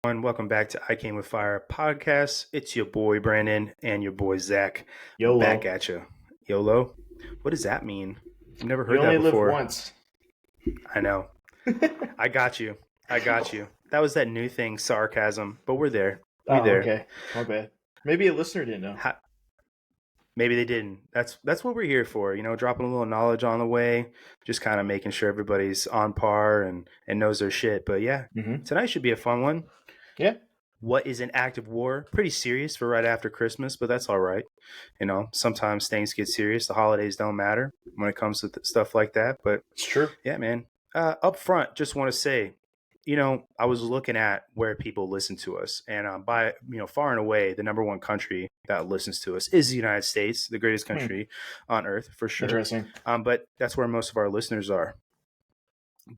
Welcome back to I Came with Fire podcast. It's your boy Brandon and your boy Zach back YOLO. at you. YOLO? What does that mean? I've never You heard that only live before. once. I know. I got you. I got you. That was that new thing, sarcasm, but we're there. We Oh, there. okay. My bad. Maybe a listener didn't know. Maybe they didn't. That's what we're here for. Dropping a little knowledge on the way, just kind of making sure everybody's on par and knows their shit. But yeah, Mm-hmm. tonight should be a fun one. Yeah. What is an act of war? Pretty serious for right after Christmas, but that's all right. Sometimes things get serious. The holidays don't matter when it comes to stuff like that. But It's true. yeah, man. Up front, just want to say, I was looking at where people listen to us, and by far and away, the number one country that listens to us is the United States, the greatest country on earth for sure. Interesting. But that's where most of our listeners are.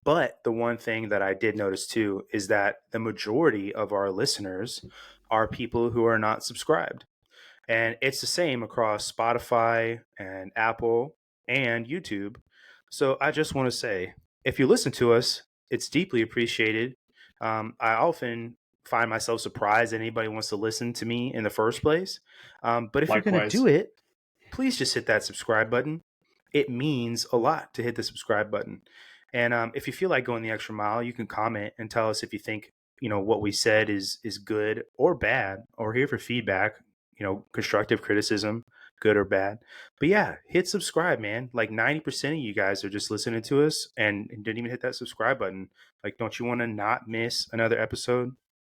But the one thing that I did notice too is that the majority of our listeners are people who are not subscribed. And it's the same across Spotify and Apple and YouTube. So I just want to say, if you listen to us, it's deeply appreciated. I often find myself surprised that anybody wants to listen to me in the first place. But if you're going to Likewise. do it, please just hit that subscribe button. It means a lot to hit the subscribe button. And if you feel like going the extra mile, you can comment and tell us if you think what we said is good or bad. Or here for feedback, constructive criticism, good or bad. But yeah, hit subscribe, man. Like 90% of you guys are just listening to us and didn't even hit that subscribe button. Like, don't you want to not miss another episode?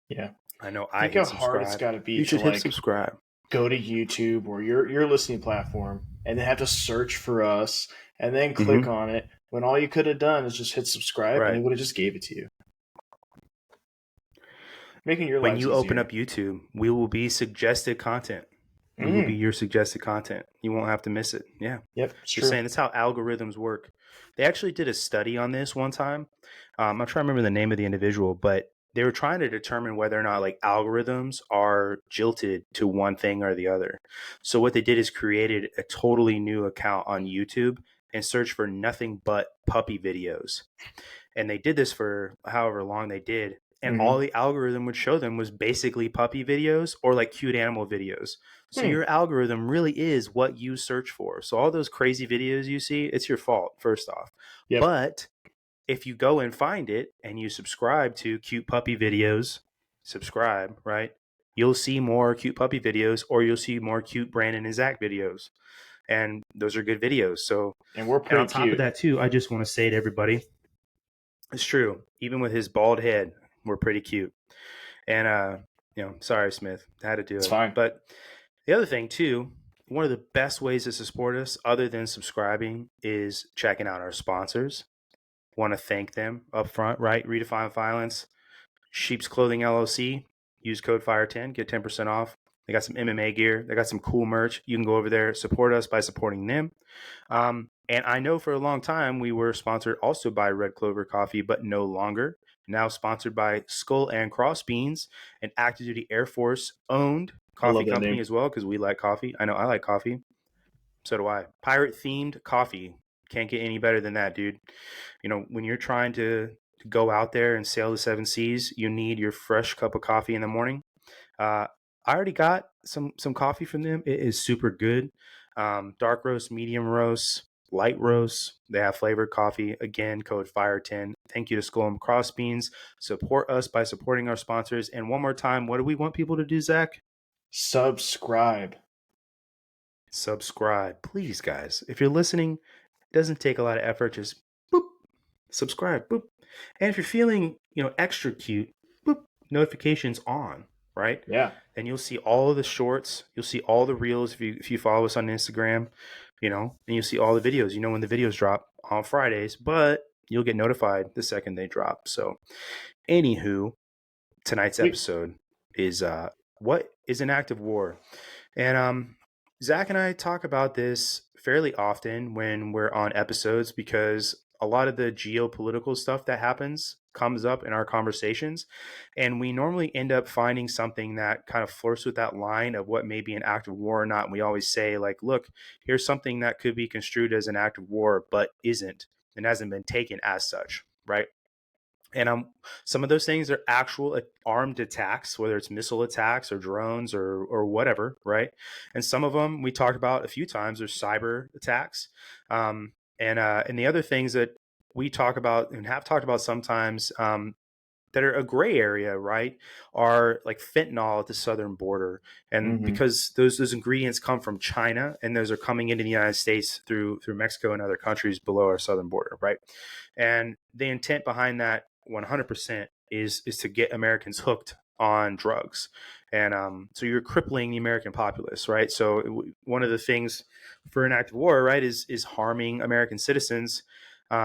Yeah. I know I Think how hit hard it's subscribe. got to be You to should hit subscribe. go to YouTube or your listening platform and then have to search for us and then click on it when all you could have done is just hit subscribe and it would have just gave it to you. Making your when lives you easier. open up YouTube, we will be suggested content. We will be your suggested content. You won't have to miss it. Yeah. Yep. Just saying, that's how algorithms work. They actually did a study on this one time. I'm trying to remember the name of the individual, but they were trying to determine whether or not like algorithms are jilted to one thing or the other. So what they did is created a totally new account on YouTube and searched for nothing but puppy videos. And they did this for however long they did. And all the algorithm would show them was basically puppy videos or like cute animal videos. So your algorithm really is what you search for. So all those crazy videos you see, it's your fault, first off. Yep. But if you go and find it and you subscribe to cute puppy videos, subscribe, right? You'll see more cute puppy videos or you'll see more cute Brandon and Zach videos. And those are good videos. So, and we're pretty on top cute. of that too, I just want to say to everybody, it's true. Even with his bald head, we're pretty cute. And sorry, Smith, I had to do it. It's fine. But the other thing too, one of the best ways to support us, other than subscribing, is checking out our sponsors. Want to thank them up front, right? Redefine Violence, Sheep's Clothing LLC. Use code FIRE10, get 10% off. They got some MMA gear. They got some cool merch. You can go over there, support us by supporting them. And I know for a long time we were sponsored also by Red Clover Coffee, but no longer. Now sponsored by Skull and Cross Beans, an active duty Air Force owned coffee company as well, because we like coffee. I know I like coffee. So do I. Pirate themed coffee. Can't get any better than that, dude. When you're trying to go out there and sail the seven seas, you need your fresh cup of coffee in the morning. I already got some coffee from them. It is super good. Dark roast, medium roast, light roast. They have flavored coffee. Again, code FIRE10. Thank you to Skull and Cross Beans. Support us by supporting our sponsors. And one more time, what do we want people to do, Zach? Subscribe. Please, guys. If you're listening, it doesn't take a lot of effort. Just boop, subscribe, boop. And if you're feeling, extra cute, boop, notifications on, right? Yeah. And you'll see all of the shorts. You'll see all the reels if you follow us on Instagram, and you'll see all the videos. When the videos drop on Fridays, but you'll get notified the second they drop. So, anywho, tonight's episode is what is an act of war? And Zach and I talk about this fairly often when we're on episodes because a lot of the geopolitical stuff that happens comes up in our conversations. And we normally end up finding something that kind of flirts with that line of what may be an act of war or not. And we always say, like, look, here's something that could be construed as an act of war, but isn't and hasn't been taken as such, right? And some of those things are actual armed attacks, whether it's missile attacks or drones or whatever, right? And some of them we talked about a few times are cyber attacks. And the other things that we talk about and have talked about sometimes, that are a gray area, right, are like fentanyl at the southern border. And because those ingredients come from China, and those are coming into the United States through Mexico and other countries below our southern border, right? And the intent behind that 100% is to get Americans hooked on drugs. And so you're crippling the American populace, right? So one of the things for an act of war, right, is harming American citizens.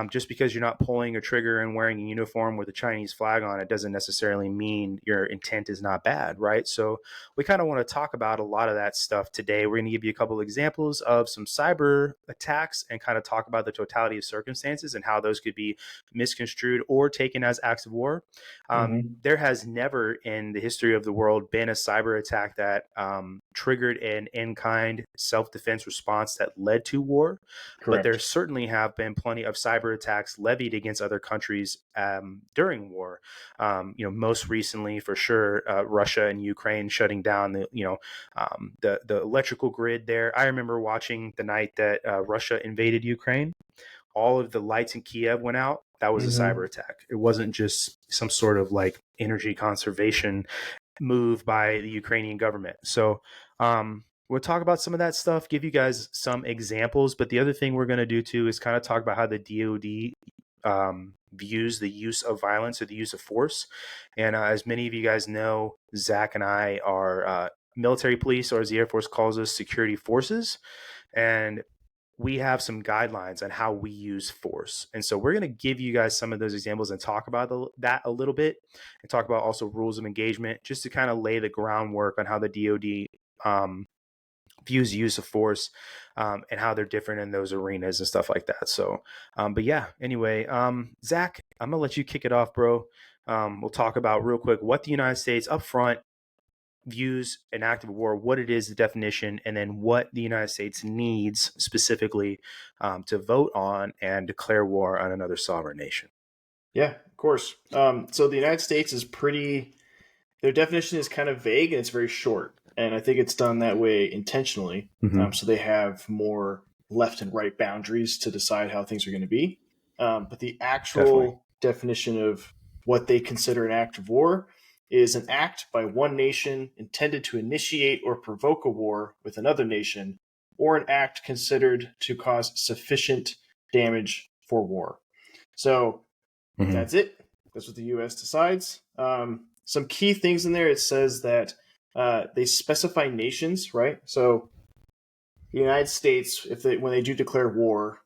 Just because you're not pulling a trigger and wearing a uniform with a Chinese flag on it doesn't necessarily mean your intent is not bad, right? So we kind of want to talk about a lot of that stuff today. We're going to give you a couple examples of some cyber attacks and kind of talk about the totality of circumstances and how those could be misconstrued or taken as acts of war. There has never in the history of the world been a cyber attack that triggered an in-kind self-defense response that led to war. Correct. But there certainly have been plenty of cyber attacks levied against other countries during war. Most recently, for sure, Russia and Ukraine shutting down the electrical grid there. I remember watching the night that Russia invaded Ukraine. All of the lights in Kiev went out. That was a cyber attack. It wasn't just some sort of like energy conservation move by the Ukrainian government. So we'll talk about some of that stuff, give you guys some examples. But the other thing we're going to do too is kind of talk about how the DoD views the use of violence or the use of force. And as many of you guys know, Zach and I are military police, or as the Air Force calls us, security forces. And we have some guidelines on how we use force. And so we're going to give you guys some of those examples and talk about that a little bit, and talk about also rules of engagement, just to kind of lay the groundwork on how the DoD views use of force, and how they're different in those arenas and stuff like that. So, but yeah, anyway, Zach, I'm going to let you kick it off, bro. We'll talk about real quick what the United States up front views an act of war, what it is, the definition, and then what the United States needs specifically to vote on and declare war on another sovereign nation. Yeah, of course. So the United States is their definition is kind of vague and it's very short. And I think it's done that way intentionally. So they have more left and right boundaries to decide how things are going to be. But the actual definition of what they consider an act of war is an act by one nation intended to initiate or provoke a war with another nation, or an act considered to cause sufficient damage for war. So that's it. That's what the U.S. decides. Some key things in there. It says that they specify nations, right? So the United States, when they do declare war,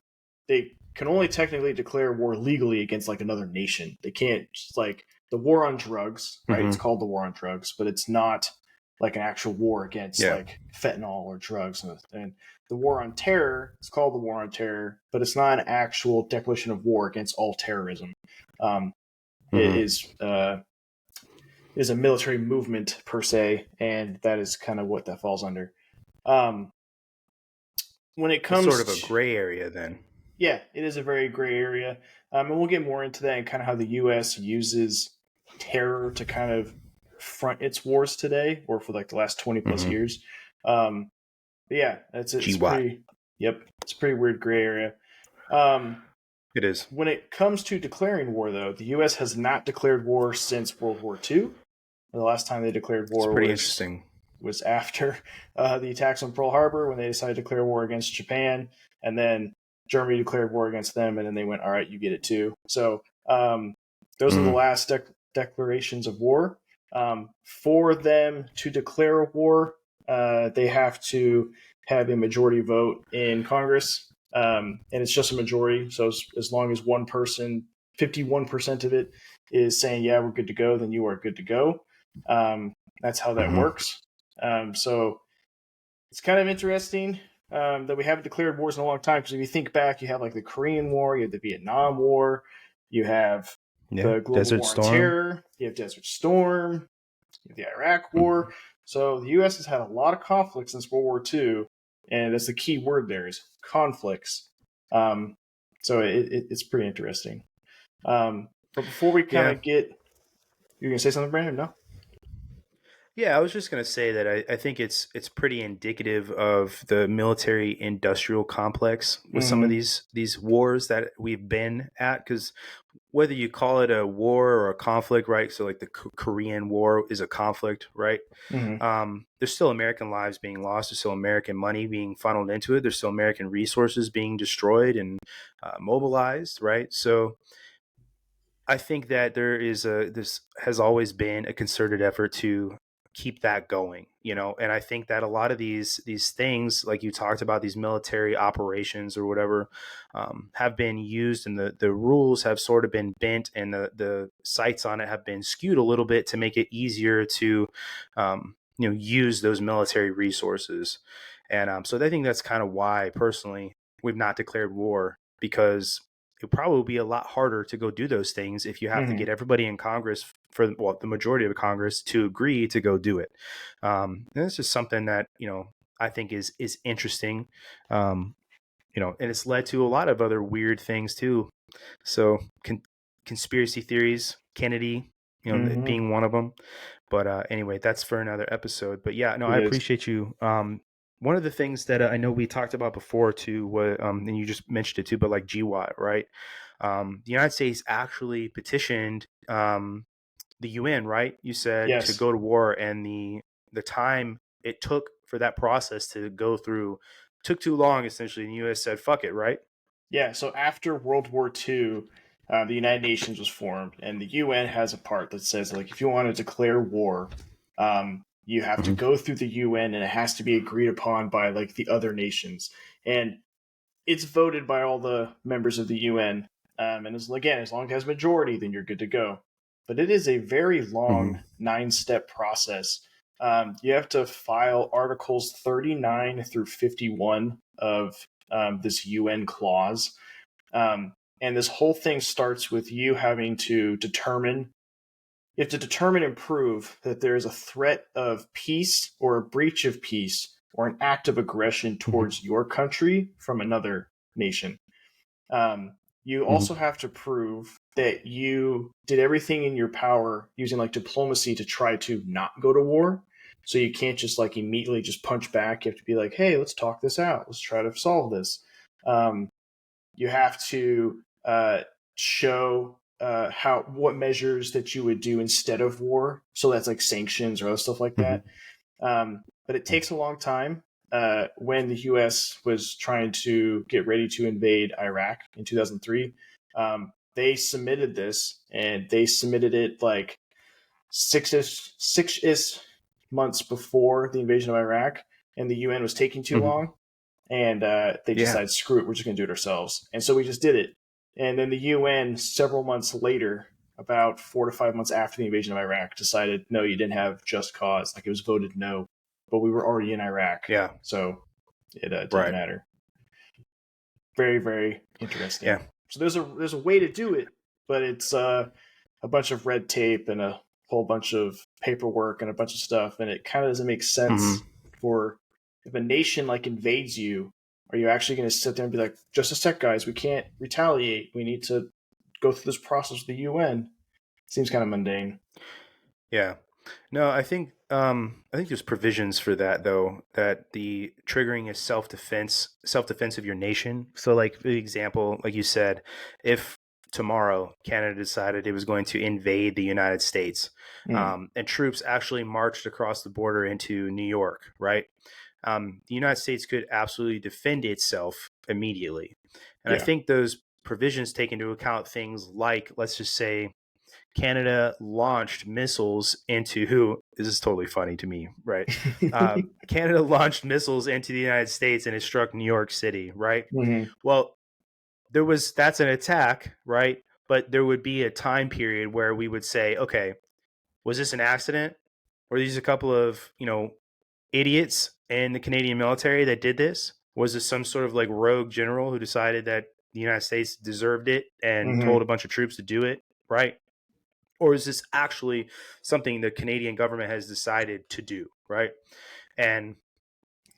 they can only technically declare war legally against like another nation. They can't just like the war on drugs, right? It's called the war on drugs, but it's not like an actual war against like fentanyl or drugs. And the war on terror, it's called the war on terror, but it's not an actual declaration of war against all terrorism. It is a military movement per se, and that is kind of what that falls under. When it comes it's sort of a gray area then. Yeah, it is a very gray area. And we'll get more into that and kind of how the U.S. uses terror to kind of front its wars today, or for like the last 20 plus years. But yeah, it's a pretty weird gray area. It is. When it comes to declaring war, though, the U.S. has not declared war since World War II. The last time they declared war was after the attacks on Pearl Harbor, when they decided to declare war against Japan, and then Germany declared war against them, and then they went, all right, you get it too. So those are the last declarations of war. For them to declare a war, they have to have a majority vote in Congress, and it's just a majority. So as long as one person, 51% of it, is saying, yeah, we're good to go, then you are good to go. That's how that works. So it's kind of interesting that we haven't declared wars in a long time, because if you think back, you have like the Korean War, you have the Vietnam War, you have the Global Desert War Storm. on Terror, you have Desert Storm, you have the Iraq War. So the U.S. has had a lot of conflicts since World War II, and that's the key word there is conflicts. So it's pretty interesting. But before we kind Yeah. of get, you're gonna say something, Brandon? No. Yeah, I was just going to say that I think it's pretty indicative of the military industrial complex with some of Mm-hmm. these wars that we've been at, because whether you call it a war or a conflict, right? So like the Korean War is a conflict, right? Mm-hmm. There's still American lives being lost. There's still American money being funneled into it. There's still American resources being destroyed and mobilized, right? So I think that this has always been a concerted effort to keep that going, and I think that a lot of these things, like you talked about, these military operations or whatever, have been used, and the rules have sort of been bent, and the sights on it have been skewed a little bit to make it easier to use those military resources. And so I think that's kind of why personally we've not declared war, because it'd probably be a lot harder to go do those things if you have to Mm-hmm. get everybody in Congress, for the majority of Congress, to agree to go do it. And it's just something that I think is interesting, and it's led to a lot of other weird things too. So conspiracy theories, Kennedy, Mm-hmm. being one of them. But anyway, that's for another episode. But yeah, no, I It is. appreciate you. One of the things that I know we talked about before too was, and you just mentioned it too, but like GWAT, right? The United States actually petitioned the UN, right? You said, to Yes. go to war, and the time it took for that process to go through took too long. Essentially, and the U.S. said, "Fuck it," right? Yeah. So after World War II, the United Nations was formed, and the UN has a part that says, like, if you want to declare war, you have to Mm-hmm. go through the UN, and it has to be agreed upon by like the other nations, and it's voted by all the members of the UN. And again, as long as it has majority, then you're good to go. But it is a very long Mm-hmm. 9-step process. You have to file Articles 39 through 51 of this UN clause. And this whole thing starts with you having to determine, you have to determine and prove that there is a threat of peace or a breach of peace or an act of aggression towards your country from another nation. You also Mm-hmm. have to prove that you did everything in your power using like diplomacy to try to not go to war. So you can't just like immediately just punch back. You have to be like, hey, let's talk this out. Let's try to solve this. Um, you have to show what measures that you would do instead of war. So that's like sanctions or other stuff like Mm-hmm. that. But it takes a long time. When the U.S. was trying to get ready to invade Iraq in 2003, they submitted this, and they submitted it like six-ish months before the invasion of Iraq, and the UN was taking too Mm-hmm. long, and they Yeah. decided, screw it, we're just going to do it ourselves. And so we just did it. And then the UN, several months later, about 4 to 5 months after the invasion of Iraq, decided, no, you didn't have just cause. Like, it was voted no, but we were already in Iraq, Yeah. so it didn't Right. matter. Very, very interesting. Yeah. So there's a way to do it, but it's a bunch of red tape and a whole bunch of paperwork and a bunch of stuff, and it kind of doesn't make sense Mm-hmm. for, if a nation like invades you, are you actually going to sit there and be like, just a sec, guys, we can't retaliate. We need to go through this process with the UN. Seems kind of mundane. Yeah. No, I think there's provisions for that, though, that the triggering is self defense of your nation. So like, for example, like you said, if tomorrow Canada decided it was going to invade the United States, Mm. and troops actually marched across the border into New York, right? The United States could absolutely defend itself immediately. And I Yeah. think those provisions take into account things like, let's just say, Canada launched missiles into, this is totally funny to me, right? Canada launched missiles into the United States, and it struck New York City, right? Mm-hmm. Well, that's an attack, right? But there would be a time period where we would say, okay, was this an accident? Were these a couple of, idiots in the Canadian military that did this? Was this some sort of like rogue general who decided that the United States deserved it and Mm-hmm. told a bunch of troops to do it, right? Or is this actually something the Canadian government has decided to do, right? And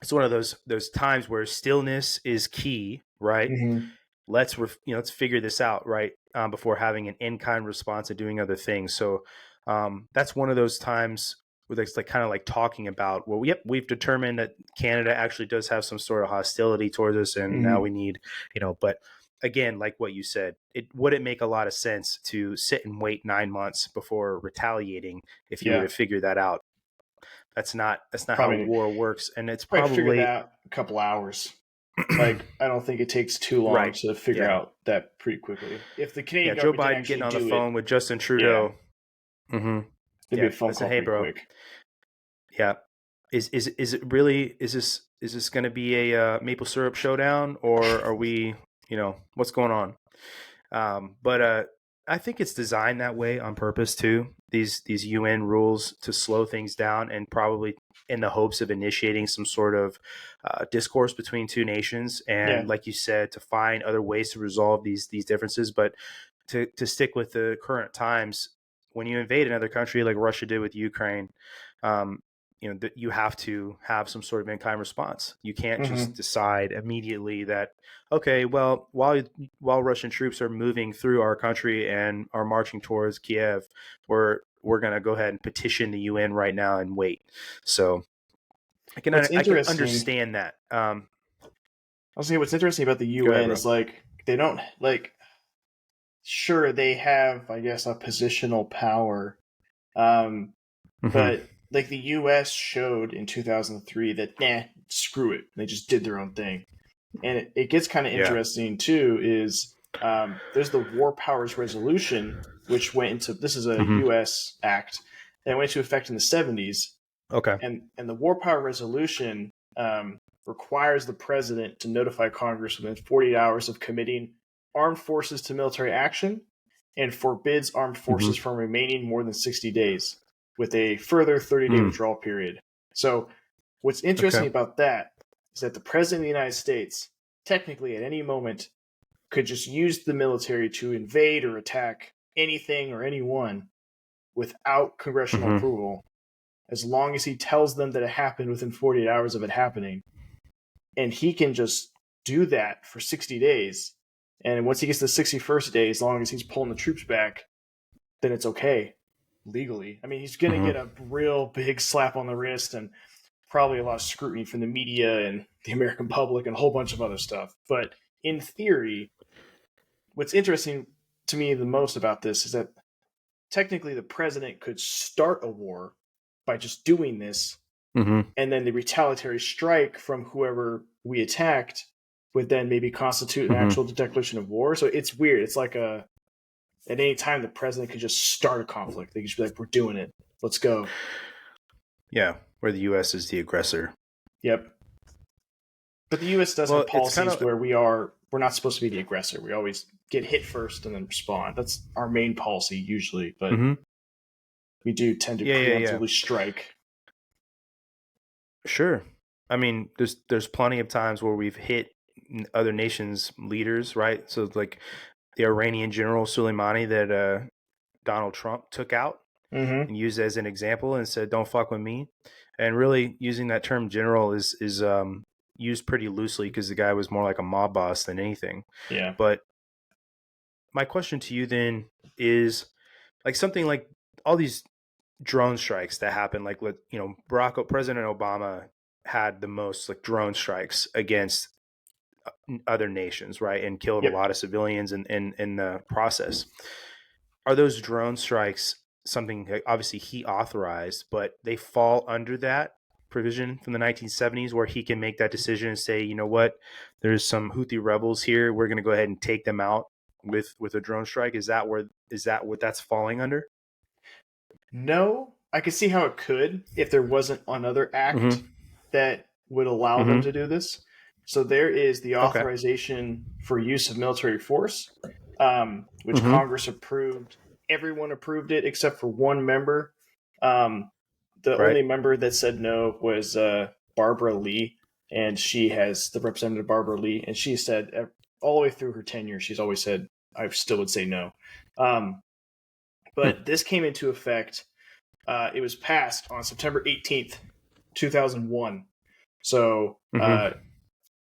it's one of those times where stillness is key, right? Mm-hmm. Let's figure this out, right? before having an in-kind response and doing other things. So that's one of those times where it's like kind of like talking about, well, yep, we've determined that Canada actually does have some sort of hostility towards us, and now we need, but again, like what you said, it wouldn't make a lot of sense to sit and wait 9 months before retaliating if you were to figure that out. That's not how war works, and it's probably figure probably that out a couple hours. Like, I don't think it takes too long to figure out that pretty quickly. If the Canadian Joe government Biden getting on the phone with Justin Trudeau, it'd be a phone call pretty quick. Yeah, is it really? Is this going to be a maple syrup showdown, or are we? What's going on? But I think it's designed that way on purpose too. These UN rules to slow things down, and probably in the hopes of initiating some sort of discourse between two nations, and like you said, to find other ways to resolve these differences. But to stick with the current times, when you invade another country like Russia did with Ukraine, that you have to have some sort of in-kind response. You can't just decide immediately that, okay, well, while Russian troops are moving through our country and are marching towards Kiev, we're going to go ahead and petition the UN right now and wait. So I can understand that. I'll say what's interesting about the UN is like they don't sure they have, I guess, a positional power, but like the U.S. showed in 2003 that screw it, they just did their own thing, and it gets kind of interesting too. Is there's the War Powers Resolution, which went into this is a U.S. act that went into effect in the 70s. Okay, and the War Power Resolution requires the president to notify Congress within 48 hours of committing armed forces to military action, and forbids armed forces from remaining more than 60 days, with a further 30-day withdrawal period. So what's interesting about that is that the president of the United States, technically at any moment, could just use the military to invade or attack anything or anyone without congressional approval, as long as he tells them that it happened within 48 hours of it happening. And he can just do that for 60 days. And once he gets to the 61st day, as long as he's pulling the troops back, then it's okay legally. I mean, he's going to get a real big slap on the wrist and probably a lot of scrutiny from the media and the American public and a whole bunch of other stuff. But in theory, what's interesting to me the most about this is that technically the president could start a war by just doing this, and then the retaliatory strike from whoever we attacked would then maybe constitute an actual declaration of war. So it's weird. It's like at any time the president could just start a conflict. They could just be like, we're doing it. Let's go. Yeah, where the U.S. is the aggressor. Yep. But the U.S. does have policies where we're not supposed to be the aggressor. We always get hit first and then respond. That's our main policy usually, but we do tend to preemptively strike. Sure. I mean, there's plenty of times where we've hit other nations' leaders, right? So like the Iranian general Soleimani that Donald Trump took out and used as an example and said, "Don't fuck with me." And really, using that term "general" is used pretty loosely because the guy was more like a mob boss than anything. Yeah. But my question to you then is, like something like all these drone strikes that happen, like with President Obama had the most like drone strikes against other nations, right, and killed a lot of civilians in the process. Are those drone strikes something that obviously he authorized, but they fall under that provision from the 1970s where he can make that decision and say, you know what, there's some Houthi rebels here, we're going to go ahead and take them out with a drone strike? Is that what that's falling under? No, I could see how it could if there wasn't another act that would allow them to do this. So there is the Authorization for Use of Military Force, which Congress approved. Everyone approved it except for one member. The only member that said no was Barbara Lee, and she has the Representative Barbara Lee, and she said all the way through her tenure, she's always said, I still would say no. But this came into effect. It was passed on September 18th, 2001. So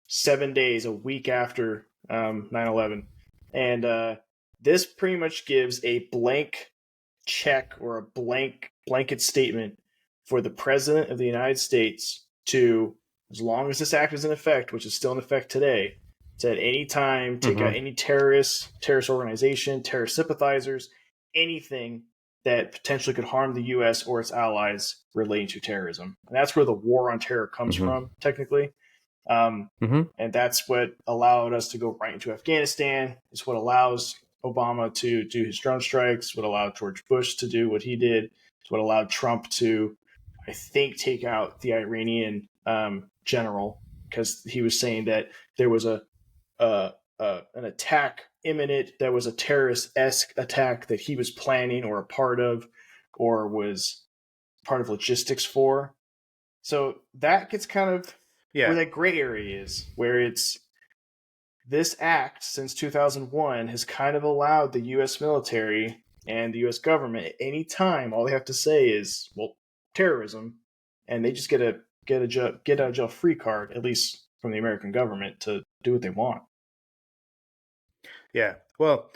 7 days, a week after 9/11. And This pretty much gives a blank check or a blanket statement for the president of the United States to, as long as this act is in effect, which is still in effect today, to at any time take out any terrorist organization, terrorist sympathizers, anything that potentially could harm the U.S. or its allies relating to terrorism. And that's where the war on terror comes from, technically. And that's what allowed us to go right into Afghanistan. It's what allows Obama to do his drone strikes, what allowed George Bush to do what he did. It's what allowed Trump to, I think, take out the Iranian general, because he was saying that there was an attack imminent, that was a terrorist-esque attack that he was planning or a part of, or was part of logistics for. So that gets kind of where that gray area is, where it's this act since 2001 has kind of allowed the U.S. military and the U.S. government at any time, all they have to say is, well, terrorism, and they just get a out of jail free card, at least from the American government, to do what they want. Yeah. Well,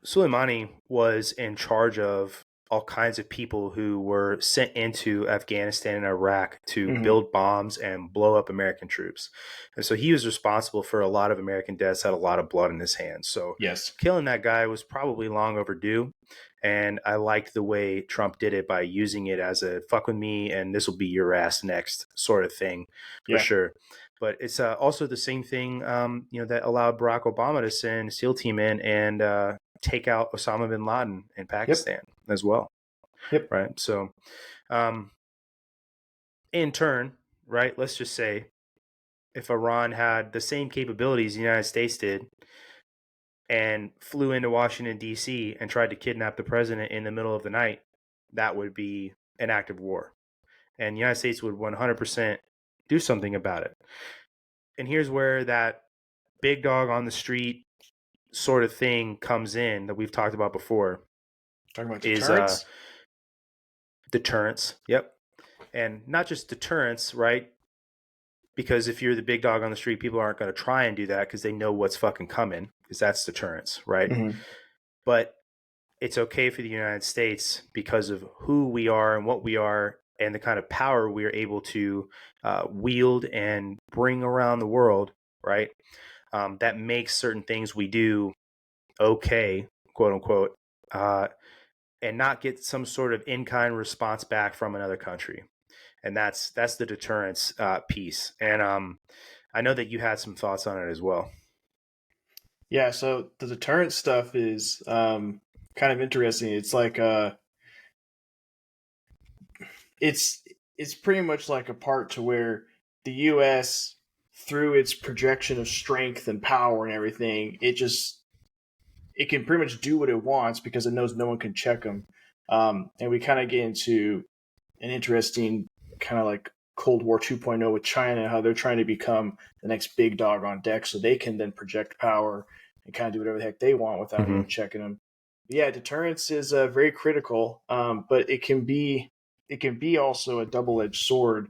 Soleimani was in charge of all kinds of people who were sent into Afghanistan and Iraq to build bombs and blow up American troops. And so he was responsible for a lot of American deaths, had a lot of blood in his hands. So killing that guy was probably long overdue. And I liked the way Trump did it by using it as a fuck with me and this will be your ass next sort of thing, for sure. But it's also the same thing, that allowed Barack Obama to send a SEAL team in and take out Osama bin Laden in Pakistan as well. Right. So, in turn, right, let's just say if Iran had the same capabilities the United States did and flew into Washington, D.C. and tried to kidnap the president in the middle of the night, that would be an act of war. And the United States would 100% do something about it. And here's where that big dog on the street sort of thing comes in that we've talked about before. Talking about deterrence? Deterrence. Yep. And not just deterrence, right? Because if you're the big dog on the street, people aren't going to try and do that because they know what's fucking coming, because that's deterrence, right? But it's okay for the United States because of who we are and what we are and the kind of power we are able to wield and bring around the world, right? That makes certain things we do okay, quote unquote, and not get some sort of in-kind response back from another country. And that's the deterrence piece. And I know that you had some thoughts on it as well. Yeah, so the deterrence stuff is kind of interesting. It's like it's pretty much like a part to where the U.S., through its projection of strength and power and everything, it can pretty much do what it wants because it knows no one can check them. And we kind of get into an interesting kind of like Cold War 2.0 with China, how they're trying to become the next big dog on deck so they can then project power and kind of do whatever the heck they want without anyone checking them. But yeah, deterrence is very critical, but it can be also a double-edged sword.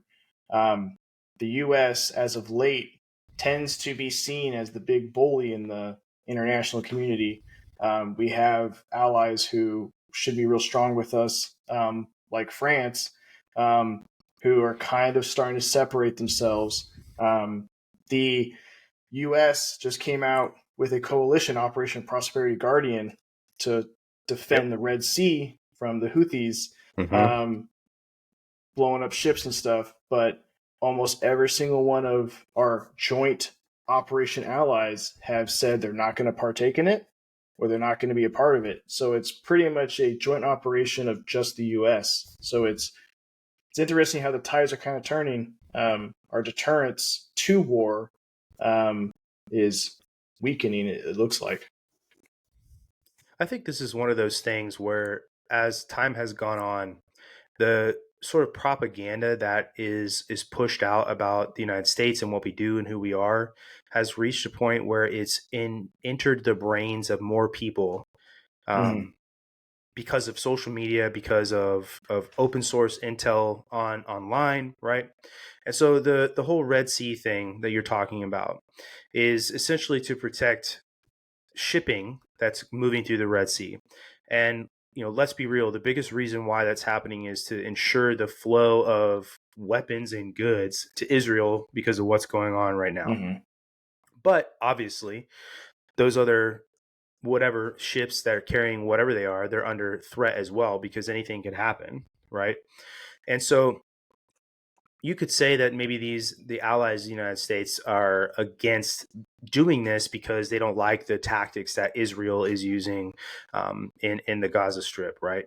The U.S., as of late, tends to be seen as the big bully in the international community. We have allies who should be real strong with us, like France, who are kind of starting to separate themselves. The U.S. just came out with a coalition, Operation Prosperity Guardian, to defend the Red Sea from the Houthis blowing up ships and stuff. But almost every single one of our joint operation allies have said they're not going to partake in it, or they're not going to be a part of it. So it's pretty much a joint operation of just the U.S. So it's interesting how the tides are kind of turning. Our deterrence to war is weakening, it looks like. I think this is one of those things where, as time has gone on, the sort of propaganda that is pushed out about the United States and what we do and who we are has reached a point where it's entered the brains of more people because of social media, because of open source intel online, right? And so the whole Red Sea thing that you're talking about is essentially to protect shipping that's moving through the Red Sea. And, let's be real, the biggest reason why that's happening is to ensure the flow of weapons and goods to Israel because of what's going on right now. Mm-hmm. But obviously, those other whatever ships that are carrying whatever they are, they're under threat as well because anything could happen, right? And so you could say that maybe the allies of the United States are against doing this because they don't like the tactics that Israel is using in the Gaza Strip, right?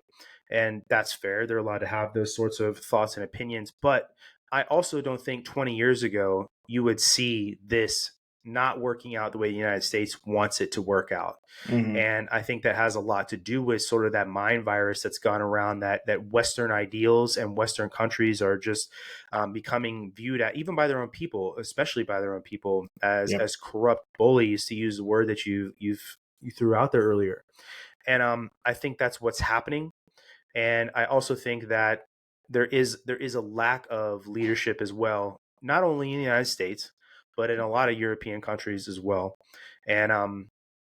And that's fair. They're allowed to have those sorts of thoughts and opinions. But I also don't think 20 years ago you would see this not working out the way the United States wants it to work out. Mm-hmm. And I think that has a lot to do with sort of that mind virus that's gone around that Western ideals and Western countries are just becoming viewed at, even by their own people, especially by their own people, as corrupt bullies, to use the word that you threw out there earlier. And I think that's what's happening. And I also think that there is a lack of leadership as well, not only in the United States, but in a lot of European countries as well. And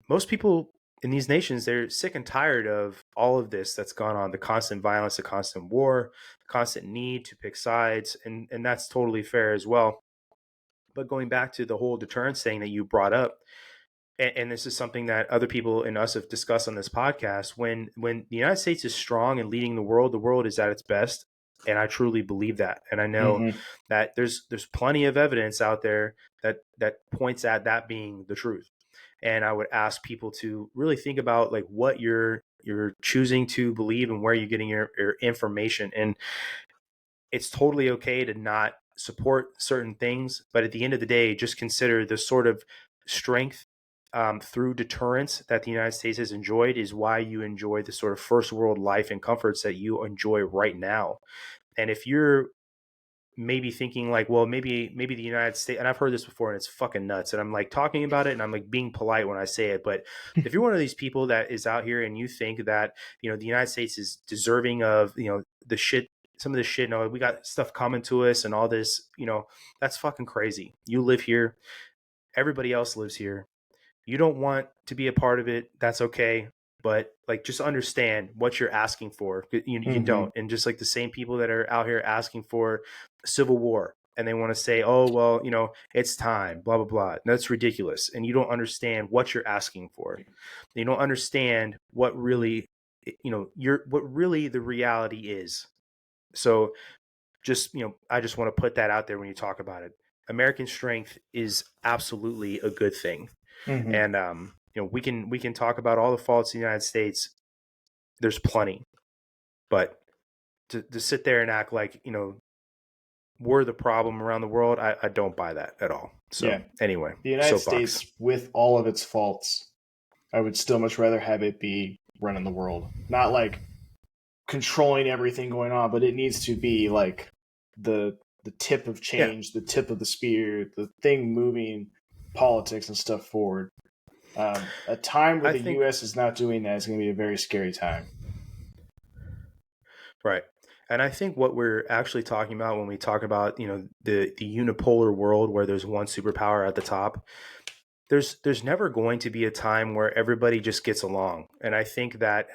most people in these nations, they're sick and tired of all of this that's gone on, the constant violence, the constant war, the constant need to pick sides. And that's totally fair as well. But going back to the whole deterrence thing that you brought up, and this is something that other people and us have discussed on this podcast, when the United States is strong and leading the world is at its best. And I truly believe that. And I know Mm-hmm. that there's plenty of evidence out there that points at that being the truth. And I would ask people to really think about like what you're choosing to believe and where you're getting your information. And it's totally okay to not support certain things, but at the end of the day, just consider the sort of strength through deterrence that the United States has enjoyed is why you enjoy the sort of first world life and comforts that you enjoy right now. And if you're maybe thinking like, well, maybe the United States, and I've heard this before and it's fucking nuts, and I'm like talking about it and I'm like being polite when I say it, but if you're one of these people that is out here and you think that, the United States is deserving of, the shit, some of this shit, we got stuff coming to us and all this, that's fucking crazy. You live here, everybody else lives here. You don't want to be a part of it, that's okay. But like, just understand what you're asking for. You Mm-hmm. don't. And just like the same people that are out here asking for civil war and they want to say, oh, well, it's time, blah, blah, blah. That's ridiculous. And you don't understand what you're asking for. You don't understand what really, what really the reality is. So just, I just want to put that out there when you talk about it. American strength is absolutely a good thing. Mm-hmm. And we can talk about all the faults in the United States. There's plenty, but to sit there and act like we're the problem around the world, I don't buy that at all. So anyway, the United soapbox. States, with all of its faults, I would still much rather have it be running the world, not like controlling everything going on, but it needs to be like the tip of change, the tip of the spear, the thing moving politics and stuff forward. A time where the U.S. is not doing that is going to be a very scary time. Right. And I think what we're actually talking about when we talk about, the unipolar world where there's one superpower at the top, there's never going to be a time where everybody just gets along. And I think that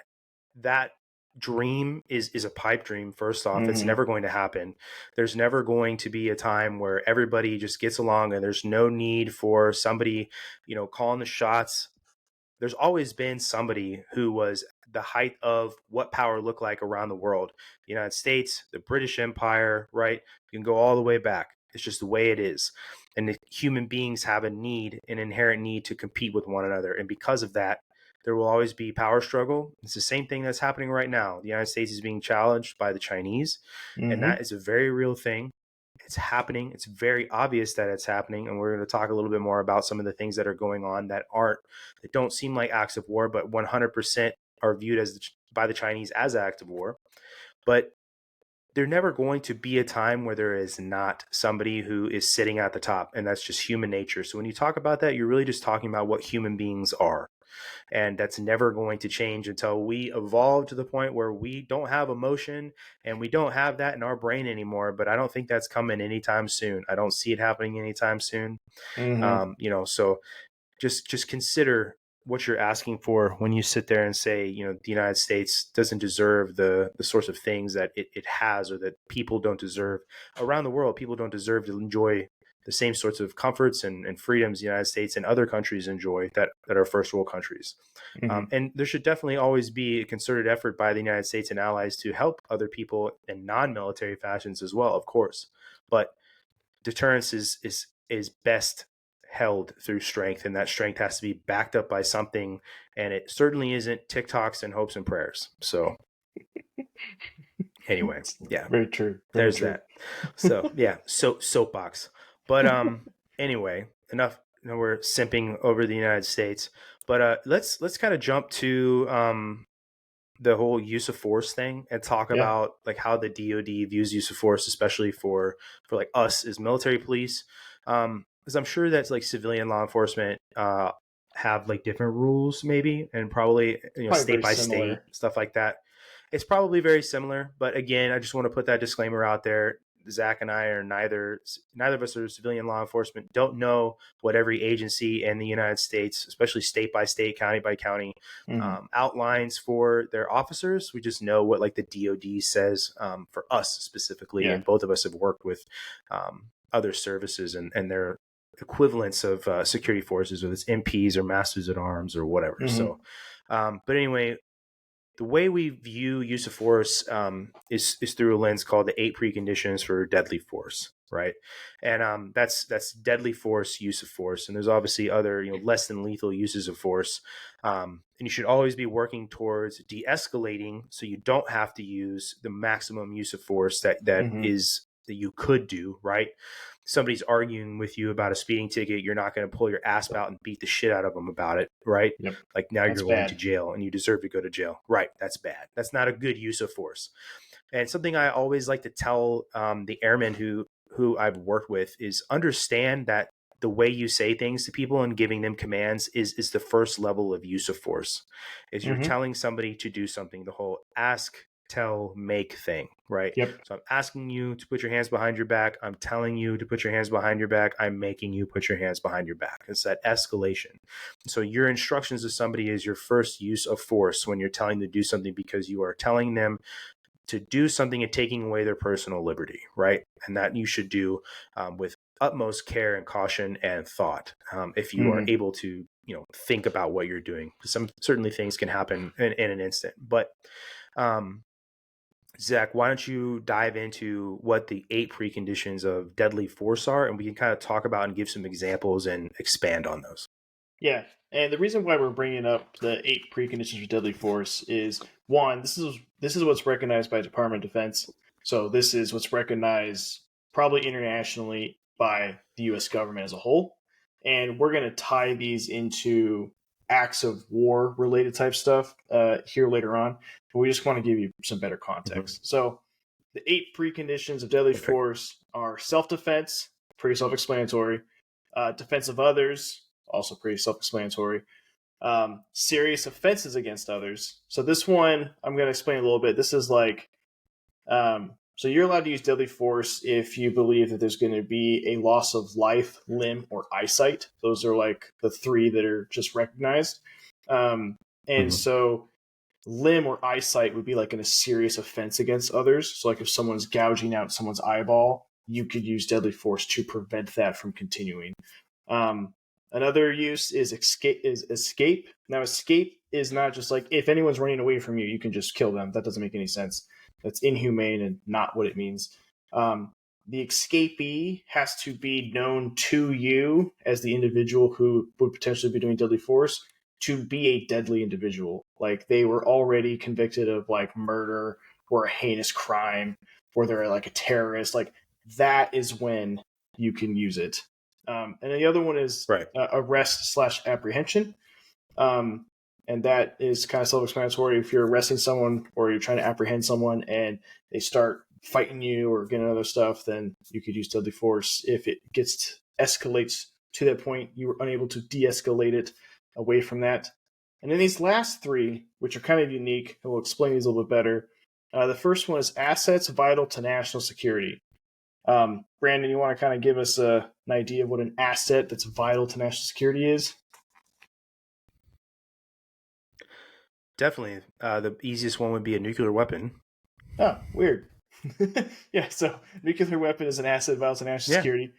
dream is a pipe dream. First off, Mm-hmm. It's never going to happen. There's never going to be a time where everybody just gets along and there's no need for somebody, calling the shots. There's always been somebody who was the height of what power looked like around the world. The United States, the British Empire, right? You can go all the way back. It's just the way it is. And the human beings have an inherent need to compete with one another. And because of that, there will always be power struggle. It's the same thing that's happening right now. The United States is being challenged by the Chinese, and that is a very real thing. It's happening. It's very obvious that it's happening. And we're going to talk a little bit more about some of the things that are going on that don't seem like acts of war, but 100% are viewed by the Chinese as acts of war. But there's never going to be a time where there is not somebody who is sitting at the top, and that's just human nature. So when you talk about that, you're really just talking about what human beings are. And that's never going to change until we evolve to the point where we don't have emotion and we don't have that in our brain anymore. But I don't think that's coming anytime soon. I don't see it happening anytime soon. Mm-hmm. So just consider what you're asking for when you sit there and say, the United States doesn't deserve the sorts of things that it has, or that people don't deserve around the world. People don't deserve to enjoy the same sorts of comforts and freedoms the United States and other countries enjoy that are first world countries. And there should definitely always be a concerted effort by the United States and allies to help other people in non-military fashions as well, of course. But deterrence is best held through strength, and that strength has to be backed up by something, and it certainly isn't TikToks and hopes and prayers. So anyway, yeah, very true. There's that. So yeah, soapbox. But anyway, enough. We're simping over the United States, but let's kind of jump to the whole use of force thing and talk about like how the DoD views use of force, especially for like us as military police. Because I'm sure that's like civilian law enforcement have like different rules, maybe, and probably state by state, stuff like that. It's probably very similar, but again, I just want to put that disclaimer out there. Zach and I are neither of us are civilian law enforcement, don't know what every agency in the United States, especially state by state, county by county, outlines for their officers. We just know what like the DoD says for us specifically. And both of us have worked with other services and their equivalents of security forces, whether it's MPs or masters at arms or whatever. So, but anyway, the way we view use of force is through a lens called the 8 preconditions for deadly force, right? And that's deadly force, use of force, and there's obviously other less than lethal uses of force. And you should always be working towards de-escalating, so you don't have to use the maximum use of force that you could do, right? Somebody's arguing with you about a speeding ticket, you're not going to pull your ass out and beat the shit out of them about it, right? Like now you're going to jail and you deserve to go to jail. Right. That's bad. That's not a good use of force. And something I always like to tell the airmen who I've worked with is understand that the way you say things to people and giving them commands is the first level of use of force. Is you're telling somebody to do something, the whole ask, tell, make thing, right? So I'm asking you to put your hands behind your back. I'm telling you to put your hands behind your back. I'm making you put your hands behind your back. It's that escalation. So your instructions to somebody is your first use of force when you're telling them to do something, because you are telling them to do something and taking away their personal liberty, right? And that you should do with utmost care and caution and thought if you are able to think about what you're doing. Certainly things can happen in an instant, but Zach, why don't you dive into what the 8 preconditions of deadly force are, and we can kind of talk about and give some examples and expand on those. Yeah, and the reason why we're bringing up the 8 preconditions for deadly force is, one, this is what's recognized by Department of Defense. So this is what's recognized probably internationally by the U.S. government as a whole, and we're going to tie these into acts of war related type stuff here later on. But we just want to give you some better context. So the 8 preconditions of deadly force are self-defense, pretty self-explanatory, defense of others, also pretty self-explanatory, serious offenses against others. So this one, I'm going to explain a little bit. This is like, so you're allowed to use deadly force if you believe that there's going to be a loss of life, limb, or eyesight. Those are like the 3 that are just recognized. And so limb or eyesight would be like in a serious offense against others. So like if someone's gouging out someone's eyeball, you could use deadly force to prevent that from continuing. Another use is escape. Now, escape is not just like if anyone's running away from you, you can just kill them. That doesn't make any sense. That's inhumane and not what it means. The escapee has to be known to you as the individual who would potentially be doing deadly force to be a deadly individual. Like they were already convicted of like murder or a heinous crime, or they're like a terrorist. Like that is when you can use it. And then the other one is arrest/apprehension. And that is kind of self-explanatory. If you're arresting someone or you're trying to apprehend someone and they start fighting you or getting other stuff, then you could use deadly force. If it escalates to that point, you were unable to de-escalate it away from that. And then these last 3, which are kind of unique, and we'll explain these a little bit better. The first one is assets vital to national security. Brandon, you want to kind of give us an idea of what an asset that's vital to national security is? Definitely. The easiest one would be a nuclear weapon. Oh, weird. Yeah, so nuclear weapon is an asset, violence, and national Yeah. security.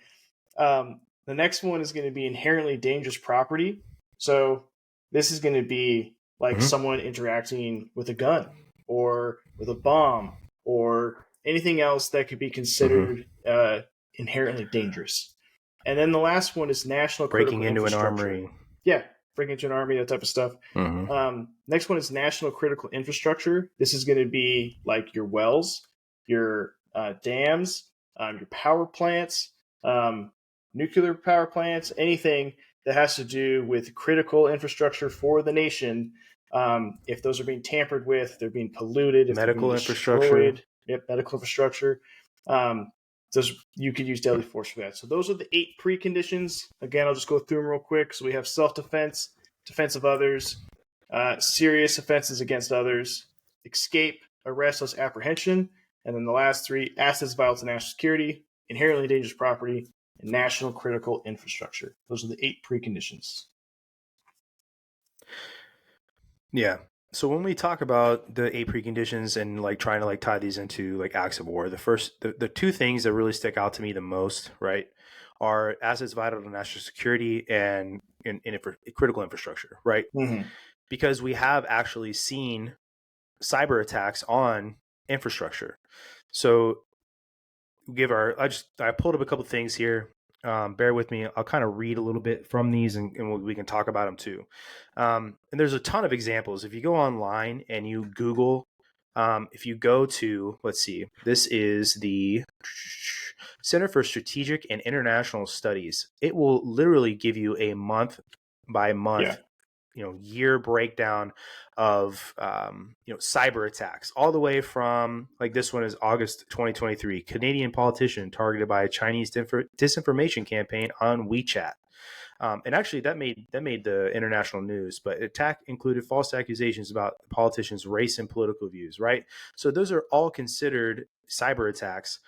The next one is going to be inherently dangerous property. So this is going to be like someone interacting with a gun or with a bomb or anything else that could be considered inherently dangerous. And then the last one is national Breaking critical into an infrastructure. armory. Yeah, breaking into an army, that type of stuff. Next one is national critical infrastructure. This is going to be like your wells, your dams, your power plants, nuclear power plants, anything that has to do with critical infrastructure for the nation. If those are being tampered with, they're being polluted, if they're being Medical infrastructure. destroyed, medical infrastructure. You could use deadly force for that. So those are the 8 preconditions. Again, I'll just go through them real quick. So we have self-defense, defense of others, serious offenses against others, escape, arrestless apprehension, and then the last 3, assets, violence, and national security, inherently dangerous property, and national critical infrastructure. Those are the 8 preconditions. Yeah. So when we talk about the 8 preconditions and like trying to like tie these into like acts of war, the 2 things that really stick out to me the most, right, are assets vital to national security and critical infrastructure, right? Because we have actually seen cyber attacks on infrastructure. So I pulled up a couple of things here. Bear with me. I'll kind of read a little bit from these and we can talk about them too. And there's a ton of examples. If you go online and you Google, if you go to, let's see, this is the Center for Strategic and International Studies. It will literally give you a month by month year breakdown of cyber attacks, all the way from, like, this one is August 2023, Canadian politician targeted by a Chinese disinformation campaign on WeChat. And actually that made the international news, but attack included false accusations about the politician's race and political views, right? So those are all considered cyber attacks,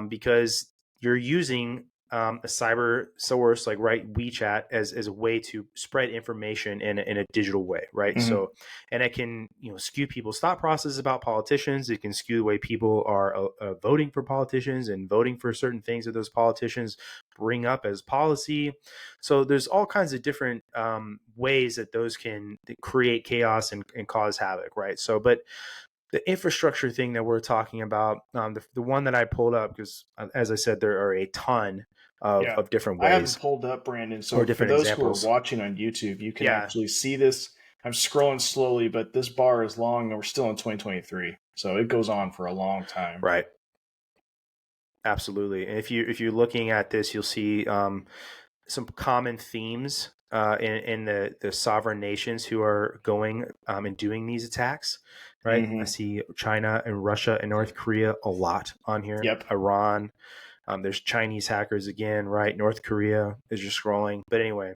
because you're using a cyber source like WeChat as a way to spread information in a digital way, right? So, and it can skew people's thought processes about politicians. It can skew the way people are voting for politicians and voting for certain things that those politicians bring up as policy. So there's all kinds of different ways that those can create chaos and cause havoc, right? So, but the infrastructure thing that we're talking about, the one that I pulled up, because as I said, there are a ton of different ways. I have them pulled up, Brandon. So or different for those examples who are watching on YouTube, you can actually see this. I'm scrolling slowly, but this bar is long, and we're still in 2023, so it goes on for a long time. Right. Absolutely. And if you're looking at this, you'll see some common themes in the sovereign nations who are going and doing these attacks, right? I see China and Russia and North Korea a lot on here. Iran. There's Chinese hackers again, right? North Korea is just scrolling. But anyway,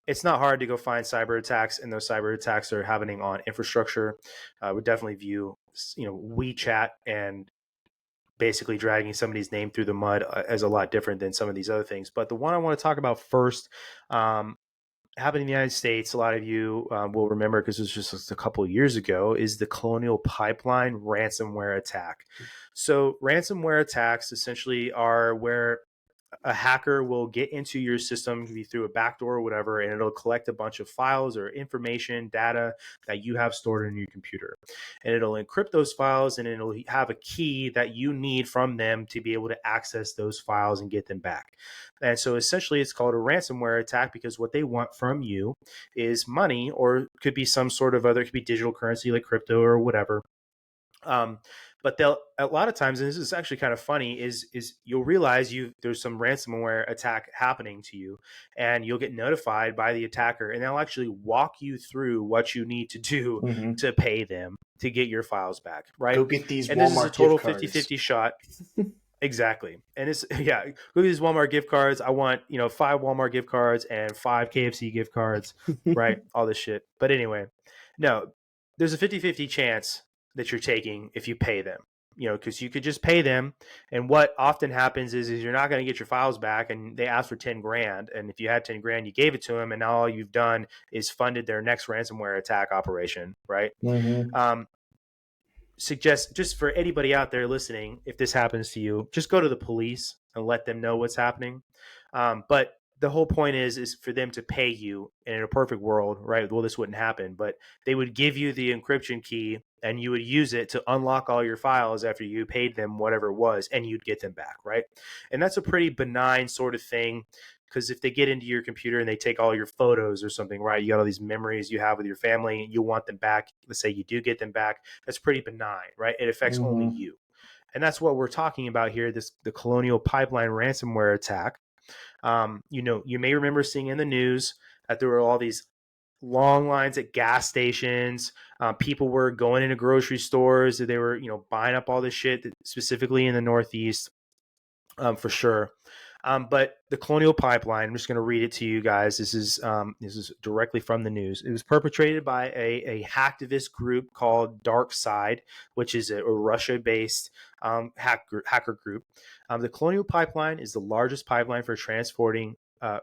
it's not hard to go find cyber attacks, and those cyber attacks are happening on infrastructure. I would definitely view WeChat and basically dragging somebody's name through the mud as a lot different than some of these other things. But the one I want to talk about first, happened in the United States, a lot of you will remember because it was just a couple of years ago, is the Colonial Pipeline ransomware attack. So ransomware attacks essentially are where a hacker will get into your system, be through a backdoor or whatever, and it'll collect a bunch of files or information, data that you have stored in your computer. And it'll encrypt those files, and it'll have a key that you need from them to be able to access those files and get them back. And so essentially it's called a ransomware attack because what they want from you is money, or could be some sort of other, it could be digital currency like crypto or whatever. But they'll, a lot of times, and this is actually kind of funny, is you'll realize there's some ransomware attack happening to you, and you'll get notified by the attacker, and they'll actually walk you through what you need to do to pay them to get your files back, right? Go get these and Walmart this is a total gift cards. 50-50 shot. Exactly. And it's, look at these Walmart gift cards. I want, 5 Walmart gift cards and 5 KFC gift cards, right? All this shit. But anyway, no, there's a 50-50 chance that you're taking if you pay them, because you could just pay them. And what often happens is you're not going to get your files back, and they ask for 10 grand. And if you had 10 grand, you gave it to them, and now all you've done is funded their next ransomware attack operation, right? Suggest, just for anybody out there listening, if this happens to you, just go to the police and let them know what's happening. But the whole point is for them to pay you. And in a perfect world, right? Well, this wouldn't happen, but they would give you the encryption key, and you would use it to unlock all your files after you paid them whatever it was, and you'd get them back, right? And that's a pretty benign sort of thing, because if they get into your computer and they take all your photos or something, right? You got all these memories you have with your family, and you want them back. Let's say you do get them back. That's pretty benign, right? It affects only you. And that's what we're talking about here, the Colonial Pipeline ransomware attack. You may remember seeing in the news that there were all these long lines at gas stations. People were going into grocery stores. They were, buying up all this shit, specifically in the Northeast, for sure. But the Colonial Pipeline, I'm just going to read it to you guys. This is directly from the news. It was perpetrated by a hacktivist group called Dark Side, which is a Russia-based hacker group. The Colonial Pipeline is the largest pipeline for transporting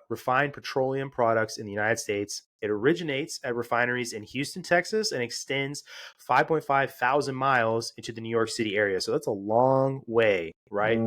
refined petroleum products in the United States. It originates at refineries in Houston, Texas, and extends 5.5 thousand miles into the New York City area. So that's a long way, right?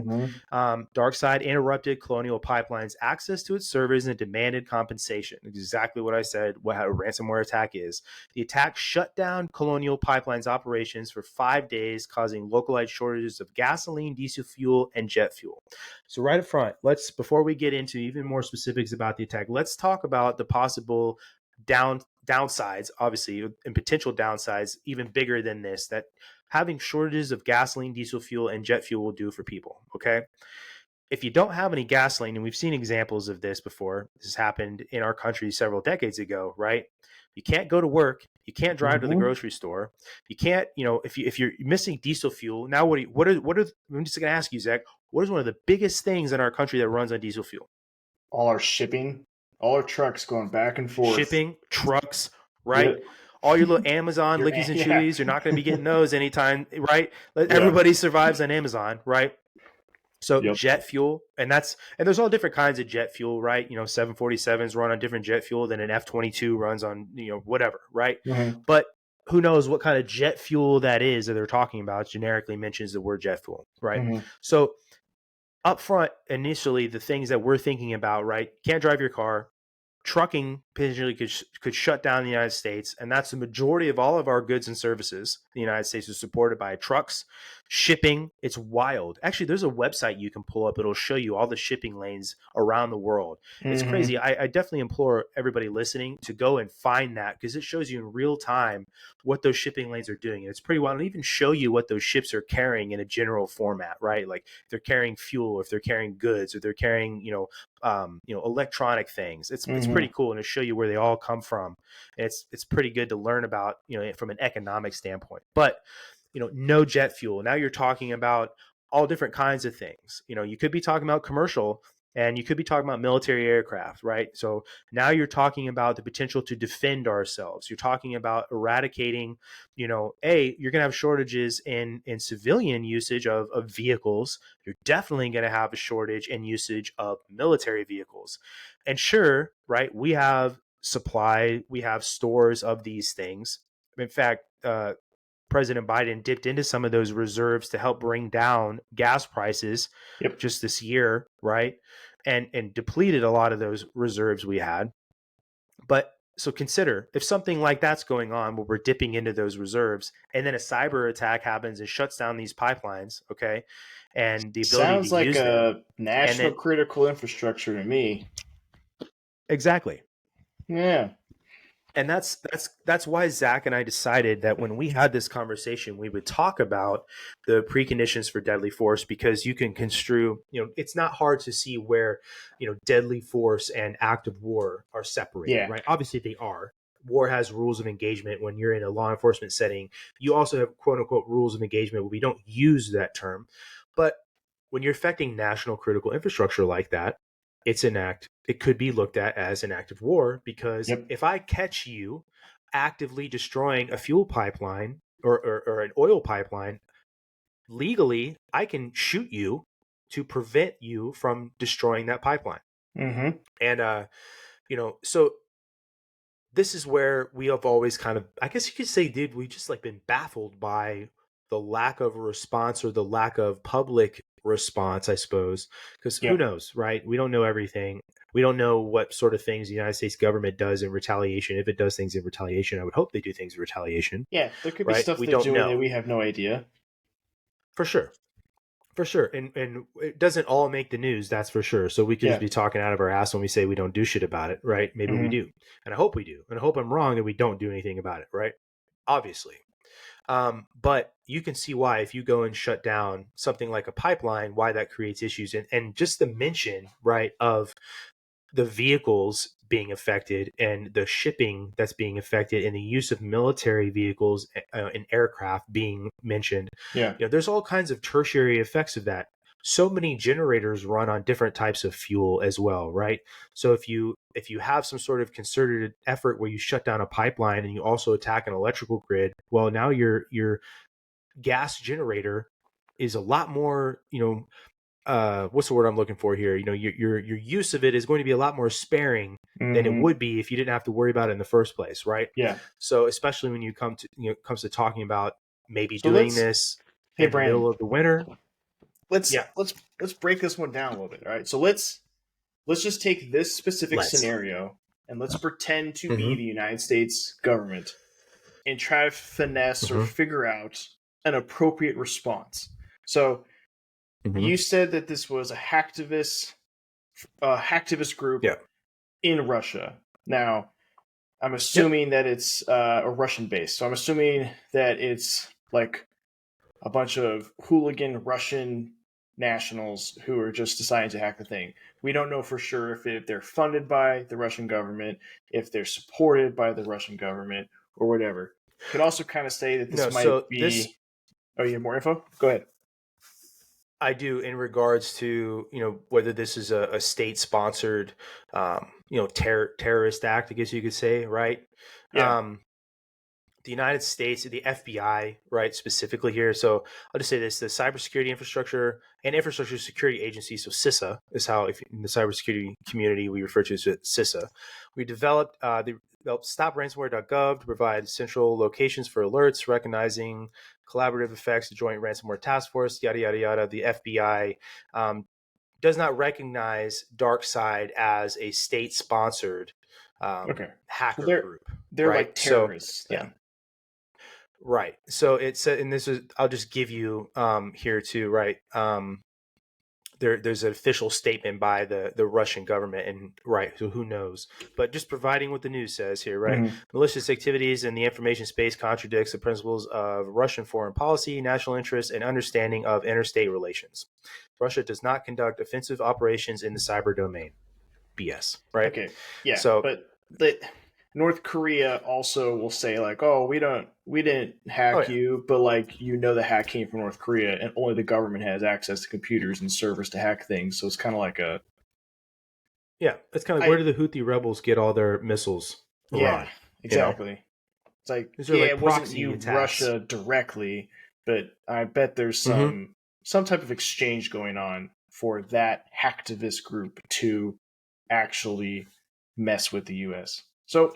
DarkSide interrupted Colonial Pipeline's access to its servers and demanded compensation. Exactly what I said, what a ransomware attack is. The attack shut down Colonial Pipeline's operations for 5 days, causing localized shortages of gasoline, diesel fuel, and jet fuel. So right up front, before we get into even more specifics about the attack, let's talk about the possible downsides, obviously, and potential downsides even bigger than this, that having shortages of gasoline, diesel fuel, and jet fuel will do for people. Okay. If you don't have any gasoline, and we've seen examples of this before, this happened in our country several decades ago, right? You can't go to work. You can't drive to the grocery store. You can't, if you're missing diesel fuel, now I'm just going to ask you, Zach, what is one of the biggest things in our country that runs on diesel fuel? All our shipping, all our trucks going back and forth. Shipping, trucks, right? Yep. All your little Amazon lickies and chewies, you're not going to be getting those anytime, right? Everybody survives on Amazon, right? So jet fuel, and there's all different kinds of jet fuel, right? 747s run on different jet fuel than an F-22 runs on, whatever, right? But who knows what kind of jet fuel that is that they're talking about? It generically mentions the word jet fuel, right? So up front, initially, the things that we're thinking about, right? Can't drive your car. Trucking potentially could shut down the United States, and that's the majority of all of our goods and services. The United States is supported by trucks. Shipping, it's wild. Actually, there's a website you can pull up. It'll show you all the shipping lanes around the world. It's crazy. I definitely implore everybody listening to go and find that, because it shows you in real time what those shipping lanes are doing. And it's pretty wild. It'll even show you what those ships are carrying in a general format, right? Like if they're carrying fuel, if they're carrying goods, or they're carrying, electronic things. It's pretty cool, and to show you where they all come from. And it's pretty good to learn about, from an economic standpoint. But no jet fuel. Now you're talking about all different kinds of things. You could be talking about commercial, and you could be talking about military aircraft, right? So now you're talking about the potential to defend ourselves. You're talking about eradicating, you're going to have shortages in civilian usage of vehicles. You're definitely going to have a shortage in usage of military vehicles. And sure, right, we have supply, we have stores of these things. In fact, President Biden dipped into some of those reserves to help bring down gas prices just this year, right? And depleted a lot of those reserves we had. But so consider if something like that's going on where we're dipping into those reserves, and then a cyber attack happens and shuts down these pipelines, okay? And the ability sounds to like use a them, national critical infrastructure to me. Exactly. Yeah. And that's why Zach and I decided that when we had this conversation, we would talk about the preconditions for deadly force, because you can construe, it's not hard to see where, deadly force and active war are separated, right? Obviously they are. War has rules of engagement when you're in a law enforcement setting. You also have quote unquote rules of engagement where we don't use that term. But when you're affecting national critical infrastructure like that, it could be looked at as an act of war, because if I catch you actively destroying a fuel pipeline or an oil pipeline, legally, I can shoot you to prevent you from destroying that pipeline. Mm-hmm. And, so this is where we have always kind of, I guess you could say, dude, we just like been baffled by the lack of a response or the lack of public response, I suppose, because who Yeah. knows, right? We don't know everything. We don't know what sort of things the United States government does in retaliation. If it does things in retaliation, I would hope they do things in retaliation, Yeah. There could be right? stuff We they're don't doing that know we have no idea. for sure. For sure. And it doesn't all make the news, that's for sure. So we could just Yeah. be talking out of our ass when we say we don't do shit about it, right? Maybe we Mm-hmm. do. And I hope we do. And I hope I'm wrong that we don't do anything about it, right? Obviously. But you can see why, if you go and shut down something like a pipeline, why that creates issues. And just the mention, right, of the vehicles being affected and the shipping that's being affected and the use of military vehicles and aircraft being mentioned, Yeah. there's all kinds of tertiary effects of that. So many generators run on different types of fuel as well, right? So if you have some sort of concerted effort where you shut down a pipeline and you also attack an electrical grid, well, now your gas generator is a lot more, what's the word I'm looking for here? Your use of it is going to be a lot more sparing than it Mm-hmm. would be if you didn't have to worry about it in the first place, right? Yeah. So especially when you comes to talking about maybe So doing let's. this Hey, in the Brandon. middle of the winter. Let's Yeah, let's let's break this one down a little bit. All right. So let's just take this specific let's. scenario and let's pretend to be Mm-hmm. the United States government and try to finesse or Mm-hmm. figure out an appropriate response. So Mm-hmm. you said that this was a hacktivist group Yeah. in Russia. Now, I'm Yep. assuming that it's a Russian base. So I'm assuming that it's like a bunch of hooligan Russian nationals who are just deciding to hack the thing. We don't know for sure if they're funded by the Russian government, if they're supported by the Russian government, or whatever. Could also kind of say that this No, might so this be. Oh, you have more info? Go ahead. I do in regards to whether this is a state sponsored terrorist act, I guess you could say, right? Yeah. The United States, the FBI, right, specifically here. So I'll just say this: the Cybersecurity Infrastructure and Infrastructure Security Agency, so CISA, is how, if in the cybersecurity community we refer to as CISA. We developed stopransomware.gov to provide central locations for alerts, recognizing collaborative effects, the Joint Ransomware Task Force, yada yada yada. The FBI does not recognize DarkSide as a state-sponsored Okay. So hacker they're group, they're right? like So terrorists yeah. then. Right. So it's and this is, I'll just give you here too, right? There's an official statement by the Russian government, and right, so who knows? But just providing what the news says here, right? Mm-hmm. Malicious activities in the information space contradicts the principles of Russian foreign policy, national interest, and understanding of interstate relations. Russia does not conduct offensive operations in the cyber domain. BS, right? Okay, yeah, So but the North Korea also will say like, "Oh, we didn't oh hack yeah. you, but like the hack came from North Korea, and only the government has access to computers and servers to hack things." So it's kind of like a, Yeah, it's kind of like, where I do the Houthi rebels get all their missiles? yeah, Iran, exactly. It's like, these are yeah, like it wasn't proxy you attacks. Russia directly, but I bet there's Mm-hmm. some type of exchange going on for that hacktivist group to actually mess with the U.S. So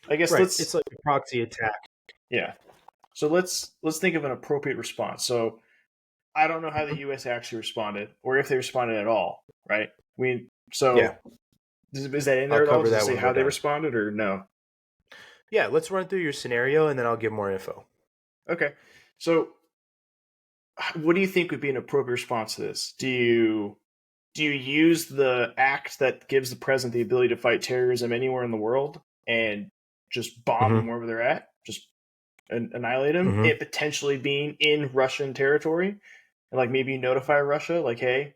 I guess Right, let's it's like a proxy attack. yeah. So let's think of an appropriate response. So I don't know how the Mhm. U.S. actually responded, or if they responded at all. Right? Yeah, So is that in I'll there at all? cover Does it that say when we're how they done. responded, or no? Yeah, let's run through your scenario and then I'll give more info. Okay. So what do you think would be an appropriate response to this? Do you use the act that gives the president the ability to fight terrorism anywhere in the world and just bomb them Mm-hmm. wherever they're at? Just annihilate them? Mm-hmm. It potentially being in Russian territory, and like maybe notify Russia, like, hey,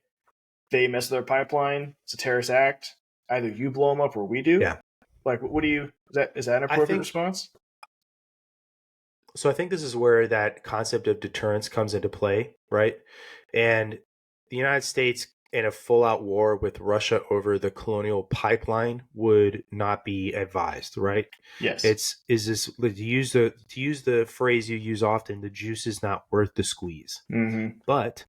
they mess with our pipeline. It's a terrorist act. Either you blow them up or we do. Yeah, Like, what do you? Is that an I appropriate think response? so. I think this is where that concept of deterrence comes into play, right? And the United States in a full-out war with Russia over the Colonial Pipeline would not be advised, right? Yes. To use the phrase you use often, the juice is not worth the squeeze. Mm-hmm. But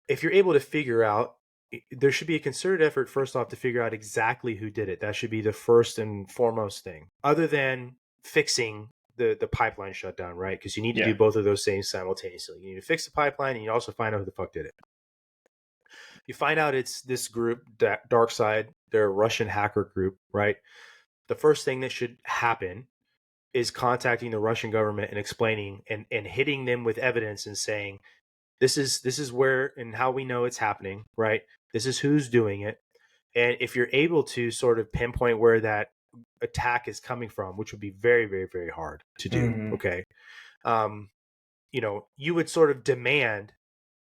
if you're able to figure out, there should be a concerted effort first off to figure out exactly who did it. That should be the first and foremost thing, other than fixing the pipeline shutdown, right? Because you need to Yeah. do both of those things simultaneously. You need to fix the pipeline, and you also find out who the fuck did it. You find out it's this group, Dark Side. They're a Russian hacker group, right? The first thing that should happen is contacting the Russian government and explaining and hitting them with evidence and saying, this is where and how we know it's happening, right? This is who's doing it. And if you're able to sort of pinpoint where that attack is coming from, which would be very, very, very hard to do, Mm-hmm. okay, you would sort of demand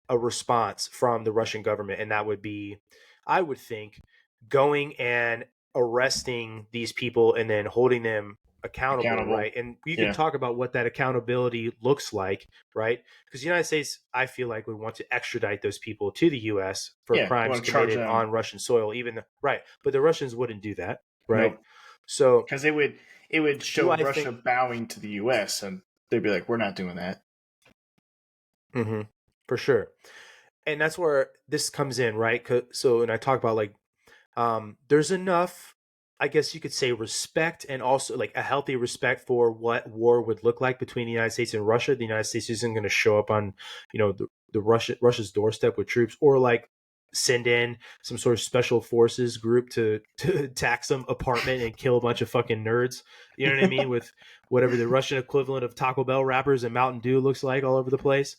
a response from the Russian government, and that would be, I would think, going and arresting these people and then holding them accountable, right? And you can Yeah. talk about what that accountability looks like, right? Because the United States, I feel like, would want to extradite those people to the U.S. for Yeah. You crimes want to charge committed them? on Russian soil, right? But the Russians wouldn't do that, right? Nope. So, Because it would do show I Russia think? bowing to the U.S. and they'd be like, we're not doing that. Mm-hmm, for sure. And that's where this comes in, right? So, and I talk about like, there's enough, I guess you could say, respect and also like a healthy respect for what war would look like between the United States and Russia. The United States isn't going to show up on, the Russia's doorstep with troops, or like send in some sort of special forces group to attack some apartment and kill a bunch of fucking nerds. You know what I mean? With whatever the Russian equivalent of Taco Bell wrappers and Mountain Dew looks like all over the place.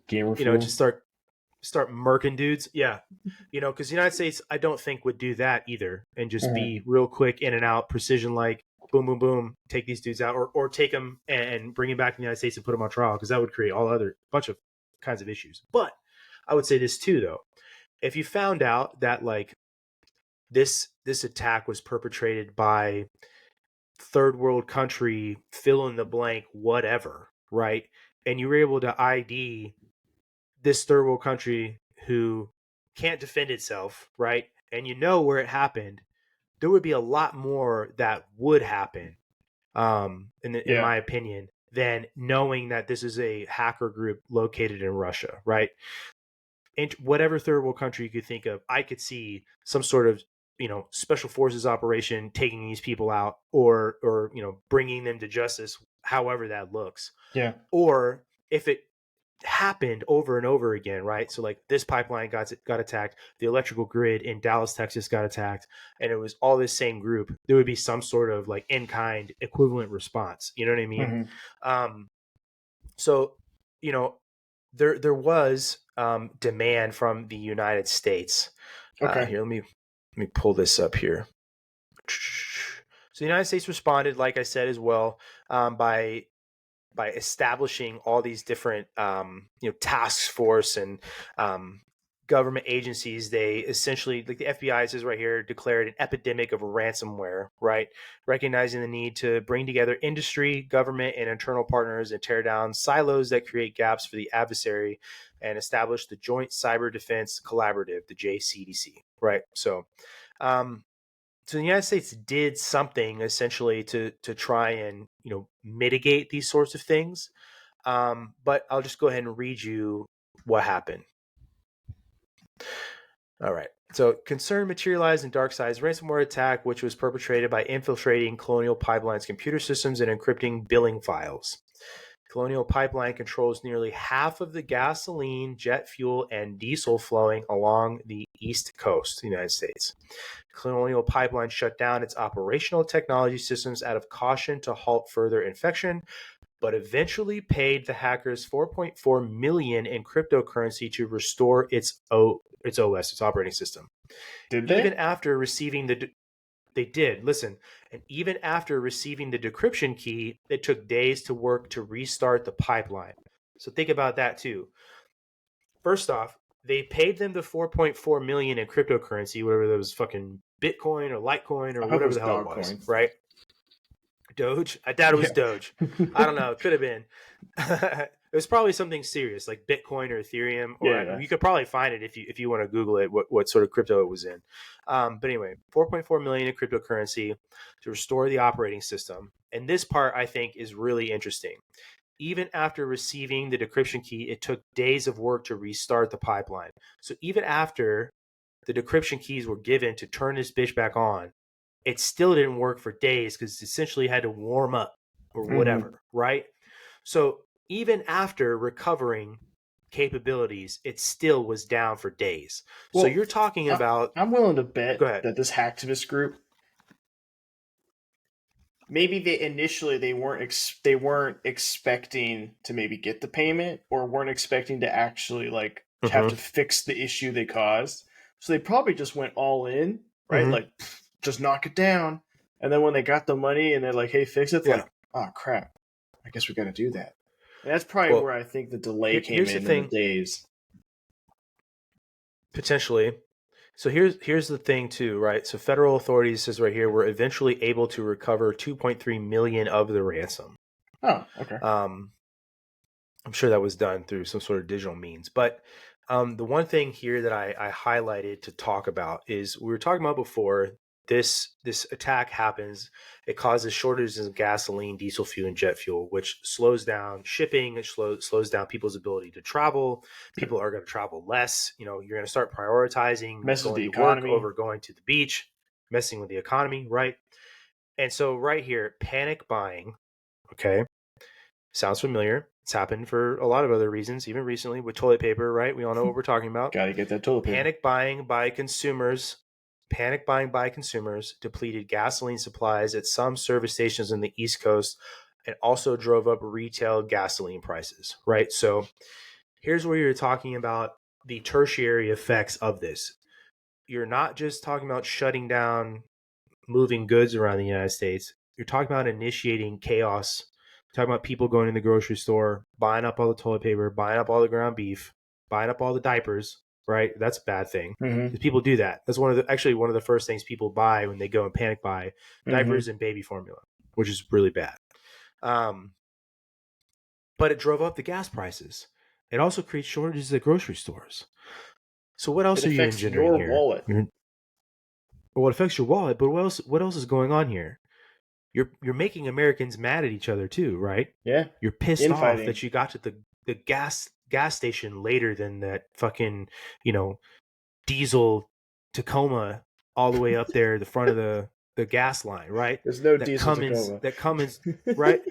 Gamer fool. Just start murking dudes. Yeah. Because the United States, I don't think would do that either and just be real quick in and out, precision, like boom, boom, boom, take these dudes out, or take them and bring them back to the United States and put them on trial, because that would create all other bunch of kinds of issues. But I would say this too, though. If you found out that like this attack was perpetrated by third world country, fill in the blank, whatever, right? And you were able to ID this third world country who can't defend itself, right? And where it happened, there would be a lot more that would happen, in my opinion, than knowing that this is a hacker group located in Russia, right? And whatever third world country you could think of, I could see some sort of special forces operation taking these people out, or bringing them to justice, however that looks. Yeah. Or if it happened over and over again, right? So like this pipeline got attacked, the electrical grid in Dallas, Texas got attacked, and it was all this same group, there would be some sort of like in-kind equivalent response. You know what I mean? So, there was demand from the United States. Okay. Here, let me pull this up here. So the United States responded, like I said, as well, by establishing all these different task force and government agencies. They essentially, like the FBI says right here, declared an epidemic of ransomware, right? Recognizing the need to bring together industry, government, and internal partners and tear down silos that create gaps for the adversary, and establish the Joint Cyber Defense Collaborative, the JCDC, right? So the United States did something essentially to try and mitigate these sorts of things, but I'll just go ahead and read you what happened. All right. So concern materialized in DarkSide's ransomware attack, which was perpetrated by infiltrating Colonial Pipeline's computer systems and encrypting billing files. Colonial Pipeline controls nearly half of the gasoline, jet fuel, and diesel flowing along the East Coast of the United States. Colonial Pipeline shut down its operational technology systems out of caution to halt further infection, but eventually paid the hackers $4.4 million in cryptocurrency to restore its OS, its operating system. Did they? Even after receiving they did, listen, and even after receiving the decryption key, it took days to work to restart the pipeline. So think about that too. First off, they paid them the 4.4 million in cryptocurrency, whatever that was, fucking Bitcoin or Litecoin or whatever the hell it was, right? Doge? I doubt it was Doge. I don't know. It could have been. It was probably something serious like Bitcoin or Ethereum, or Yeah. you could probably find it if you want to Google it, what sort of crypto it was in. But anyway, 4.4 million in cryptocurrency to restore the operating system. And this part I think is really interesting. Even after receiving the decryption key, it took days of work to restart the pipeline. So even after the decryption keys were given to turn this bitch back on, it still didn't work for days because it essentially had to warm up or whatever, right? So even after recovering capabilities, it still was down for days. Well, so you're talking about. I'm willing to bet Go ahead. that this hacktivist group, maybe they weren't expecting to maybe get the payment, or weren't expecting to actually like have to fix the issue they caused. So they probably just went all in, right? Like, just knock it down. And then when they got the money and they're like, "Hey, fix it," like, oh crap, I guess we got to do that. And that's probably where I think the delay came in the days. Potentially. So here's the thing too, right? So federal authorities, says right here, were eventually able to recover 2.3 million of the ransom. Oh, okay. I'm sure that was done through some sort of digital means. But the one thing here that I highlighted to talk about is we were talking about before. This attack happens. It causes shortages in gasoline, diesel fuel, and jet fuel, which slows down shipping. It slows down people's ability to travel. People are going to travel less. You're going to start prioritizing going to work over going to the beach, messing with the economy, right? And so right here, panic buying. Okay, sounds familiar. It's happened for a lot of other reasons, even recently with toilet paper, right? We all know what we're talking about. Got to get that toilet paper. Panic buying by consumers depleted gasoline supplies at some service stations in the East Coast and also drove up retail gasoline prices, right? So here's where you're talking about the tertiary effects of this. You're not just talking about shutting down moving goods around the United States. You're talking about initiating chaos. You're talking about people going in the grocery store, buying up all the toilet paper, buying up all the ground beef, buying up all the diapers, right? That's a bad thing. Because people do that. That's one of the first things people buy when they go and panic buy, diapers and baby formula, which is really bad. But it drove up the gas prices. It also creates shortages at grocery stores. So what else are you engendering here? Wallet. Well, it affects your wallet, but what else is going on here? You're making Americans mad at each other too, right? Yeah. You're pissed off that you got to the gas station later than that fucking, diesel Tacoma all the way up there, the front of the gas line, right? There's no diesel Tacoma. That Cummins, right?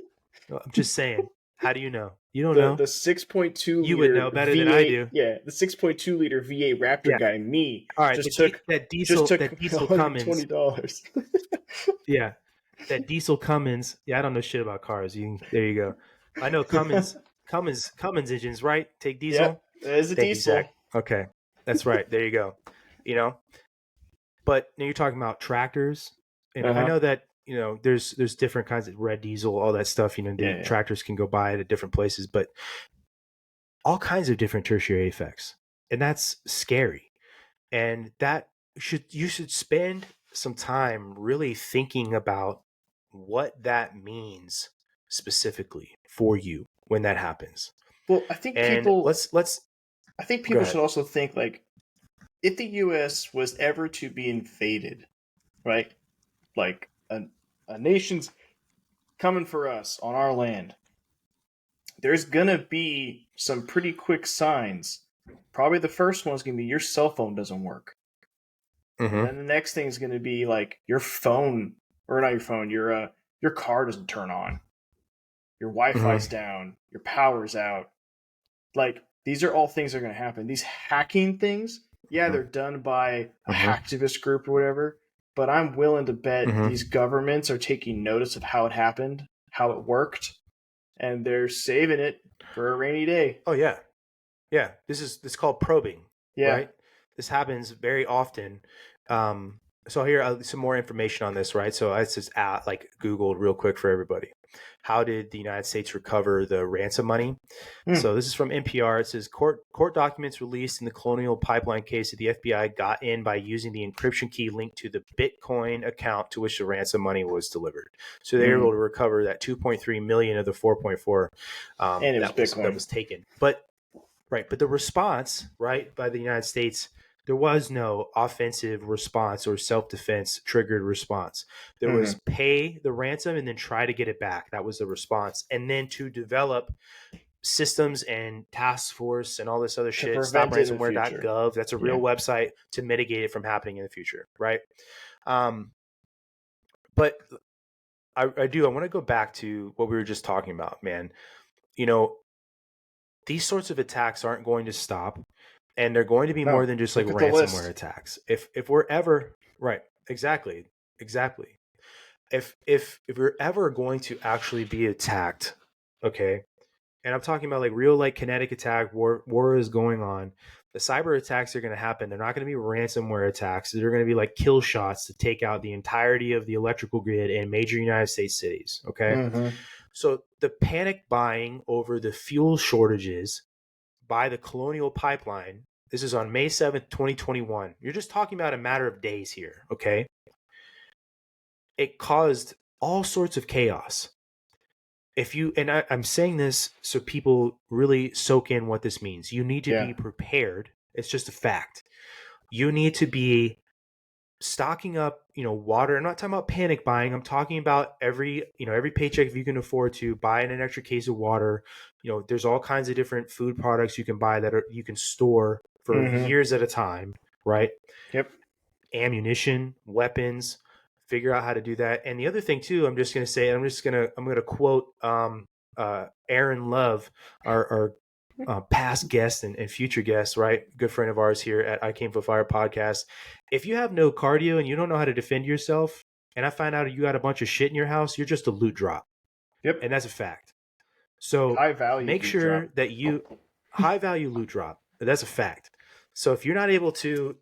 I'm just saying. How do you know? You don't know. The 6.2 you would know better V8, than I do. Yeah, the 6.2 liter V8 Raptor guy, me, all right, just took diesel Cummins. $120. Yeah, that diesel Cummins. Yeah, I don't know shit about cars. There you go. I know Cummins engines, right? Take diesel. Yep, that is a diesel. Okay, that's right. There you go. But now you're talking about tractors, and I know that there's different kinds of red diesel, all that stuff. Tractors can go buy it at different places, but all kinds of different tertiary effects, and that's scary. And that you should spend some time really thinking about what that means specifically for you when that happens. Well, I think people should also think, like, if the U.S. was ever to be invaded, right? Like a nation's coming for us on our land, there's gonna be some pretty quick signs. Probably the first one's gonna be your cell phone doesn't work. And then the next thing is gonna be like your phone, or not your phone, your car doesn't turn on. Your Wi-Fi's down, your power's out. Like, these are all things that are gonna happen. These hacking things, they're done by a hacktivist group or whatever, but I'm willing to bet these governments are taking notice of how it happened, how it worked, and they're saving it for a rainy day. Oh yeah. This is called probing. Yeah. Right? This happens very often. So here, some more information on this, right? So I just Googled real quick for everybody. How did the United States recover the ransom money? So this is from NPR. It says court documents released in the Colonial Pipeline case that the FBI got in by using the encryption key linked to the Bitcoin account to which the ransom money was delivered. So they were able to recover that 2.3 million of the 4.4 and it was Bitcoin that was taken. But the response, right, by the United States, there was no offensive response or self-defense triggered response. There was pay the ransom and then try to get it back. That was the response. And then to develop systems and task force and all this other shit, stopransomware.gov. That's a real website to mitigate it from happening in the future, right? But I want to go back to what we were just talking about, man. You know, these sorts of attacks aren't going to stop. And they're going to be more than just like ransomware attacks. If we're ever right, exactly. If we're ever going to actually be attacked, okay, and I'm talking about like real like kinetic attack, war is going on. The cyber attacks are going to happen. They're not going to be ransomware attacks. They're going to be like kill shots to take out the entirety of the electrical grid in major United States cities. Okay, so the panic buying over the fuel shortages by the Colonial Pipeline. This is on May 7th, 2021. You're just talking about a matter of days here, okay? It caused all sorts of chaos. I'm saying this so people really soak in what this means. You need to be prepared. It's just a fact. You need to be stocking up, water. I'm not talking about panic buying. I'm talking about every paycheck, if you can afford to buy an extra case of water. There's all kinds of different food products you can buy that you can store for years at a time, right? Yep. Ammunition, weapons, figure out how to do that. And the other thing too, I'm going to quote Aaron Love, our past guest and future guest, right? Good friend of ours here at I Came for Fire podcast. If you have no cardio and you don't know how to defend yourself, and I find out you got a bunch of shit in your house, you're just a loot drop. Yep. And that's a fact. So make sure that you high value loot drop. That's a fact. So if you're not able to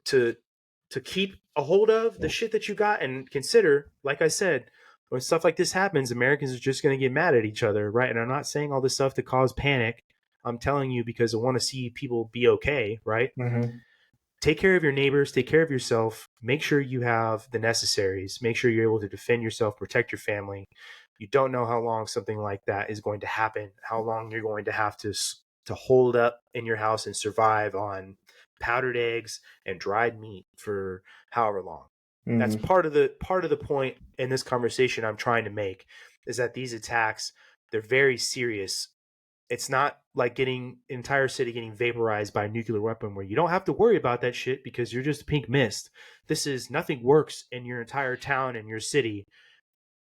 keep a hold of the shit that you got, and consider, like I said, when stuff like this happens, Americans are just going to get mad at each other, right? And I'm not saying all this stuff to cause panic. I'm telling you because I want to see people be okay, right? Take care of your neighbors, take care of yourself, make sure you have the necessaries, make sure you're able to defend yourself, protect your family. You don't know how long something like that is going to happen, how long you're going to have to hold up in your house and survive on powdered eggs and dried meat for however long. That's part of the point in this conversation I'm trying to make, is that these attacks, they're very serious. It's not like getting an entire city getting vaporized by a nuclear weapon where you don't have to worry about that shit because you're just pink mist. This is nothing works in your entire town and your city.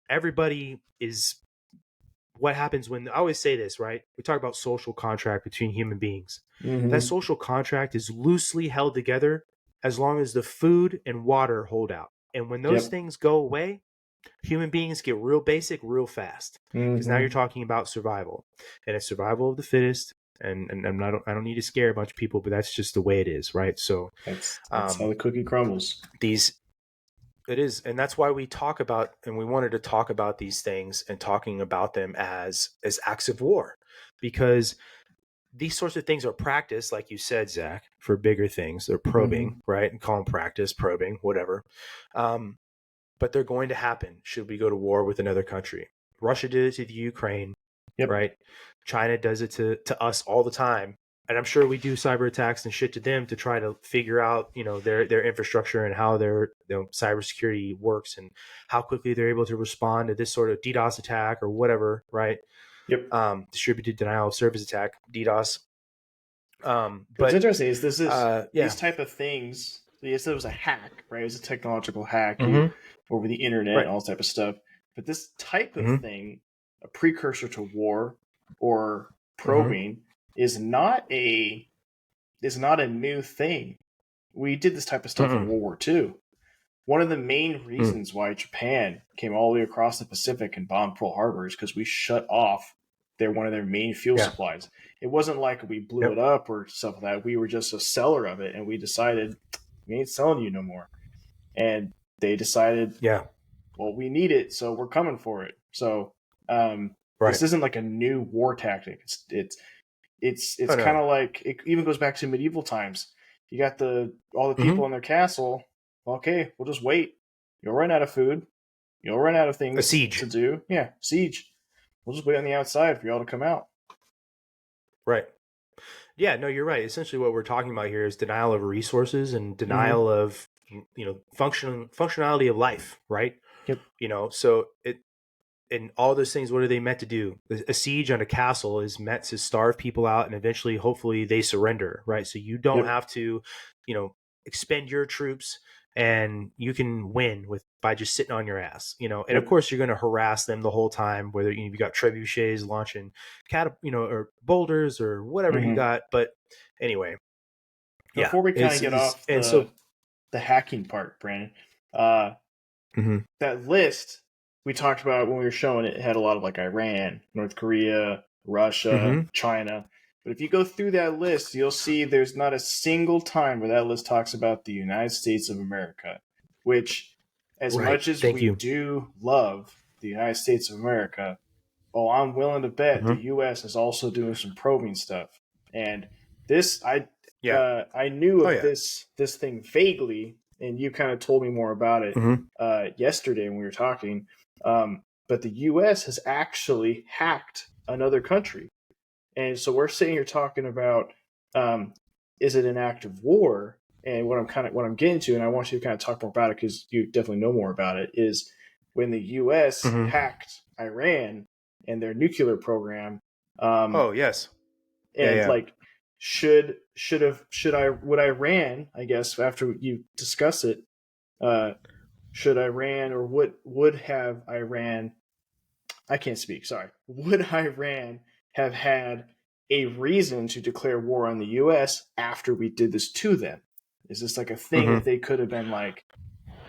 Everybody is what happens when, I always say this, right? We talk about social contract between human beings. That social contract is loosely held together as long as the food and water hold out. And when those things go away, human beings get real basic real fast, because now you're talking about survival, and it's survival of the fittest. And I don't need to scare a bunch of people, but that's just the way it is, right? So that's how the cookie crumbles. It is, and that's why we talk about, and we wanted to talk about these things and talking about them as acts of war, because these sorts of things are practiced, like you said, Zach, for bigger things. They're probing, right? And call them practice, probing, whatever. But they're going to happen should we go to war with another country. Russia did it to the Ukraine, right? China does it to us all the time. And I'm sure we do cyber attacks and shit to them to try to figure out, their infrastructure and how their cybersecurity works and how quickly they're able to respond to this sort of DDoS attack or whatever, right? Distributed denial of service attack, DDoS. What's interesting is these type of things. Yes, it was a hack, right? It was a technological hack over the internet and all this type of stuff. But this type of thing, a precursor to war or probing, is not a new thing. We did this type of stuff in World War II. One of the main reasons why Japan came all the way across the Pacific and bombed Pearl Harbor is because we shut off one of their main fuel supplies. It wasn't like we blew it up or stuff like that. We were just a seller of it, and we decided we ain't selling you no more. And they decided, Yeah. well, we need it, so we're coming for it. So this isn't like a new war tactic. It's Oh, kind no. of like, it even goes back to medieval times. You got all the people in their castle. Okay, we'll just wait. You'll run out of food. You'll run out of A things siege. to do. Yeah, siege. We'll just wait on the outside for y'all to come out. Right. Yeah, no, you're right. Essentially what we're talking about here is denial of resources and Mm-hmm. denial of, functionality of life, right? Yep. So it, and all those things, what are they meant to do? A siege on a castle is meant to starve people out and eventually, hopefully, they surrender, right? So you don't Yep. have to, expend your troops, and you can win by just sitting on your ass, And of Yep. course, you're going to harass them the whole time, whether you got trebuchets launching or boulders or whatever you Mm-hmm. got. But anyway, yeah, Before we kind of it's, get it's off and so. the hacking part, Brandon, uh, Mhm. that list we talked about when we were showing it had a lot of like Iran, North Korea, Russia, Mhm. China. But if you go through that list, you'll see there's not a single time where that list talks about the United States of America, which, as Right. much as Thank we you. do love the United States of America, oh, I'm willing to bet the Mhm. U.S. is also doing some probing stuff. And this, Yeah. I knew Oh of yeah. this thing vaguely, and you kind of told me more about it Mhm. yesterday when we were talking. But the U.S. has actually hacked another country, and so we're sitting here talking about, um, is it an act of war? And what I'm getting to, and I want you to kind of talk more about it because you definitely know more about it, is when the U.S. Mhm. hacked Iran and their nuclear program. Um, Oh yes. Yeah. and Yeah. like, would Iran, I guess, after you discuss it, uh, should Iran, or would have Iran, I can't speak, sorry, would Iran have had a reason to declare war on the US after we did this to them? Is this like a thing that Mhm. they could have been like,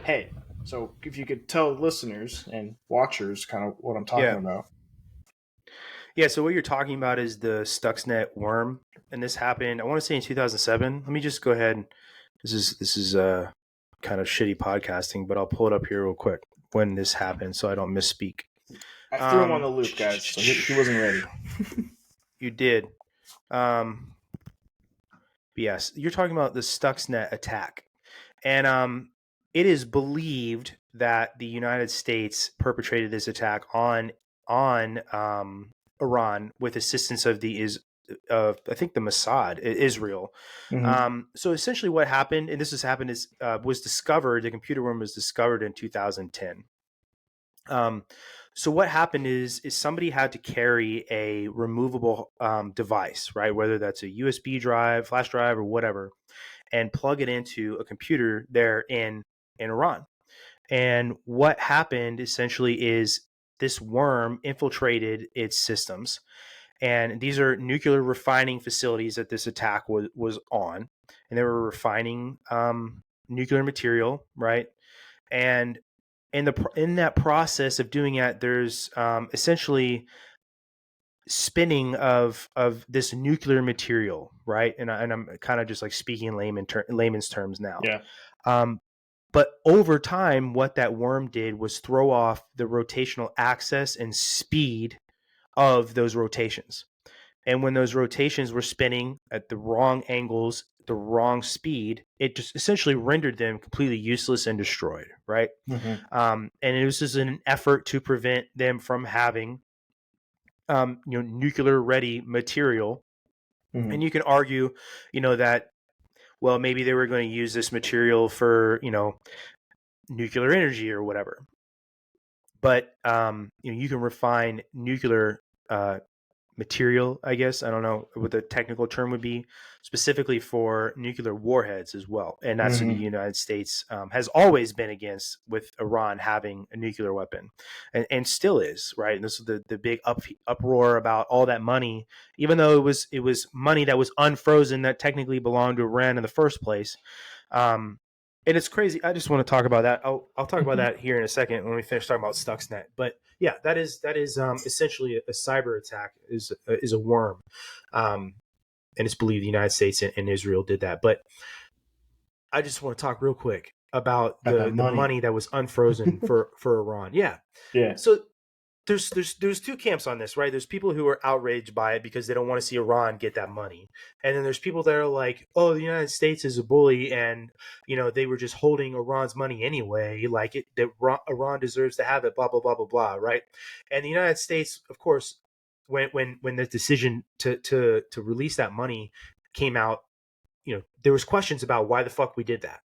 hey, so if you could tell listeners and watchers kind of what I'm talking Yeah. about. Yeah. So what you're talking about is the Stuxnet worm, and this happened, I want to say, in 2007. Let me just go ahead. This is kind of shitty podcasting, but I'll pull it up here real quick when this happened, so I don't misspeak. I threw him on the Um, loop, guys, so he wasn't ready. you did. Um, yes, you're talking about the Stuxnet attack, and it is believed that the United States perpetrated this attack on Iran with assistance of I think the Mossad, Israel. Mm-hmm. So essentially, what happened, and this has happened, is was discovered. The computer worm was discovered in 2010. Um, so what happened is somebody had to carry a removable device, right? Whether that's a USB drive, flash drive, or whatever, and plug it into a computer there in Iran. And what happened essentially is this worm infiltrated its systems, and these are nuclear refining facilities that this attack was on, and they were refining nuclear material, right? And in that process of doing that, there's essentially spinning of this nuclear material, right? And I'm kind of just like speaking layman's terms now. Yeah. Um, but over time, what that worm did was throw off the rotational axis and speed of those rotations. And when those rotations were spinning at the wrong angles, the wrong speed, it just essentially rendered them completely useless and destroyed, right? Mm-hmm. And it was just an effort to prevent them from having, nuclear ready material. Mm-hmm. And you can argue, that, well, maybe they were going to use this material for, nuclear energy or whatever. But you can refine nuclear material, I guess. I don't know what the technical term would be, specifically for nuclear warheads as well. And that's what the Mm-hmm. United States has always been against, with Iran having a nuclear weapon, and still is, right? And this is the big uproar about all that money, even though it was money that was unfrozen that technically belonged to Iran in the first place. Um, and it's crazy. I just want to talk about that. I'll talk about that here in a second when we finish talking about Stuxnet. But yeah, that is essentially a cyber attack, is a worm, and it's believed the United States and Israel did that. But I just want to talk real quick. about the money that was unfrozen for Iran. Yeah. Yeah. So there's two camps on this, right? There's people who are outraged by it because they don't want to see Iran get that money, and then there's people that are like, "Oh, the United States is a bully, and they were just holding Iran's money anyway. Like that Iran deserves to have it." Blah blah blah blah blah. Right? And the United States, of course, when the decision to release that money came out, there was questions about why the fuck we did that.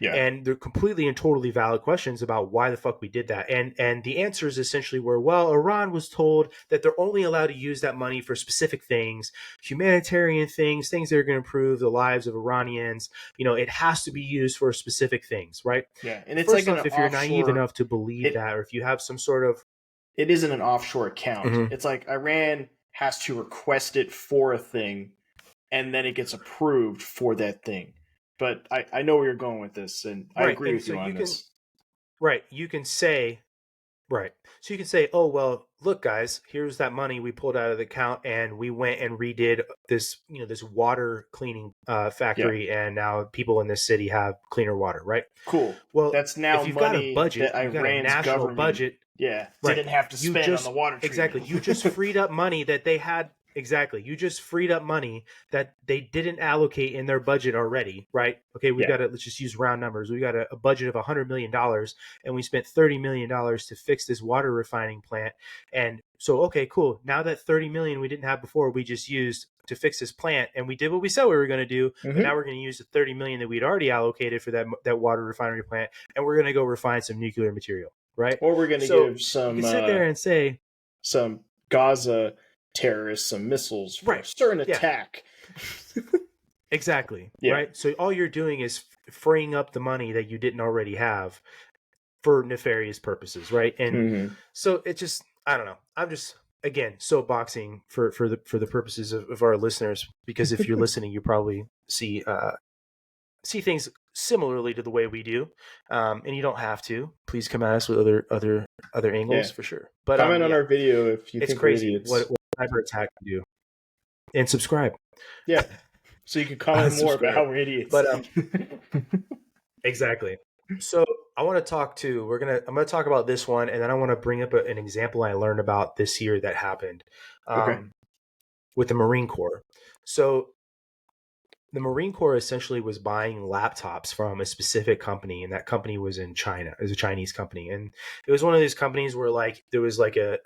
Yeah. And they're completely and totally valid questions about why the fuck we did that. And the answers essentially were, well, Iran was told that they're only allowed to use that money for specific things, humanitarian things that are going to improve the lives of Iranians. It has to be used for specific things, right? Yeah. And it's First like off, if you're naive enough to believe that, or if you have some sort of... It isn't an offshore account. Mm-hmm. It's like Iran has to request it for a thing, and then it gets approved for that thing. But I know where you're going with this, and I agree with you on this. Right. You can say, right. So you can say, oh, well, look, guys, here's that money we pulled out of the account, and we went and redid this, this water cleaning factory, and now people in this city have cleaner water, right? Cool. Well, that's now if you've money got a budget, that you've got a national budget. Yeah, right. Didn't have to spend on the water treatment. Exactly. You just freed up money that they had. Exactly. You just freed up money that they didn't allocate in their budget already, right? Okay, let's just use round numbers. We got a budget of $100 million, and we spent $30 million to fix this water refining plant. And so, okay, cool. Now that $30 million we didn't have before, we just used to fix this plant, and we did what we said we were going to do. Mm-hmm. But now we're going to use the $30 million that we'd already allocated for that water refinery plant, and we're going to go refine some nuclear material, right? Or we're going to give some... You can sit there and say... some Gaza terrorists some missiles for a certain attack. Exactly. Yeah. Right. So all you're doing is freeing up the money that you didn't already have for nefarious purposes, right? And so it just, I don't know. I'm just, again, soapboxing for the purposes of our listeners, because if you're listening, you probably see things similarly to the way we do, and you don't have to. Please come at us with other angles for sure. But comment on our video if you think it's crazy what cyber attack can do, and subscribe. Yeah, so you can comment more about how we're idiots. But exactly. So I want to talk to. I'm going to talk about this one, and then I want to bring up an example I learned about this year that happened with the Marine Corps. So the Marine Corps essentially was buying laptops from a specific company, and that company was in China. It was a Chinese company, and it was one of these companies where there was like a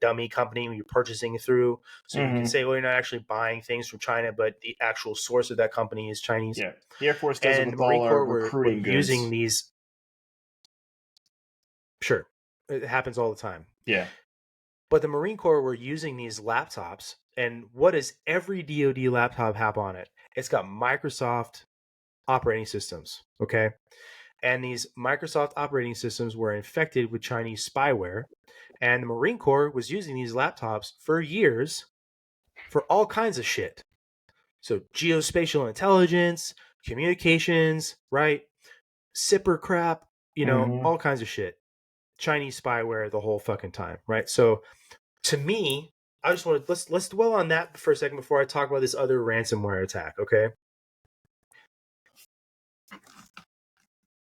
dummy company you're purchasing through. So you can say, well, you're not actually buying things from China, but the actual source of that company is Chinese. Yeah, the Air Force does it with all our recruiting goods. Using these. Sure, it happens all the time. Yeah, but the Marine Corps were using these laptops, and what does every DoD laptop have on it? It's got Microsoft operating systems, okay? And these Microsoft operating systems were infected with Chinese spyware, and the Marine Corps was using these laptops for years for all kinds of shit. So geospatial intelligence, communications, right? SIPR crap, all kinds of shit. Chinese spyware the whole fucking time, right? So to me, I just want to let's dwell on that for a second before I talk about this other ransomware attack, okay?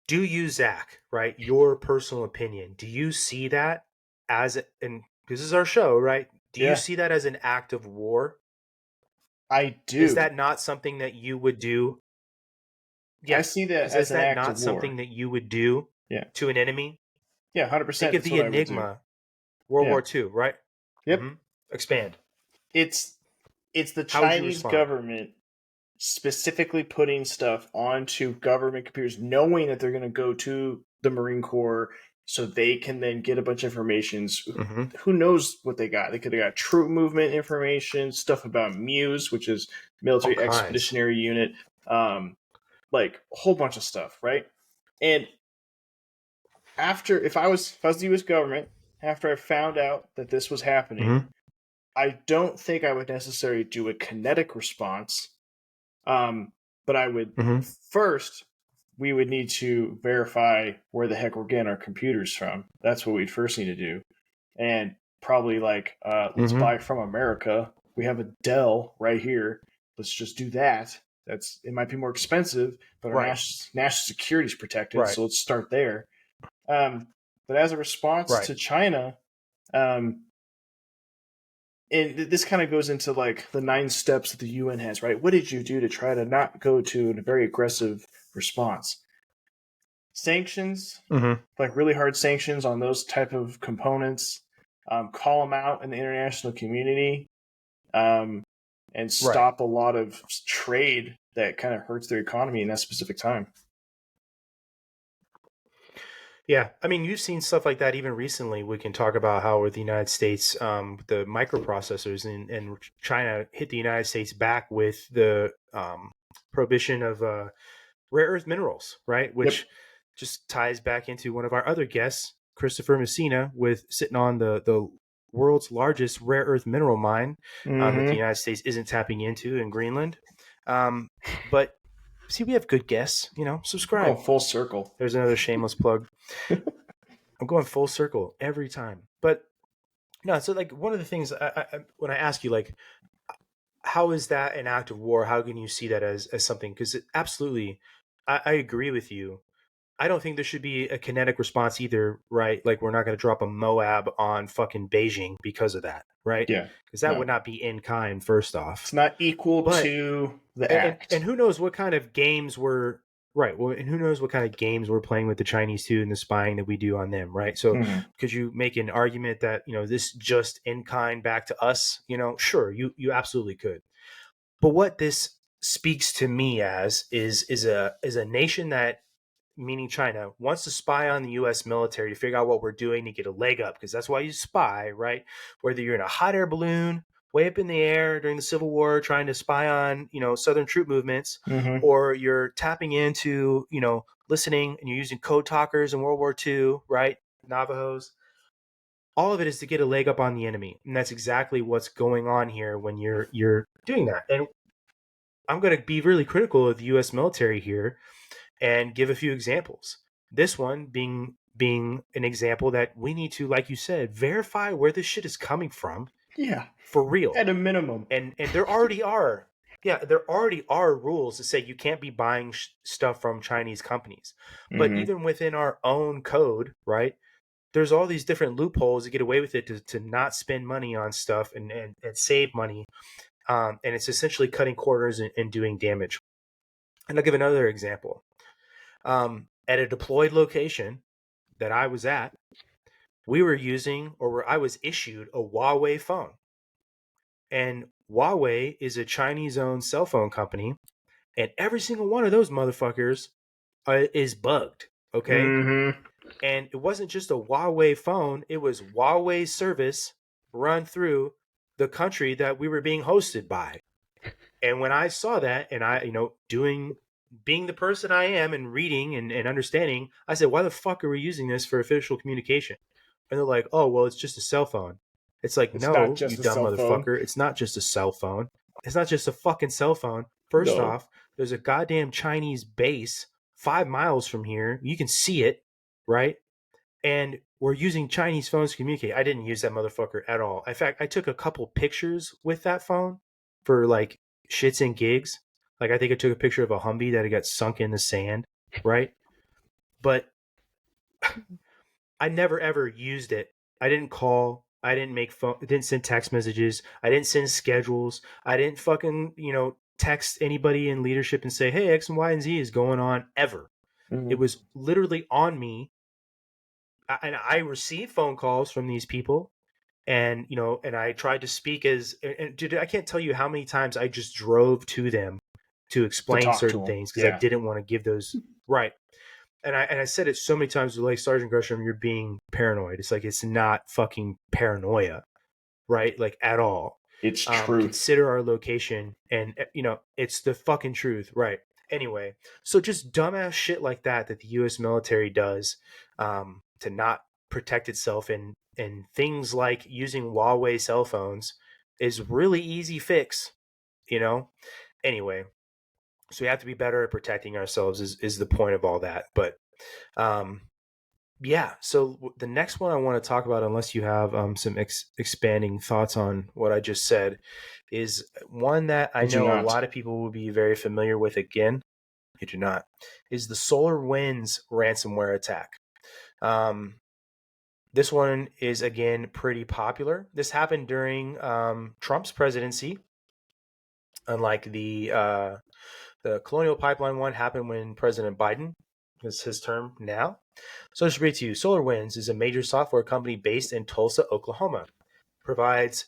Do you, Zach, right, your personal opinion, do you see that as, and this is our show, right? Do you see that as an act of war? I do. Is that not something that you would do? Yeah, I see that as an act of war. Is that not something that you would do to an enemy? Yeah, 100%. Think of the Enigma, World War II, right? Yep. Expand. It's the Chinese government specifically putting stuff onto government computers, knowing that they're going to go to the Marine Corps so they can then get a bunch of information. Who knows what they got? They could have got troop movement information, stuff about MUSE, which is Military Expeditionary Unit, like a whole bunch of stuff, right? And if I was the U.S. government, after I found out that this was happening, I don't think I would necessarily do a kinetic response. But I would first, we would need to verify where the heck we're getting our computers from. That's what we'd first need to do. And probably let's buy from America. We have a Dell right here. Let's just do that. It might be more expensive, but our Right. national security is protected. Right. So let's start there. But as a response Right. to China, and this kind of goes into like the 9 steps that the UN has, right? What did you do to try to not go to a very aggressive response? Sanctions, like really hard sanctions on those type of components. Call them out in the international community, and Right. stop a lot of trade that kind of hurts their economy in that specific time. Yeah, I mean, you've seen stuff like that even recently. We can talk about how with the United States, the microprocessors and China hit the United States back with the prohibition of rare earth minerals, right? Yep. Which just ties back into one of our other guests, Christopher Messina, with sitting on the world's largest rare earth mineral mine that the United States isn't tapping into in Greenland. But see, we have good guests. Subscribe. Oh, full circle. There's another shameless plug. I'm going full circle every time. But no, so like one of the things when I ask you, like, how is that an act of war? How can you see that as something? Because absolutely, I agree with you. I don't think there should be a kinetic response either, right? Like we're not going to drop a Moab on fucking Beijing because of that, right? Yeah. Because that No. would not be in kind, first It's off. not equal But to the and act. who knows what kind of games we're right. Well, and who knows what kind of games we're playing with the Chinese too, and the spying that we do on them, right? So, could you make an argument that this just in kind back to us? Sure, you absolutely could. But what this speaks to me as is a nation that, meaning China, wants to spy on the U.S. military to figure out what we're doing to get a leg up, because that's why you spy, right? Whether you're in a hot air balloon way up in the air during the Civil War trying to spy on Southern troop movements, or you're tapping into listening and you're using code talkers in World War II, right? Navajos. All of it is to get a leg up on the enemy, and that's exactly what's going on here when you're doing that. And I'm going to be really critical of the U.S. military here and give a few examples. This one being an example that we need to, like you said, verify where this shit is coming from. Yeah. For real. At a minimum. And there already are. Yeah, there already are rules that say you can't be buying stuff from Chinese companies. But even within our own code, right? There's all these different loopholes to get away with it to not spend money on stuff and save money. And it's essentially cutting corners and doing damage. And I'll give another example. At a deployed location that I was at, we were using, or I was issued, a Huawei phone. And Huawei is a Chinese-owned cell phone company, and every single one of those motherfuckers is bugged, okay? And it wasn't just a Huawei phone, it was Huawei service run through the country that we were being hosted by. And when I saw that, and I, being the person I am and reading and understanding, I said, why the fuck are we using this for official communication? And they're like, oh, well, it's just a cell phone. It's like, It's not no, you just a dumb cell phone. motherfucker. It's not just a cell phone. It's not just a fucking cell phone. First No. off, there's a goddamn Chinese base 5 miles from here. You can see it, right? And we're using Chinese phones to communicate. I didn't use that motherfucker at all. In fact, I took a couple pictures with that phone for like shits and gigs. Like I think I took a picture of a Humvee that had got sunk in the sand, right? But I never ever used it. I didn't call. I didn't make phone. I didn't send text messages. I didn't send schedules. I didn't fucking text anybody in leadership and say, "Hey, X and Y and Z is going on." Ever. It was literally on me, and I received phone calls from these people, and and I tried to speak as. And dude, I can't tell you how many times I just drove to them to To explain talk to certain them. things because I Yeah. didn't want to give those right. And I said it so many times, like, Sergeant Gresham, you're being paranoid. It's like, it's not fucking paranoia, right? Like, at all. It's truth. Consider our location, and it's the fucking truth, right? Anyway, so just dumbass shit like that the U.S. military does to not protect itself, and things like using Huawei cell phones is really easy fix, Anyway, so we have to be better at protecting ourselves is the point of all that. But Yeah. So the next one I want to talk about, unless you have some expanding thoughts on what I just said, is one that I I do know a not. lot of people will be very familiar with. Again, you do not. Is the SolarWinds ransomware attack. This one is again pretty popular. This happened during Trump's presidency, unlike the Colonial Pipeline one happened when President Biden is his term now. So just read to you. SolarWinds is a major software company based in Tulsa, Oklahoma. Provides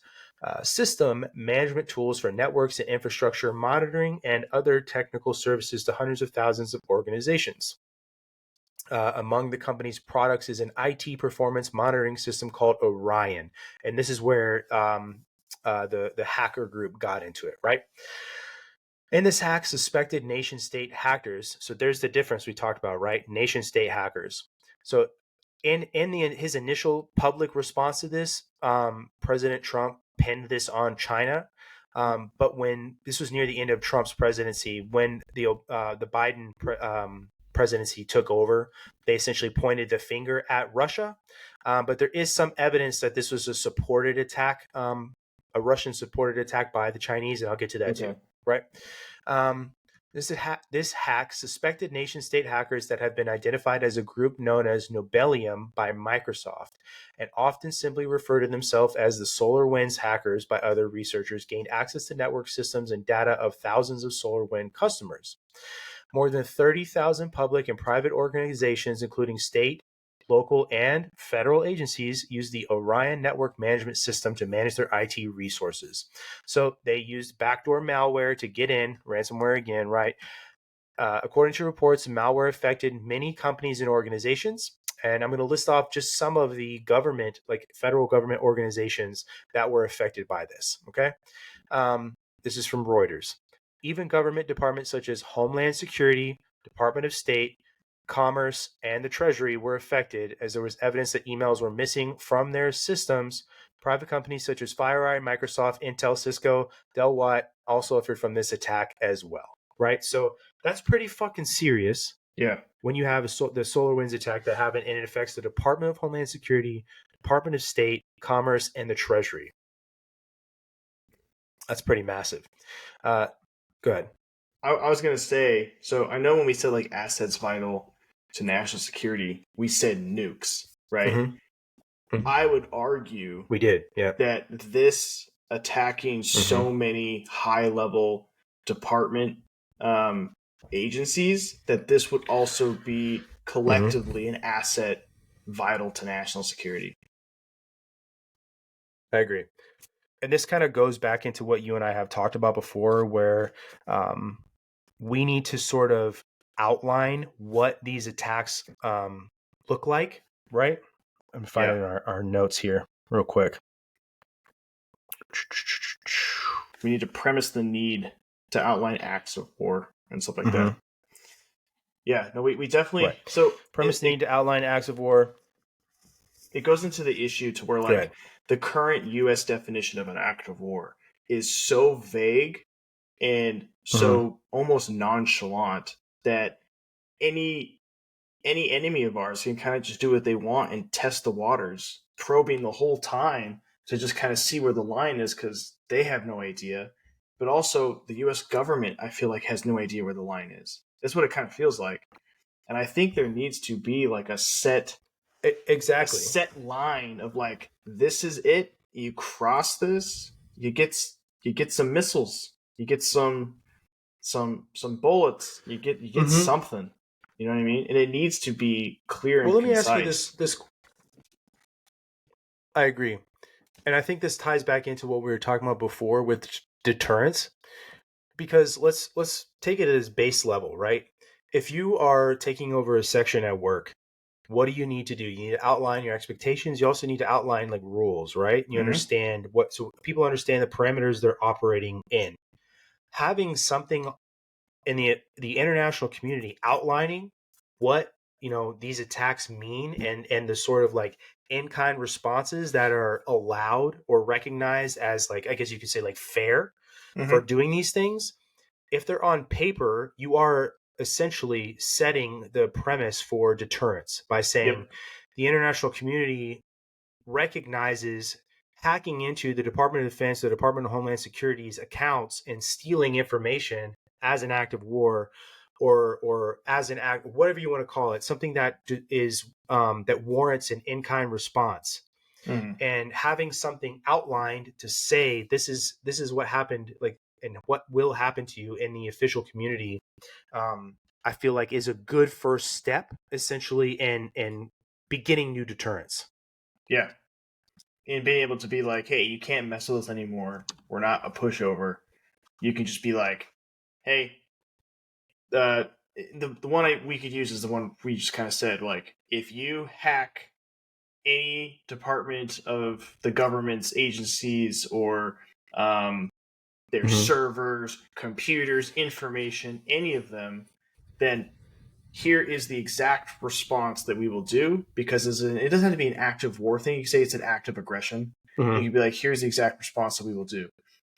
system management tools for networks and infrastructure monitoring and other technical services to hundreds of thousands of organizations. Among the company's products is an IT performance monitoring system called Orion, and this is where the hacker group got into it, right? In this hack, suspected nation state hackers. So there's the difference we talked about, right? Nation state hackers. So his initial public response to this, President Trump pinned this on China. But when this was near the end of Trump's presidency, when the Biden presidency took over, they essentially pointed the finger at Russia. But there is some evidence that this was a supported attack, a Russian supported attack by the Chinese, and I'll get to that too. Right. This hack suspected nation state hackers that have been identified as a group known as Nobelium by Microsoft and often simply refer to themselves as the SolarWinds hackers by other researchers gained access to network systems and data of thousands of SolarWinds customers. More than 30,000 public and private organizations, including state, local, and federal agencies, use the Orion network management system to manage their IT resources. So they used backdoor malware to get in, ransomware again, right? According to reports, malware affected many companies and organizations. And I'm going to list off just some of the government, like federal government organizations that were affected by this. Okay. This is from Reuters. Even government departments such as Homeland Security, Department of State, Commerce, and the Treasury were affected as there was evidence that emails were missing from their systems. Private companies such as FireEye, Microsoft, Intel, Cisco, Dell Watt also suffered from this attack as well, right? So that's pretty fucking serious. Yeah. When you have the SolarWinds attack that happened and it affects the Department of Homeland Security, Department of State, Commerce, and the Treasury. That's pretty massive. Go ahead. I was going to say, so I know when we said like assets vital to national security, we said nukes, right? Mm-hmm. I would argue we did, yeah, that this attacking so many high level department agencies, that this would also be collectively an asset vital to national security. I agree. And this kind of goes back into what you and I have talked about before, where we need to sort of outline what these attacks look like, right? I'm finding our notes here real quick. We need to premise the need to outline acts of war and stuff like that. Yeah, no, we definitely... Right. So premise the need to outline acts of war. It goes into the issue to where, like, the current U.S. definition of an act of war is so vague and so almost nonchalant that any enemy of ours can kind of just do what they want and test the waters, probing the whole time to just kind of see where the line is, because they have no idea. But also the U.S. government, I feel like, has no idea where the line is. That's what it kind of feels like. And I think there needs to be like a set line of like, this is it. You cross this, you get some missiles, you get some bullets, you get something. You know what I mean? And it needs to be clear and concise. Well, let me ask you this. I agree. And I think this ties back into what we were talking about before with deterrence. Because let's take it as base level, right? If you are taking over a section at work, what do you need to do? You need to outline your expectations. You also need to outline like rules, right? You understand so people understand the parameters they're operating in. Having something in the international community outlining what these attacks mean and the sort of like in-kind responses that are allowed or recognized as, like, I guess you could say, like, fair for doing these things. If they're on paper, you are essentially setting the premise for deterrence by saying the international community recognizes hacking into the Department of Defense, the Department of Homeland Security's accounts, and stealing information as an act of war, or as an act, whatever you want to call it, something that is that warrants an in-kind response. And having something outlined to say this is what happened, like, and what will happen to you in the official community, I feel like is a good first step, essentially, in beginning new deterrence. Yeah. And being able to be like, hey, you can't mess with us anymore. We're not a pushover. You can just be like, hey, the one we could use is the one we just kind of said, like, if you hack any department of the government's agencies or their servers, computers, information, any of them, then here is the exact response that we will do, because it doesn't have to be an active war thing. You can say it's an act of aggression. And you can be like, here's the exact response that we will do.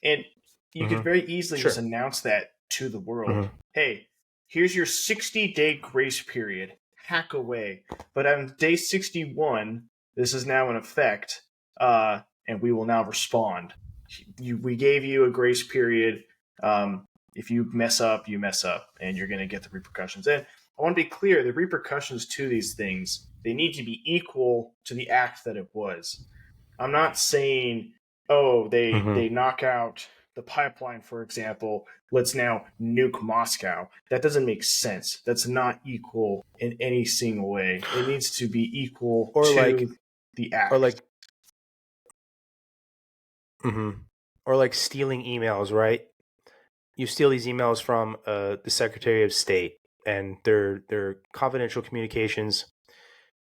And you could very easily just announce that to the world. Hey, here's your 60-day grace period. Hack away. But on day 61, this is now in effect, and we will now respond. We gave you a grace period. If you mess up, you mess up, and you're going to get the repercussions. And I want to be clear, the repercussions to these things, they need to be equal to the act that it was. I'm not saying, oh, they knock out the pipeline, for example, let's now nuke Moscow. That doesn't make sense. That's not equal in any single way. It needs to be equal to the act. Or like stealing emails, right? You steal these emails from the Secretary of State, and they're confidential communications.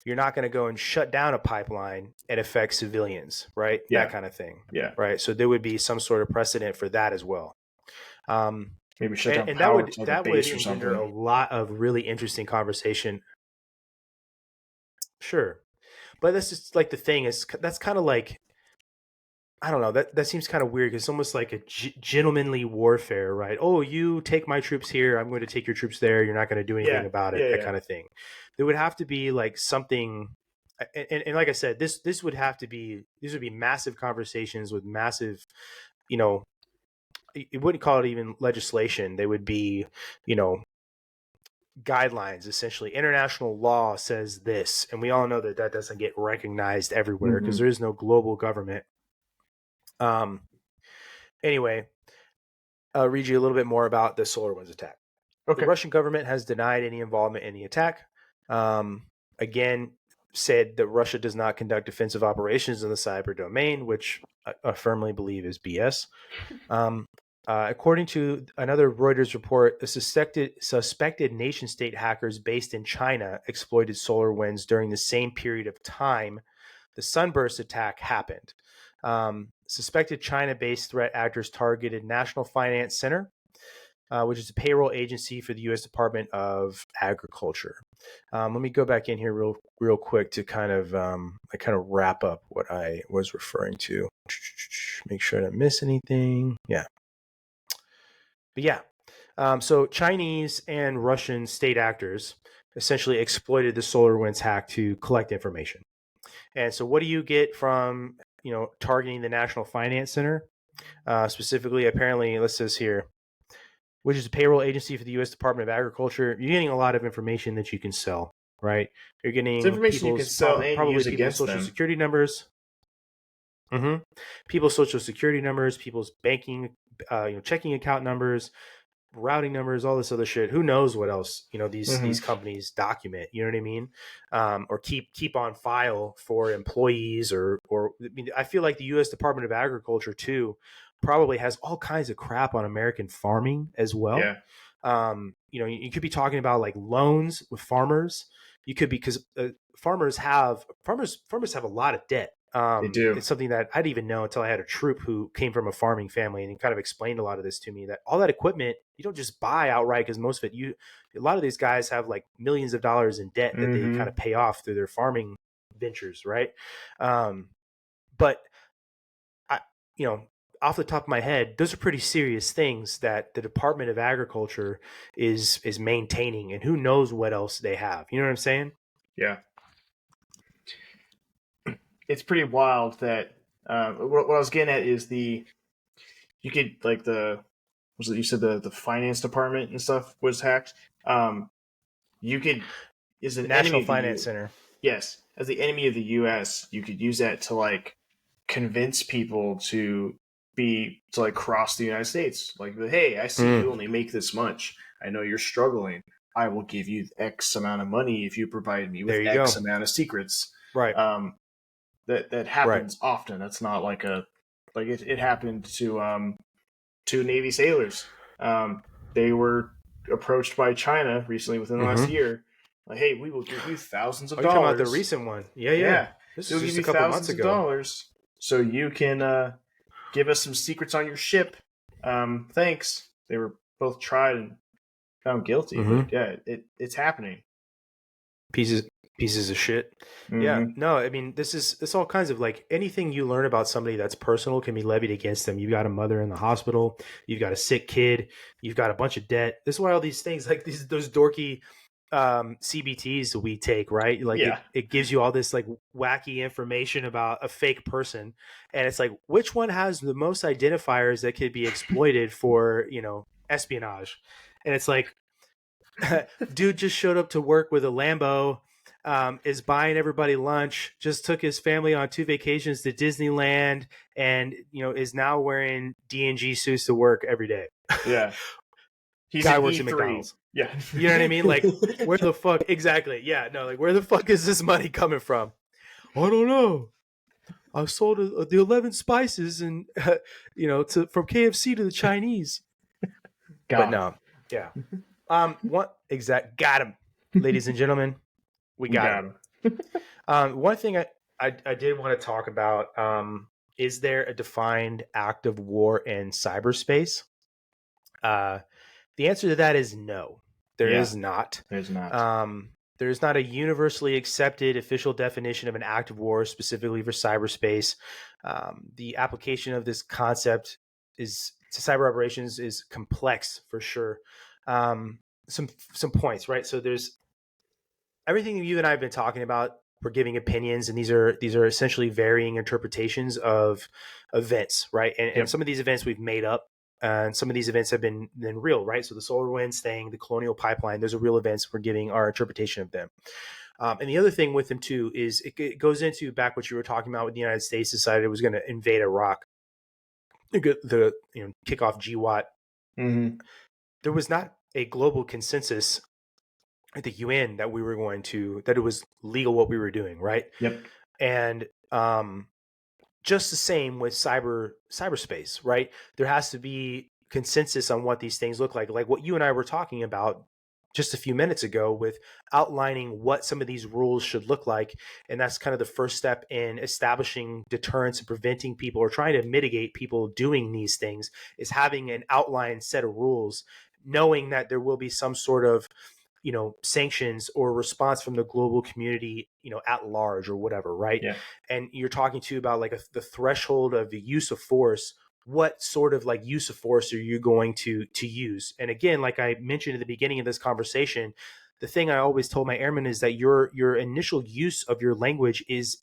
You're not going to go and shut down a pipeline and affect civilians, right? Yeah. That kind of thing. Yeah. Right. So there would be some sort of precedent for that as well. Maybe shut down and power that would engender a lot of really interesting conversation. Sure. But that's just like the thing is, that's kind of like, I don't know, that seems kind of weird, because it's almost like a gentlemanly warfare, right? Oh, you take my troops here, I'm going to take your troops there, you're not going to do anything about it, that kind of thing. There would have to be like something, and like I said, this would have to be, these would be massive conversations with massive, you wouldn't call it even legislation. They would be, guidelines, essentially. International law says this, and we all know that doesn't get recognized everywhere, because there is no global government. Anyway, I'll read you a little bit more about the SolarWinds attack. Okay. The Russian government has denied any involvement in the attack. Again, said that Russia does not conduct offensive operations in the cyber domain, which I firmly believe is BS. According to another Reuters report, the suspected nation-state hackers based in China exploited SolarWinds during the same period of time the Sunburst attack happened. Suspected China-based threat actors targeted National Finance Center, which is a payroll agency for the U.S. Department of Agriculture. Let me go back in here real quick to kind of wrap up what I was referring to. Make sure I don't miss anything. Yeah. But yeah, so Chinese and Russian state actors essentially exploited the SolarWinds hack to collect information. And so what do you get from, targeting the National Finance Center? Specifically, apparently, it says here, which is a payroll agency for the U.S. Department of Agriculture. You're getting a lot of information that you can sell, right? You're getting information you can sell and use against Social them. Security numbers. People's Social Security numbers, people's banking, checking account numbers, routing numbers, all this other shit. Who knows what else, these companies document, you know what I mean? Or keep on file for employees or I feel like the U.S. Department of Agriculture too probably has all kinds of crap on American farming as well. Yeah. You could be talking about like loans with farmers. You could be, because farmers have a lot of debt. They do. It's something that I didn't even know until I had a troop who came from a farming family, and he kind of explained a lot of this to me, that all that equipment you don't just buy outright, because most of it, a lot of these guys have like millions of dollars in debt that they kind of pay off through their farming ventures, right? But I, off the top of my head, those are pretty serious things that the Department of Agriculture is maintaining, and who knows what else they have. You know what I'm saying? Yeah. it's pretty wild that what I was getting at is you could like was it you said the finance department and stuff was hacked. You could as an enemy National of the Finance Center. yes, as the enemy of the U.S., you could use that to like convince people to like cross the United States. Like, hey, I see you only make this much. I know you're struggling. I will give you X amount of money if you provide me with X amount of secrets. Right. That happens often. That's not like it happened to two Navy sailors. They were approached by China recently within the last year. Like, hey, we will give you thousands of dollars. You're talking about the recent one? Yeah. This They'll is give just you a couple months thousands ago. of dollars so you can give us some secrets on your ship. Thanks. They were both tried and found guilty. But yeah, it's happening. Pieces of shit. Yeah. No, I mean, this all kinds of like anything you learn about somebody that's personal can be levied against them. You've got a mother in the hospital, you've got a sick kid, you've got a bunch of debt. This is why all these things like those dorky CBTs we take, right? Like it gives you all this like wacky information about a fake person, and it's like which one has the most identifiers that could be exploited for espionage, and it's like dude just showed up to work with a Lambo, is buying everybody lunch, just took his family on 2 vacations to Disneyland, and is now wearing D&G suits to work every day. Yeah. He's guy works at McDonald's. Yeah. You know what I mean? Like, where the fuck? Exactly. Yeah. No, like, where the fuck is this money coming from? I don't know. I sold the 11 spices and, from KFC to the Chinese. But no. Yeah. Got him. Ladies and gentlemen, we got him. One thing I did want to talk about, is there a defined act of war in cyberspace? The answer to that is no. There is not. There's not. There's not a universally accepted official definition of an act of war specifically for cyberspace. The application of this concept to cyber operations is complex for sure. Some points, right? So there's everything you and I have been talking about. We're giving opinions, and these are essentially varying interpretations of events, right? And some of these events we've made up. And some of these events have been real, right? So the SolarWinds thing, the Colonial Pipeline, those are real events. We're giving our interpretation of them. And the other thing with them too is it goes into back what you were talking about when the United States decided it was going to invade Iraq, the kick off GWAT. There was not a global consensus at the UN that that it was legal what we were doing, right? Yep. And just the same with cyberspace, right? There has to be consensus on what these things look like what you and I were talking about just a few minutes ago with outlining what some of these rules should look like. And that's kind of the first step in establishing deterrence and preventing people or trying to mitigate people doing these things is having an outlined set of rules, knowing that there will be some sort of sanctions or response from the global community, at large or whatever, right? Yeah. And you're talking to about like the threshold of the use of force. What sort of like use of force are you going to use? And again, like I mentioned at the beginning of this conversation, the thing I always told my airmen is that your initial use of your language is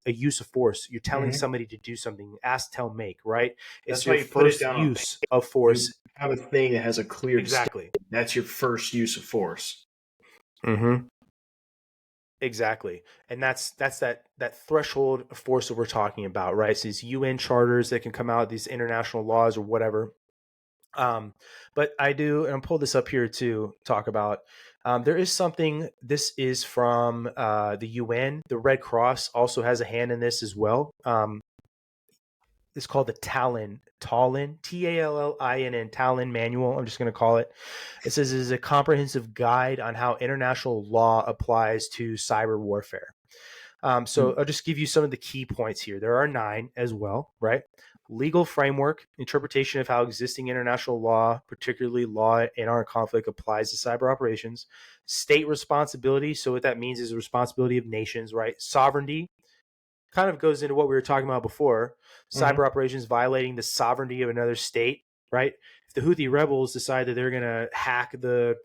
a use of force. You're telling somebody to do something. Ask, tell, make, right? It's your first use of force. You have a thing that has a clear exactly. That's your first use of force. Exactly. And that's that threshold of force that we're talking about, right? So these UN charters that can come out, these international laws or whatever. But I do, and I'll pull this up here to talk about, there is something, this is from the UN. The Red Cross also has a hand in this as well. It's called the Tallinn, Tallinn Manual. I'm just going to call it. It says it is a comprehensive guide on how international law applies to cyber warfare. So I'll just give you some of the key points here. There are 9 as well, right? Legal framework, interpretation of how existing international law, particularly law in armed conflict, applies to cyber operations. State responsibility. So what that means is the responsibility of nations, right? Sovereignty. Kind of goes into what we were talking about before. Cyber operations violating the sovereignty of another state, right? If the Houthi rebels decide that they're going to hack the,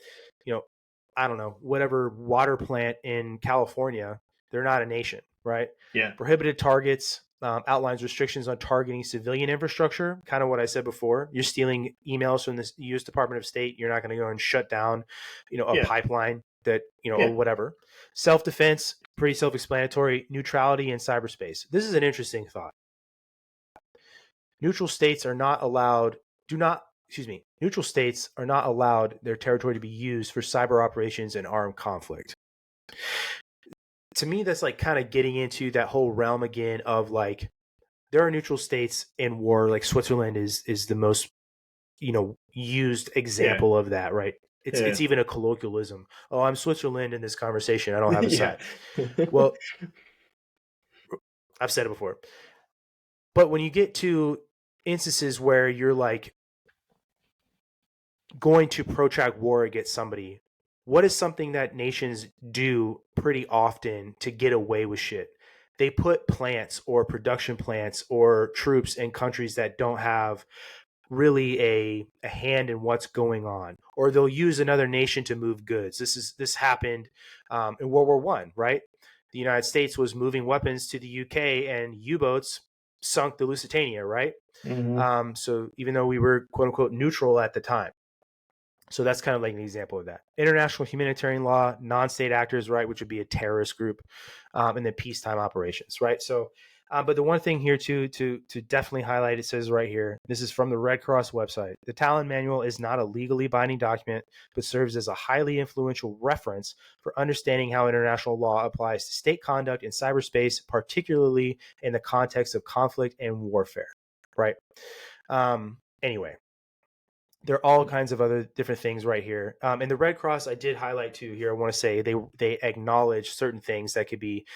I don't know, whatever water plant in California, they're not a nation. right? Yeah. Prohibited targets outlines restrictions on targeting civilian infrastructure. Kind of what I said before. You're stealing emails from the U.S. Department of State. You're not going to go and shut down, a pipeline that, or whatever. Self-defense, pretty self-explanatory. Neutrality in cyberspace. This is an interesting thought. Neutral states are not allowed their territory to be used for cyber operations and armed conflict. To me, that's like kind of getting into that whole realm again of like, there are neutral states in war. Like Switzerland is the most, used example of that, right? It's even a colloquialism. Oh, I'm Switzerland in this conversation. I don't have a side. Well, I've said it before. But when you get to instances where you're like going to protract war against somebody, what is something that nations do pretty often to get away with shit? They put plants or production plants or troops in countries that don't have really a hand in what's going on, or they'll use another nation to move goods. This happened in World War I, right? The United States was moving weapons to the UK, and U-boats sunk the Lusitania, right? Mm-hmm. So even though we were quote unquote neutral at the time. So that's kind of like an example of that. International humanitarian law, non-state actors, right, which would be a terrorist group, and then peacetime operations, right? So, but the one thing here to definitely highlight, it says right here, this is from the Red Cross website. The Tallinn Manual is not a legally binding document, but serves as a highly influential reference for understanding how international law applies to state conduct in cyberspace, particularly in the context of conflict and warfare, right? Anyway. There are all kinds of other different things right here. And the Red Cross, I did highlight too here. I want to say they acknowledge certain things that could be,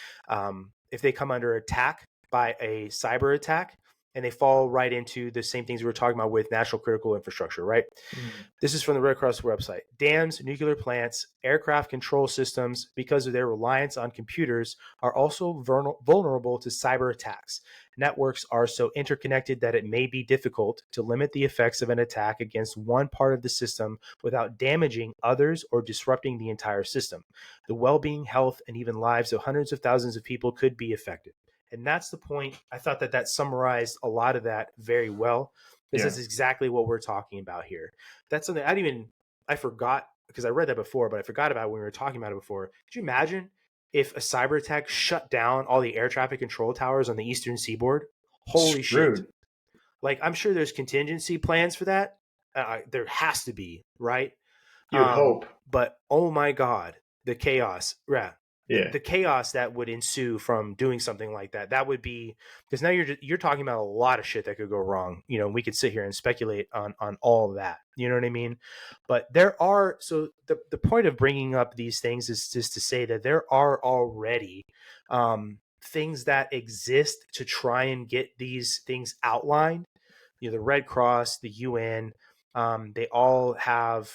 if they come under attack by a cyber attack, and they fall right into the same things we were talking about with national critical infrastructure, right? Mm-hmm. This is from the Red Cross website. Dams, nuclear plants, aircraft control systems, because of their reliance on computers, are also vulnerable to cyber attacks. Networks are so interconnected that it may be difficult to limit the effects of an attack against one part of the system without damaging others or disrupting the entire system. The well-being, health, and even lives of hundreds of thousands of people could be affected. And that's the point. I thought that summarized a lot of that very well, because that's exactly what we're talking about here. That's something I forgot, because I read that before, but I forgot about when we were talking about it before. Could you imagine if a cyber attack shut down all the air traffic control towers on the eastern seaboard? Holy shit. Like, I'm sure there's contingency plans for that. There has to be, right? You would hope. But oh my God, the chaos. The chaos that would ensue from doing something like that. That would be, because now you're talking about a lot of shit that could go wrong. We could sit here and speculate on all of that. You know what I mean? But there are, so the point of bringing up these things is just to say that there are already things that exist to try and get these things outlined. The Red Cross, the UN, they all have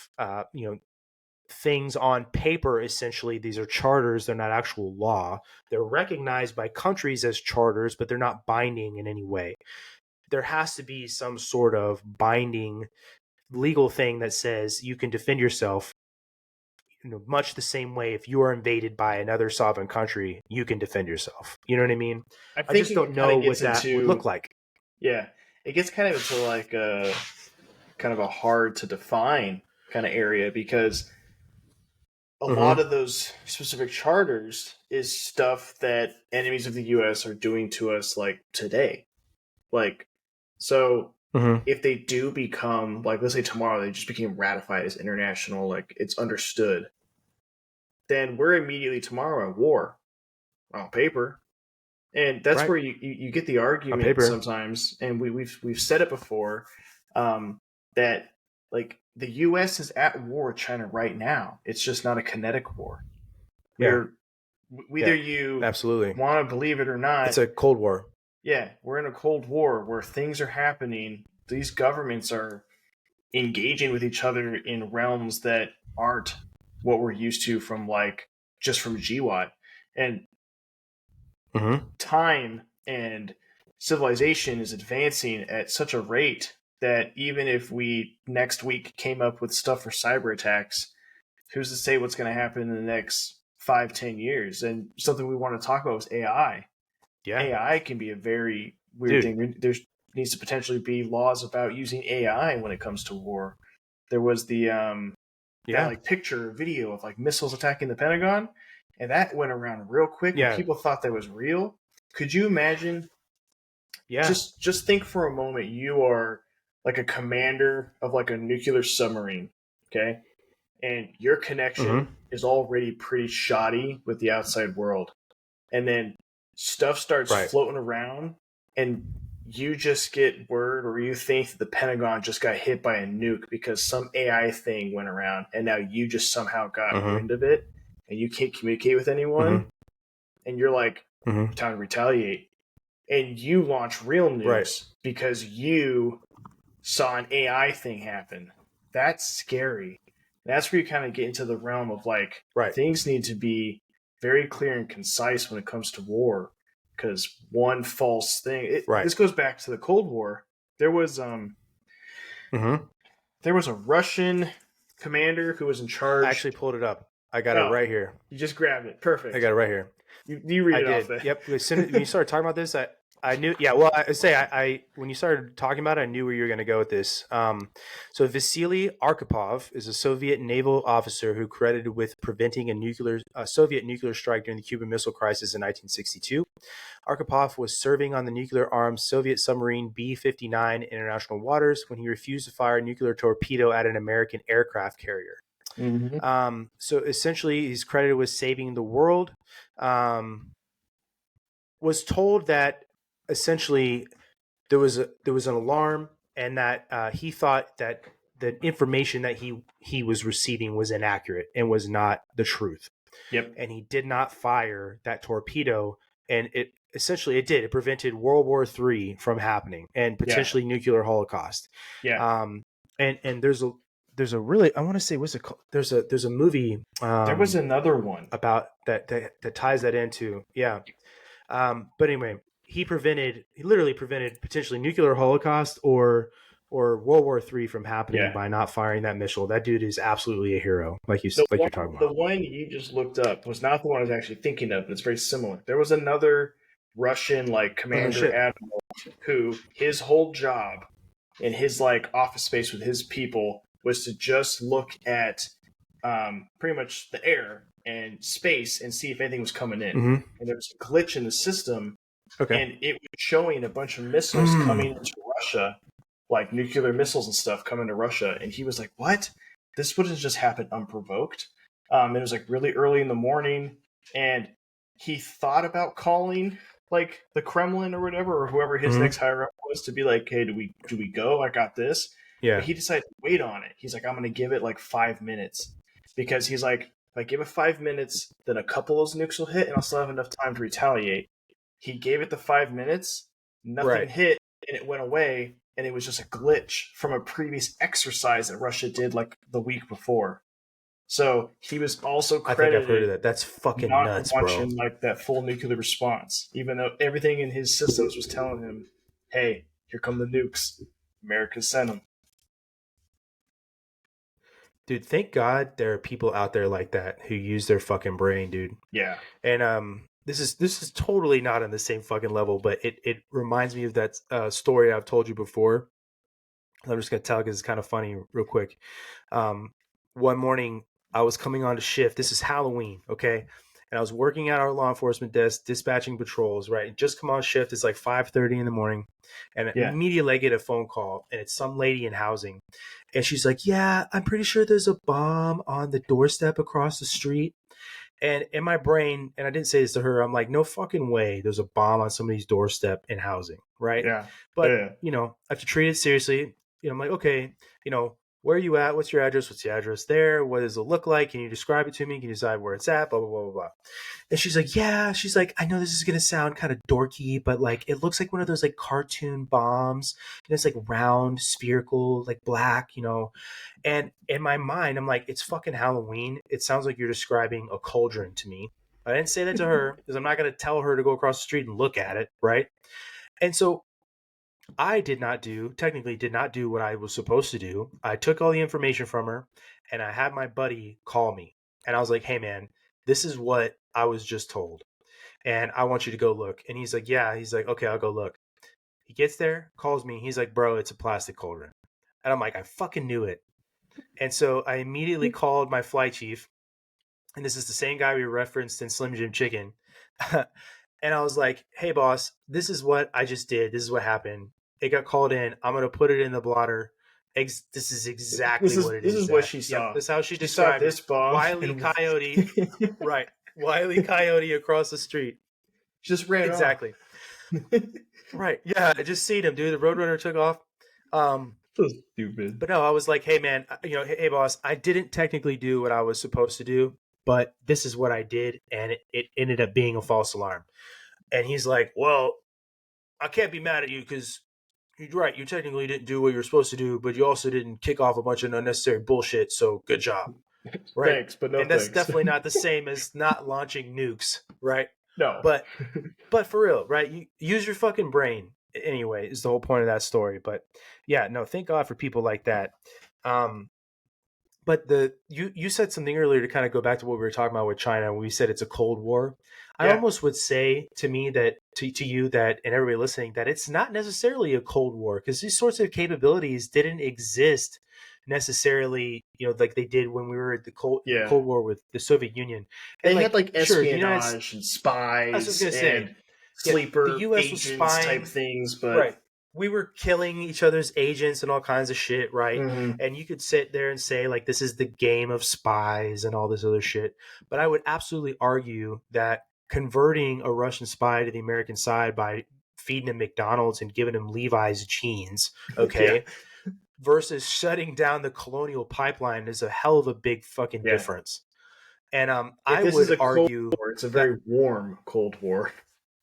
things on paper. Essentially, these are charters. They're not actual law. They're recognized by countries as charters, but they're not binding in any way. There has to be some sort of binding legal thing that says you can defend yourself, much the same way if you are invaded by another sovereign country, you can defend yourself. You know what I mean? I just don't know what that would look like. Yeah, it gets kind of into like a kind of a hard to define kind of area, because a lot of those specific charters is stuff that enemies of the U.S. are doing to us, like today. Like, so if they do become, like, let's say tomorrow they just became ratified as international, like it's understood, then we're immediately tomorrow at war on paper. And that's where you get the argument sometimes, and we've said it before, that like the U.S. is at war with China right now. It's just not a kinetic war. Whether you absolutely want to believe it or not, it's a Cold War. Yeah, we're in a Cold War where things are happening. These governments are engaging with each other in realms that aren't what we're used to from just from GWAT. And time and civilization is advancing at such a rate that even if we next week came up with stuff for cyber attacks, who's to say what's going to happen in the next 5-10 years. And something we want to talk about is AI. Yeah. AI can be a very weird thing. There needs to potentially be laws about using AI when it comes to war. There was that like picture video of like missiles attacking the Pentagon, and that went around real quick, and people thought that was real. Could you imagine? Yeah. Just think for a moment. You are like a commander of like a nuclear submarine, okay? And your connection is already pretty shoddy with the outside world. And then stuff starts floating around, and you just get word, or you think that the Pentagon just got hit by a nuke because some AI thing went around, and now you just somehow got wind of it, and you can't communicate with anyone, and you're like, time to retaliate. And you launch real nukes because you saw an AI thing happen. That's scary. That's where you kind of get into the realm of like, things need to be very clear and concise when it comes to war, because one false thing. This goes back to the Cold War. There was there was a Russian commander who was in charge. I actually pulled it up. I got it right here. You just grabbed it. Perfect. I got it right here. You read it off there. Yep. As soon as you started talking about this, I knew. Yeah. Well, I when you started talking about it, I knew where you were going to go with this. So Vasily Arkhipov is a Soviet naval officer who credited with preventing a Soviet nuclear strike during the Cuban Missile Crisis in 1962. Arkhipov was serving on the nuclear-armed Soviet submarine B-59 in international waters when he refused to fire a nuclear torpedo at an American aircraft carrier. So essentially, he's credited with saving the world. Was told that essentially there was an alarm, and that he thought that the information that he was receiving was inaccurate and was not the truth. Yep. And he did not fire that torpedo, and it prevented World War III from happening and potentially nuclear holocaust. Yeah. And there's a really, I want to say, what's it called? There's a movie. There was another one about that ties that into. Yeah. But anyway, he literally prevented potentially nuclear holocaust or World War III from happening by not firing that missile. That dude is absolutely a hero, you're talking about. The one you just looked up was not the one I was actually thinking of, but it's very similar. There was another Russian commander admiral who his whole job in his office space with his people was to just look at pretty much the air and space and see if anything was coming in. And there was a glitch in the system, and it was showing a bunch of missiles coming into Russia, like nuclear missiles and stuff coming to Russia. And he was like, what? This wouldn't just happen unprovoked. It was really early in the morning, and he thought about calling the Kremlin or whatever, or whoever his next higher up was, to be like, hey, do we go? I got this. Yeah. But he decided to wait on it. He's like, I'm going to give it 5 minutes, because he's like, if I give it 5 minutes, then a couple of those nukes will hit, and I'll still have enough time to retaliate. He gave it the 5 minutes, nothing hit, and it went away, and it was just a glitch from a previous exercise that Russia did the week before. So he was also credited. I think I've heard of that. That's fucking nuts, bro. Launching that full nuclear response, even though everything in his systems was telling him, "Hey, here come the nukes. America sent them." Dude, thank God there are people out there like that who use their fucking brain, dude. Yeah. And this is totally not on the same fucking level, but it reminds me of that story I've told you before. I'm just gonna tell because it's kind of funny, real quick. One morning I was coming on to shift. This is Halloween, okay? And I was working at our law enforcement desk, dispatching patrols, right? Just come on shift. It's 5:30 in the morning. And immediately I get a phone call, and it's some lady in housing. And she's like, yeah, I'm pretty sure there's a bomb on the doorstep across the street. And in my brain, and I didn't say this to her, I'm like, no fucking way there's a bomb on somebody's doorstep in housing, right? Yeah. But, I have to treat it seriously. I'm like, okay, where are you at? What's your address? What's the address there? What does it look like? Can you describe it to me? Can you decide where it's at? Blah, blah, blah, blah, blah. And she's like, yeah. She's like, I know this is going to sound kind of dorky, but it looks like one of those cartoon bombs. And it's round, spherical, black, And in my mind, I'm like, it's fucking Halloween. It sounds like you're describing a cauldron to me. I didn't say that to her because I'm not going to tell her to go across the street and look at it, right? And so I technically did not do what I was supposed to do. I took all the information from her, and I had my buddy call me. And I was like, hey, man, this is what I was just told, and I want you to go look. And he's like, yeah. He's like, okay, I'll go look. He gets there, calls me. He's like, bro, it's a plastic cauldron. And I'm like, I fucking knew it. And so I immediately called my flight chief, and this is the same guy we referenced in Slim Jim Chicken. And I was like, hey, boss, this is what I just did. This is what happened. It got called in. I'm going to put it in the blotter. This is exactly what it is. This is what she saw. Yep, that's how she saw described this it. bomb. Wile Coyote. Right. Wile Coyote across the street. Just ran exactly. Right. Yeah, I just seen him, dude. The Roadrunner took off. So stupid. But no, I was like, hey, man, hey, boss, I didn't technically do what I was supposed to do, but this is what I did, and it ended up being a false alarm. And he's like, well, I can't be mad at you because you're right. You technically didn't do what you were supposed to do, but you also didn't kick off a bunch of unnecessary bullshit, so good job. Right? Thanks, but no and that's thanks. definitely not the same as not launching nukes, right? No. But for real, right? You use your fucking brain. Anyway, is the whole point of that story. But yeah, no, thank God for people like that. But you said something earlier to kind of go back to what we were talking about with China. We said it's a Cold War. I almost would say to me that to you that and everybody listening that it's not necessarily a Cold War because these sorts of capabilities didn't exist necessarily, like they did when we were at the Cold War with the Soviet Union. And they had like espionage and spies. I was going to say sleeper the US agents was spying, type things, but right. We were killing each other's agents and all kinds of shit, right? Mm-hmm. And you could sit there and say, like, this is the game of spies and all this other shit. But I would absolutely argue that converting a Russian spy to the American side by feeding him McDonald's and giving him Levi's jeans, okay, versus shutting down the Colonial Pipeline is a hell of a big fucking difference. And I would argue it's a very warm Cold War.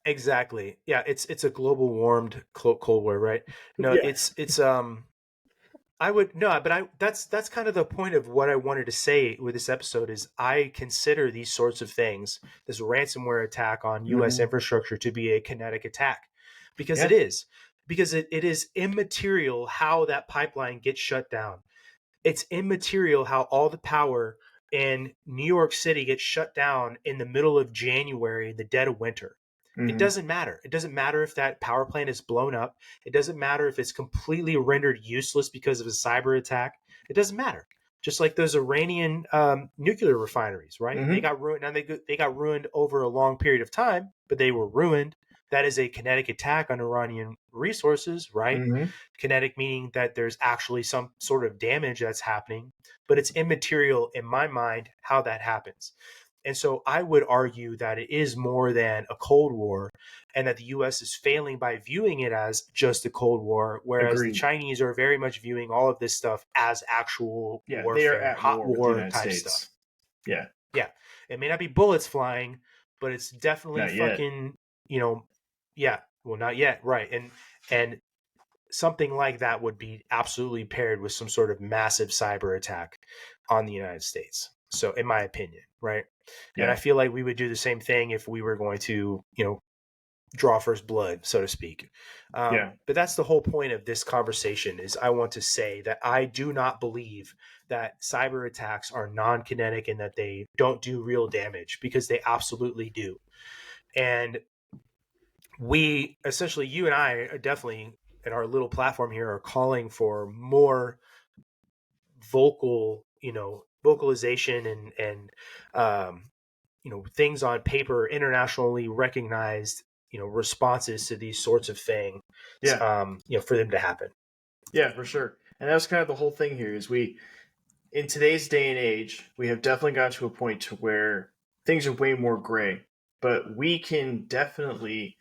Exactly. Yeah, it's a global warmed Cold War, right? No, it's I would no, but that's kind of the point of what I wanted to say with this episode is I consider these sorts of things, this ransomware attack on US infrastructure to be a kinetic attack because it is. Because it is immaterial how that pipeline gets shut down. It's immaterial how all the power in New York City gets shut down in the middle of January, in the dead of winter. It doesn't matter. It doesn't matter if that power plant is blown up. It doesn't matter if it's completely rendered useless because of a cyber attack. It doesn't matter. Just like those Iranian nuclear refineries, right? They got ruined. Now they got ruined over a long period of time, but they were ruined. That is a kinetic attack on Iranian resources, right? Kinetic meaning that there's actually some sort of damage that's happening, but it's immaterial in my mind how that happens. And so I would argue that it is more than a Cold War and that the U.S. is failing by viewing it as just a Cold War, whereas the Chinese are very much viewing all of this stuff as actual warfare, they are at hot war type States. stuff. Yeah. Yeah. It may not be bullets flying, but it's definitely not fucking, well, not yet. Right. And something like that would be absolutely paired with some sort of massive cyber attack on the United States. So in my opinion, right? Yeah. And I feel like we would do the same thing if we were going to, draw first blood, so to speak. But that's the whole point of this conversation is I want to say that I do not believe that cyber attacks are non-kinetic and that they don't do real damage because they absolutely do. And we essentially, you and I are definitely in our little platform here are calling for more vocalization and things on paper, internationally recognized, responses to these sorts of things, for them to happen. Yeah, for sure. And that's kind of the whole thing here is in today's day and age, we have definitely gotten to a point to where things are way more gray, but we can definitely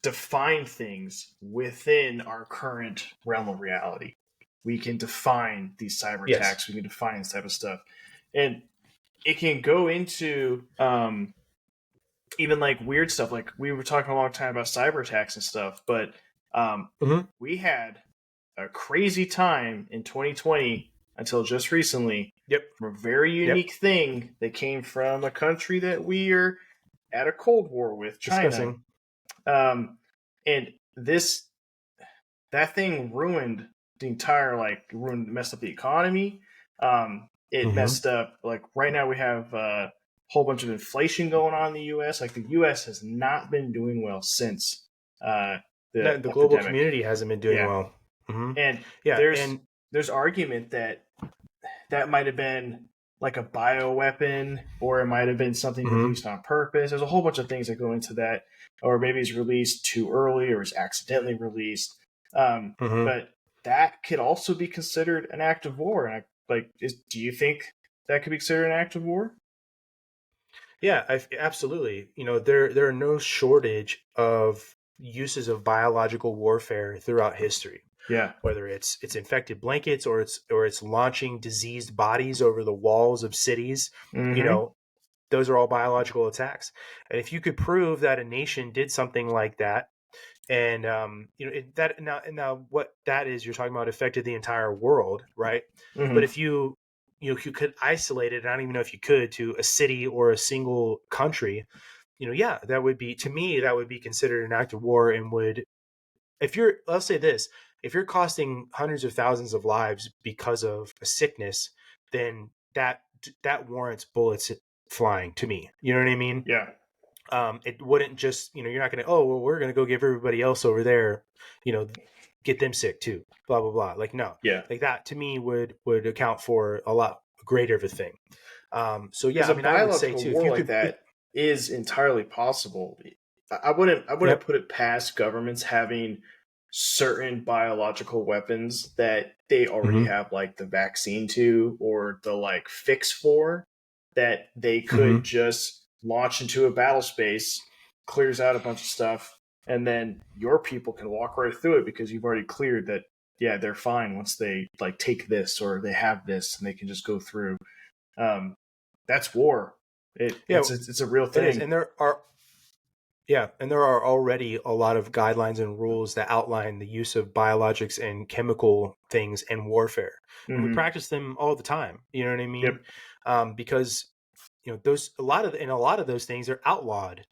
define things within our current realm of reality. We can define these cyber attacks. We can define this type of stuff. And it can go into even like weird stuff. Like we were talking a long time about cyber attacks and stuff, but we had a crazy time in 2020 until just recently. From a very unique thing that came from a country that we are at a Cold War with, China. And that thing ruined the entire, messed up the economy. it messed up. Like right now we have a whole bunch of inflation going on in the U.S. Like the U.S. has not been doing well since the The global epidemic. community hasn't been doing Yeah, well. and Yeah, there's and there's argument that that might have been like a bioweapon, or it might have been something released on purpose. There's a whole bunch of things that go into that, or maybe it's released too early, or it's accidentally released. But that could also be considered an act of war. And do you think that could be considered an act of war? yeah, absolutely. There are no shortage of uses of biological warfare throughout history. Yeah. Whether it's infected blankets, or it's launching diseased bodies over the walls of cities, Mm-hmm. those are all biological attacks. And if you could prove that a nation did something like that, and that now what that is, you're talking about affected the entire world, right? But Mm-hmm. if you could isolate it, I don't even know if you could, to a city or a single country, yeah, that would be, to me, that would be considered an act of war, and would, if you're, let's say this, if you're costing hundreds of thousands of lives because of a sickness, then that warrants bullets flying, to me. You know what I mean? Yeah. It wouldn't just, you're not going to, oh, well, we're going to go give everybody else over there, get them sick too, blah, blah, blah. Like, no, Yeah. like that to me would account for a lot greater of a thing. So yeah, Because I a mean, I would say biological too, if war you like could, that is entirely possible. I wouldn't yep. put it past governments having certain biological weapons that they already Mm-hmm. have like the vaccine to, or the like fix for, that they could Mm-hmm. just launch into a battle space, clears out a bunch of stuff, and then your people can walk right through it because you've already cleared that. Yeah, they're fine once they like take this, or they have this, and they can just go through. um, that's war. It Yeah, it's a real it is. thing. And there are already a lot of guidelines and rules that outline the use of biologics and chemical things in warfare. And we Mm-hmm. practice them all the time. You know what I mean? Yep. Because those, a lot of those things are outlawed.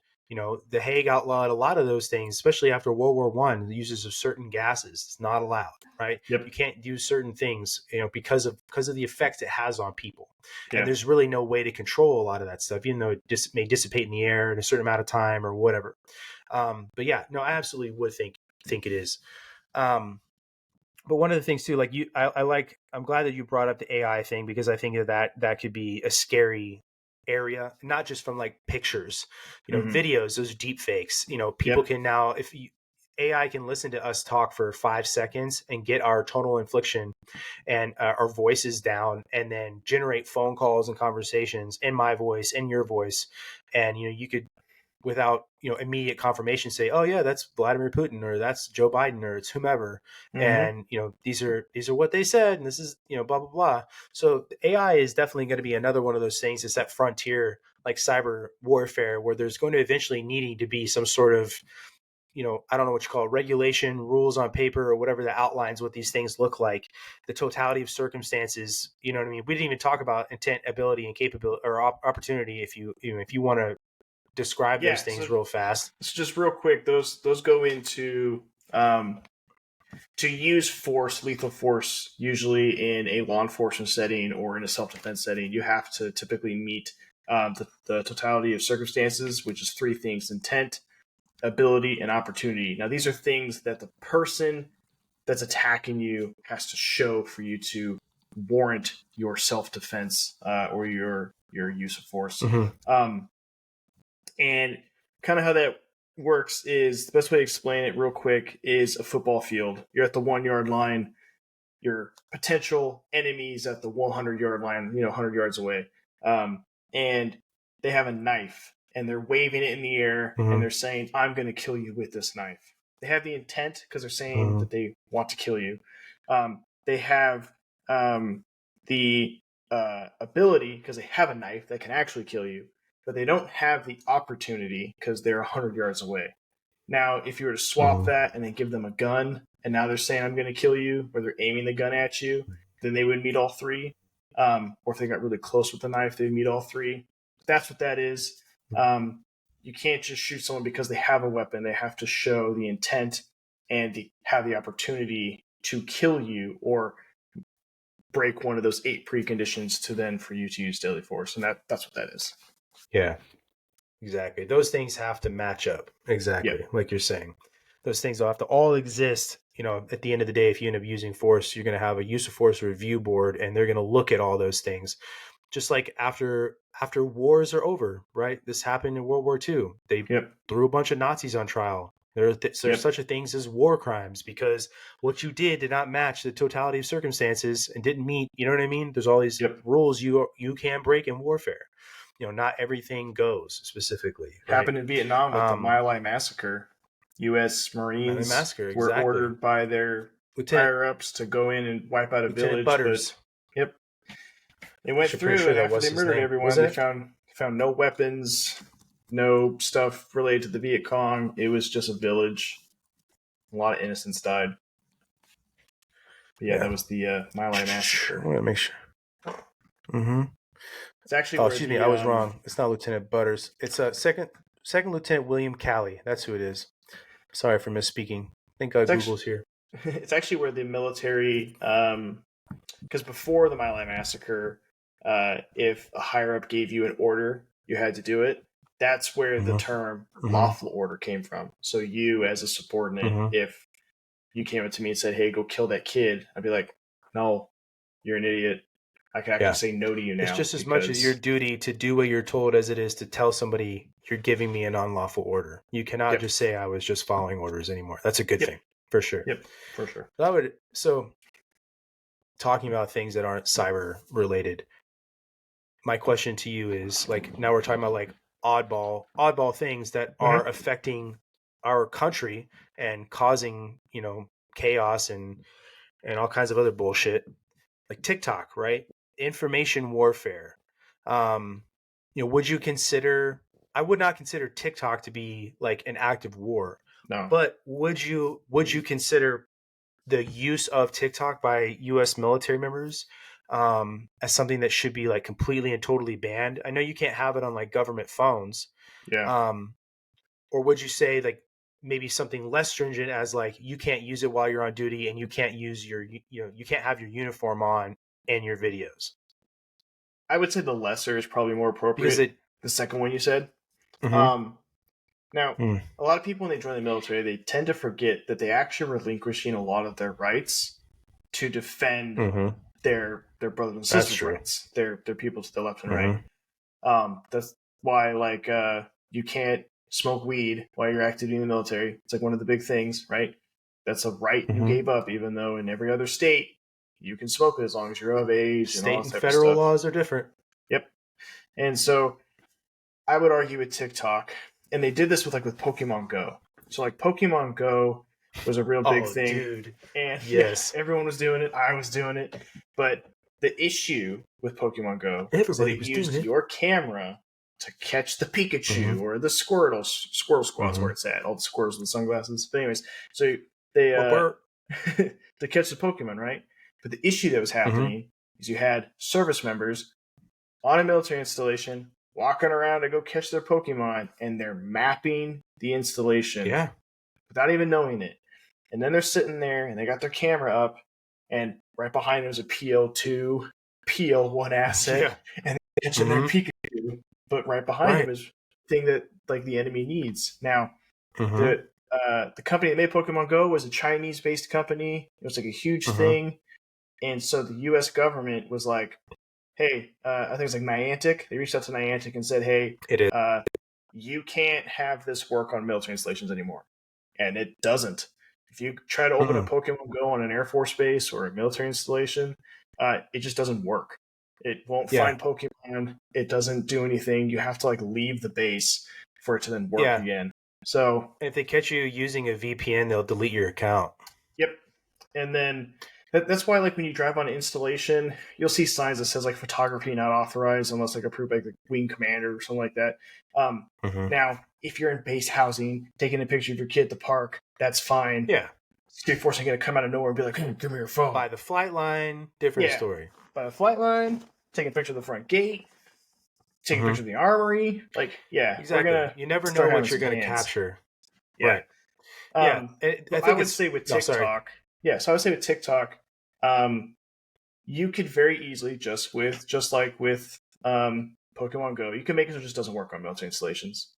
The Hague outlawed a lot of those things, especially after World War One. The uses of certain gases, it's not allowed, right? You Yep. can't do certain things, because of the effects it has on people. And Yeah. there's really no way to control a lot of that stuff, even though it may dissipate in the air in a certain amount of time or whatever. But yeah, no, I absolutely would think it is. Um, but one of the things too, like I'm glad that you brought up the AI thing, because I think that could be a scary area, not just from like pictures, Mm-hmm. videos, those deep fakes. People Yep. can now, if AI can listen to us talk for 5 seconds and get our tonal inflection and our voices down, and then generate phone calls and conversations in my voice, in your voice, and you could, without immediate confirmation, say, oh yeah, that's Vladimir Putin, or that's Joe Biden, or it's whomever, Mm-hmm. and these are what they said, and this is blah blah blah. So AI is definitely going to be another one of those things. It's that frontier, like cyber warfare, where there's going to eventually needing to be some sort of, I don't know what you call it, regulation, rules on paper, or whatever that outlines what these things look like, the totality of circumstances. You know what I mean? We didn't even talk about intent, ability, and capability, or opportunity. If you want to describe those Yeah. things real fast. So just real quick, those go into to use force, lethal force, usually in a law enforcement setting or in a self defense setting. You have to typically meet the totality of circumstances, which is three things: intent, ability, and opportunity. Now, these are things that the person that's attacking you has to show for you to warrant your self defense or your use of force. Mm-hmm. Um, and kind of how that works is, the best way to explain it real quick is a football field. You're at the 1 yard line. Your potential enemies at the 100 yard line, 100 yards away, and they have a knife and they're waving it in the air and Mm-hmm. they're saying, "I'm going to kill you with this knife." They have the intent because they're saying Mm-hmm. that they want to kill you. They have the ability because they have a knife that can actually kill you, but they don't have the opportunity because they're 100 yards away. Now, if you were to swap Mm-hmm. that and then give them a gun, and now they're saying, "I'm going to kill you," or they're aiming the gun at you, then they would meet all three. Or if they got really close with the knife, they'd meet all three. That's what that is. You can't just shoot someone because they have a weapon. They have to show the intent and have the opportunity to kill you, or break one of those 8 preconditions for you to use deadly force, and that's what that is. Yeah, exactly. Those things have to match up. Exactly, like you're saying. Those things will have to all exist. At the end of the day, if you end up using force, you're going to have a use of force review board, and they're going to look at all those things. Just like after wars are over, right? This happened in World War II. They threw a bunch of Nazis on trial. There's such a things as war crimes because what you did not match the totality of circumstances and didn't meet. You know what I mean? There's all these rules you can break in warfare. Not everything goes specifically. Right? Happened in Vietnam with the My Lai massacre. U.S. Marines were ordered by their higher-ups to go in and wipe out a village. Butters. But, they went through, and after they murdered everyone, they found no weapons, no stuff related to the Viet Cong. It was just a village. A lot of innocents died. But that was the My Lai massacre. I want to make sure. Mm-hmm. It's actually. Excuse me, I was wrong. It's not Lieutenant Butters. It's second Lieutenant William Calley. That's who it is. Sorry for misspeaking. I think Google's here. It's actually where the military, because before the My Lai massacre, if a higher up gave you an order, you had to do it. That's where the term lawful order came from. So you, as a subordinate, if you came up to me and said, "Hey, go kill that kid," I'd be like, "No, you're an idiot. I can actually say no to you now." It's just as much as your duty to do what you're told as it is to tell somebody you're giving me an unlawful order. You cannot just say I was just following orders anymore. That's a good thing, for sure. Yep, for sure. So talking about things that aren't cyber related, my question to you is, like, now we're talking about like oddball things that are affecting our country and causing, chaos and all kinds of other bullshit, like TikTok, right? Information warfare. Would you consider? I would not consider TikTok to be like an active war. No. But would you consider the use of TikTok by U.S. military members as something that should be like completely and totally banned? I know you can't have it on like government phones. Yeah. Or would you say like maybe something less stringent as like you can't use it while you're on duty and you can't use you can't have your uniform on in your videos? I would say the lesser is probably more appropriate. The second one you said. Now, a lot of people, when they join the military, they tend to forget that they actually relinquishing a lot of their rights to defend their brothers and sisters' rights, their people to the left and right. That's why, like, you can't smoke weed while you're active in the military. It's like one of the big things, right? That's a right you gave up, even though in every other state you can smoke it as long as you're of age. State and federal laws are different. Yep. And so I would argue with TikTok, and they did this with Pokemon Go. So like Pokemon Go was a real big thing. Dude. And yes, everyone was doing it. I was doing it. But the issue with Pokemon Go is that it used your camera to catch the Pikachu or the Squirtle Squad's where it's at. All the squirrels with the sunglasses. But anyways, so they to catch the Pokemon, right? But the issue that was happening is you had service members on a military installation walking around to go catch their Pokemon, and they're mapping the installation without even knowing it. And then they're sitting there, and they got their camera up, and right behind them is a PL2, PL1 asset, and they're catching their Pikachu. But right behind them is the thing that like the enemy needs. Now, the company that made Pokemon Go was a Chinese-based company. It was like a huge thing. And so the U.S. government was like, hey, I think it's like Niantic. They reached out to Niantic and said, hey, you can't have this work on military installations anymore. And it doesn't. If you try to open a Pokemon Go on an Air Force base or a military installation, it just doesn't work. It won't find Pokemon. It doesn't do anything. You have to like leave the base for it to then work again. So if they catch you using a VPN, they'll delete your account. Yep. And then that's why, like, when you drive on an installation, you'll see signs that says like photography not authorized unless like approved by the wing commander or something like that. Now, if you're in base housing, taking a picture of your kid at the park, that's fine. Yeah. Security Force ain't gonna come out of nowhere and be like, hey, give me your phone. By the flight line, different story. By the flight line, taking a picture of the front gate, taking a picture of the armory. Like, exactly. You never know what you're going to capture. Yeah. Right. I would say with TikTok. So I would say with TikTok, you could very easily just like with Pokemon Go, you can make it so it just doesn't work on military installations.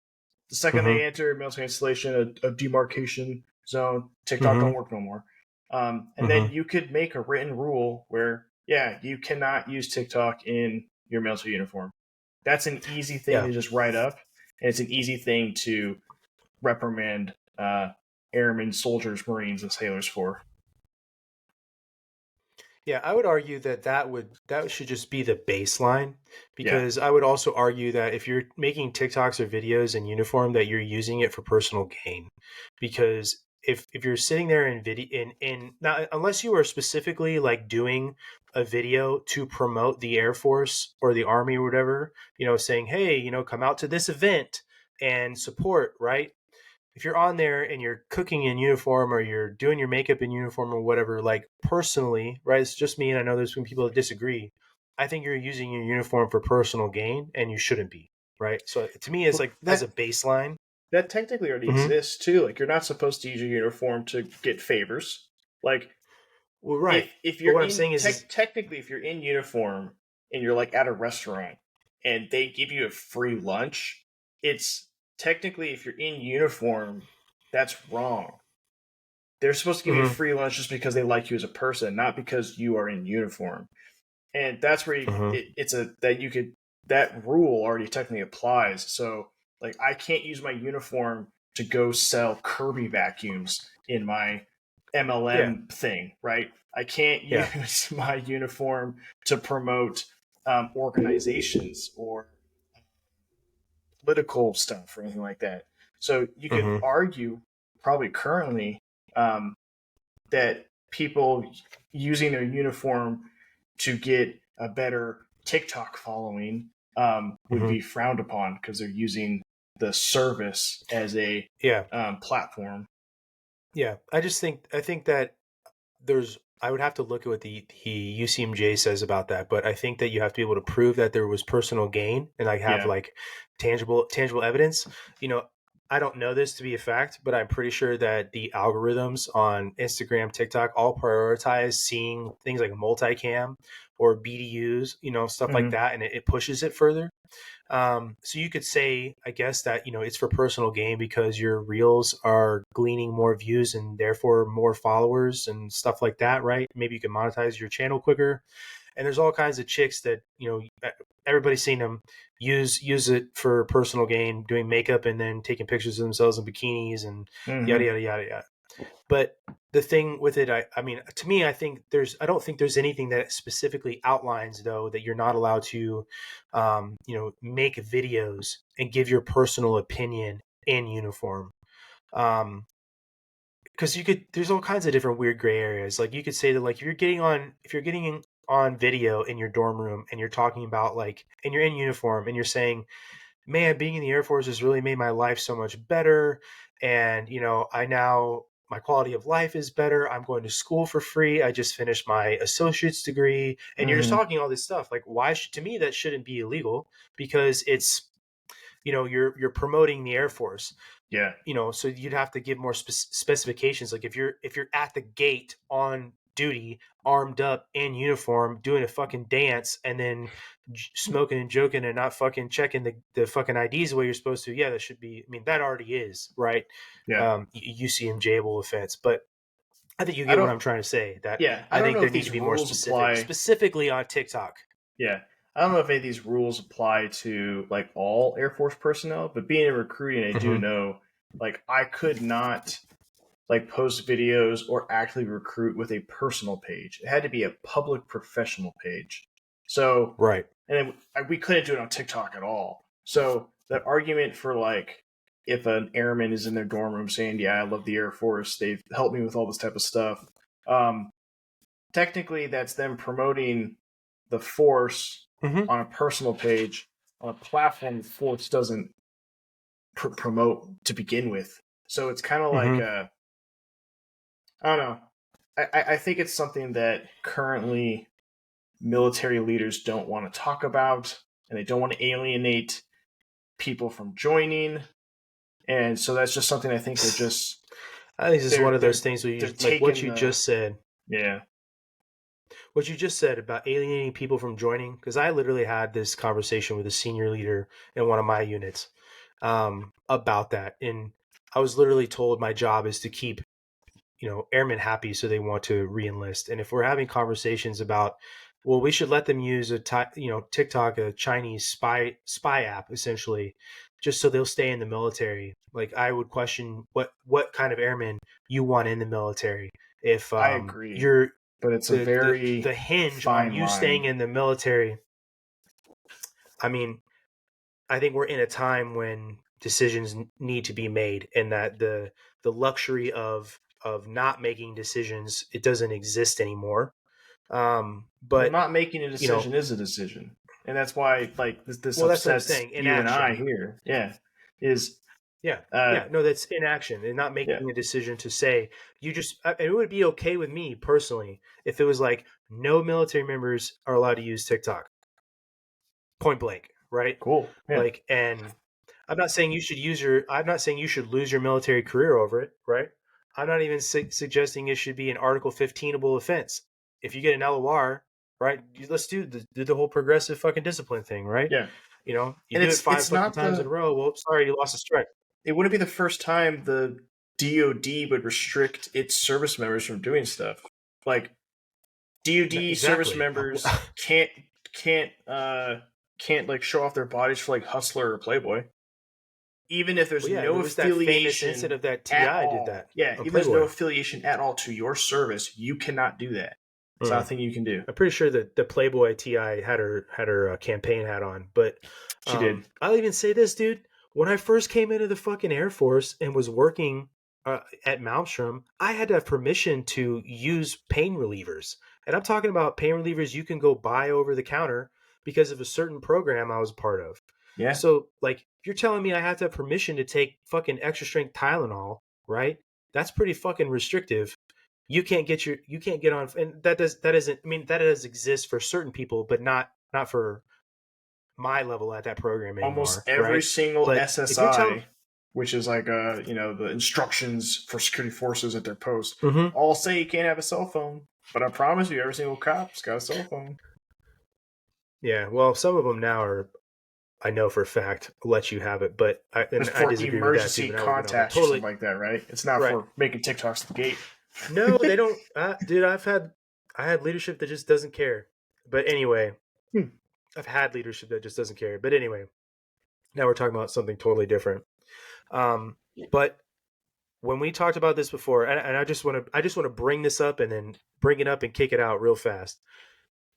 The second they enter military installation, a demarcation zone, TikTok don't work no more. And then you could make a written rule where, yeah, you cannot use TikTok in your military uniform. That's an easy thing to just write up, and it's an easy thing to reprimand airmen, soldiers, Marines, and sailors for. Yeah, I would argue that should just be the baseline, because I would also argue that if you're making TikToks or videos in uniform, that you're using it for personal gain. Because if you're sitting there in video in now, unless you are specifically like doing a video to promote the Air Force or the Army or whatever, saying, hey, come out to this event and support, right? If you're on there and you're cooking in uniform or you're doing your makeup in uniform or whatever, like personally, right? It's just me, and I know there's some people that disagree. I think you're using your uniform for personal gain, and you shouldn't be, right? So to me, it's like as a baseline. That technically already exists too. Like, you're not supposed to use your uniform to get favors. Like, well, right. If you're what I'm saying is technically, if you're in uniform and you're like at a restaurant and they give you a free lunch, it's technically, if you're in uniform, that's wrong. They're supposed to give you a free lunch just because they like you as a person, not because you are in uniform. And that's where that rule already technically applies. So, like, I can't use my uniform to go sell Kirby vacuums in my MLM thing, right? I can't use my uniform to promote organizations or political stuff or anything like that. So you could argue, probably currently, that people using their uniform to get a better TikTok following would be frowned upon because they're using the service as a platform. Yeah, I think that I would have to look at what the UCMJ says about that, but I think that you have to be able to prove that there was personal gain and like have like tangible evidence. I don't know this to be a fact, but I'm pretty sure that the algorithms on Instagram, TikTok all prioritize seeing things like multicam or BDUs, stuff like that, and it pushes it further. So you could say, I guess, that it's for personal gain because your reels are gleaning more views and therefore more followers and stuff like that, right? Maybe you can monetize your channel quicker. And there's all kinds of chicks that everybody's seen them use it for personal gain, doing makeup and then taking pictures of themselves in bikinis and yada yada yada yada. But the thing with it, I mean, to me, I don't think there's anything that specifically outlines, though, that you're not allowed to, make videos and give your personal opinion in uniform. Because there's all kinds of different weird gray areas. Like, you could say that, like, if you're getting on video in your dorm room and you're talking about, like, and you're in uniform and you're saying, man, being in the Air Force has really made my life so much better. And, my quality of life is better. I'm going to school for free. I just finished my associate's degree. And you're just talking all this stuff. Like, to me, that shouldn't be illegal because it's, you're promoting the Air Force. Yeah. So you'd have to give more specifications. Like, if you're at the gate on duty, armed up in uniform, doing a fucking dance, and then smoking and joking and not fucking checking the fucking IDs the way you're supposed to, that should be. I mean, that already is, right? Yeah. UCMJ-able offense, but I think you get what I'm trying to say. That I think there needs to be more specific, specifically on TikTok. Yeah. I don't know if any of these rules apply to like all Air Force personnel, but being a recruiting, I do know, like, I could not like post videos or actively recruit with a personal page. It had to be a public professional page. So, right. And then we couldn't do it on TikTok at all. So that argument for, like, if an airman is in their dorm room saying, yeah, I love the Air Force, they've helped me with all this type of stuff. Technically, that's them promoting the Force on a personal page on a platform the Force doesn't promote to begin with. So it's kind of like I don't know. I think it's something that currently military leaders don't want to talk about, and they don't want to alienate people from joining. And so that's just something I think they're just. I think this is one of those things where you, like what you just said. Yeah. what you just said about alienating people from joining, because I literally had this conversation with a senior leader in one of my units about that. And I was literally told my job is to keep, airmen happy so they want to re-enlist. And if we're having conversations about, well, we should let them use TikTok, a Chinese spy app, essentially, just so they'll stay in the military. Like, I would question what kind of airmen you want in the military. If I agree, you're but it's a the very hinge on fine you staying line. in the military. I mean, I think we're in a time when decisions need to be made, and that the luxury of not making decisions, it doesn't exist anymore. Well, But not making a decision is a decision, and that's why like this well, that's what I'm upsets saying. you and I Inaction. here. Yeah, is Yeah, uh yeah. No, that's inaction and not yeah, making a decision to say you just. And it would be okay with me personally if it was like no military members are allowed to use TikTok, point blank, right? cool. Yeah, Like, and I'm not saying you should I'm not saying you should lose your military career over it, right? I'm not even suggesting it should be an Article 15able offense. If you get an LOR, right? Let's do the whole progressive fucking discipline thing, right? yeah, You and do it five it's fucking not times in a the row. Well, sorry, you lost a strike. it wouldn't be the first time the DoD would restrict its service members from doing stuff. Like DoD service Exactly. members can't can't like show off their bodies for like Hustler or Playboy, even if there's Well, yeah, no there was that famous affiliation incident that at Ti did all. that Yeah, on even if there's no Playboy. affiliation at all to your service, you cannot do that. It's not a thing you can do. I'm pretty sure that the Playboy Ti had her campaign hat on. But She did. I'll even say this, dude. When I first came into the fucking Air Force and was working at Malmstrom, I had to have permission to use pain relievers, and I'm talking about pain relievers you can go buy over the counter because of a certain program I was part of. Yeah. So, like, you're telling me I have to have permission to take fucking extra strength Tylenol, right? That's pretty fucking restrictive. You can't get on, and that isn't, I mean, that does exist for certain people, but not for my level at that program Almost anymore, every right? single But if you're telling, SSI, which is like the instructions for security forces at their post, mm-hmm. all say you can't have a cell phone. But I promise you, every single cop's got a cell phone. Yeah, well, some of them now are, I know for a fact, let you have it, but It's I for disagree with that too. emergency But now, contacts or totally something like that, right? It's not right. for making TikToks at the gate. No, they don't, dude. I had leadership that just doesn't care. But anyway, Hmm. I've had leadership that just doesn't care. But anyway, now we're talking about something totally different. But when we talked about this before, and I just want to bring this up and then bring it up and kick it out real fast.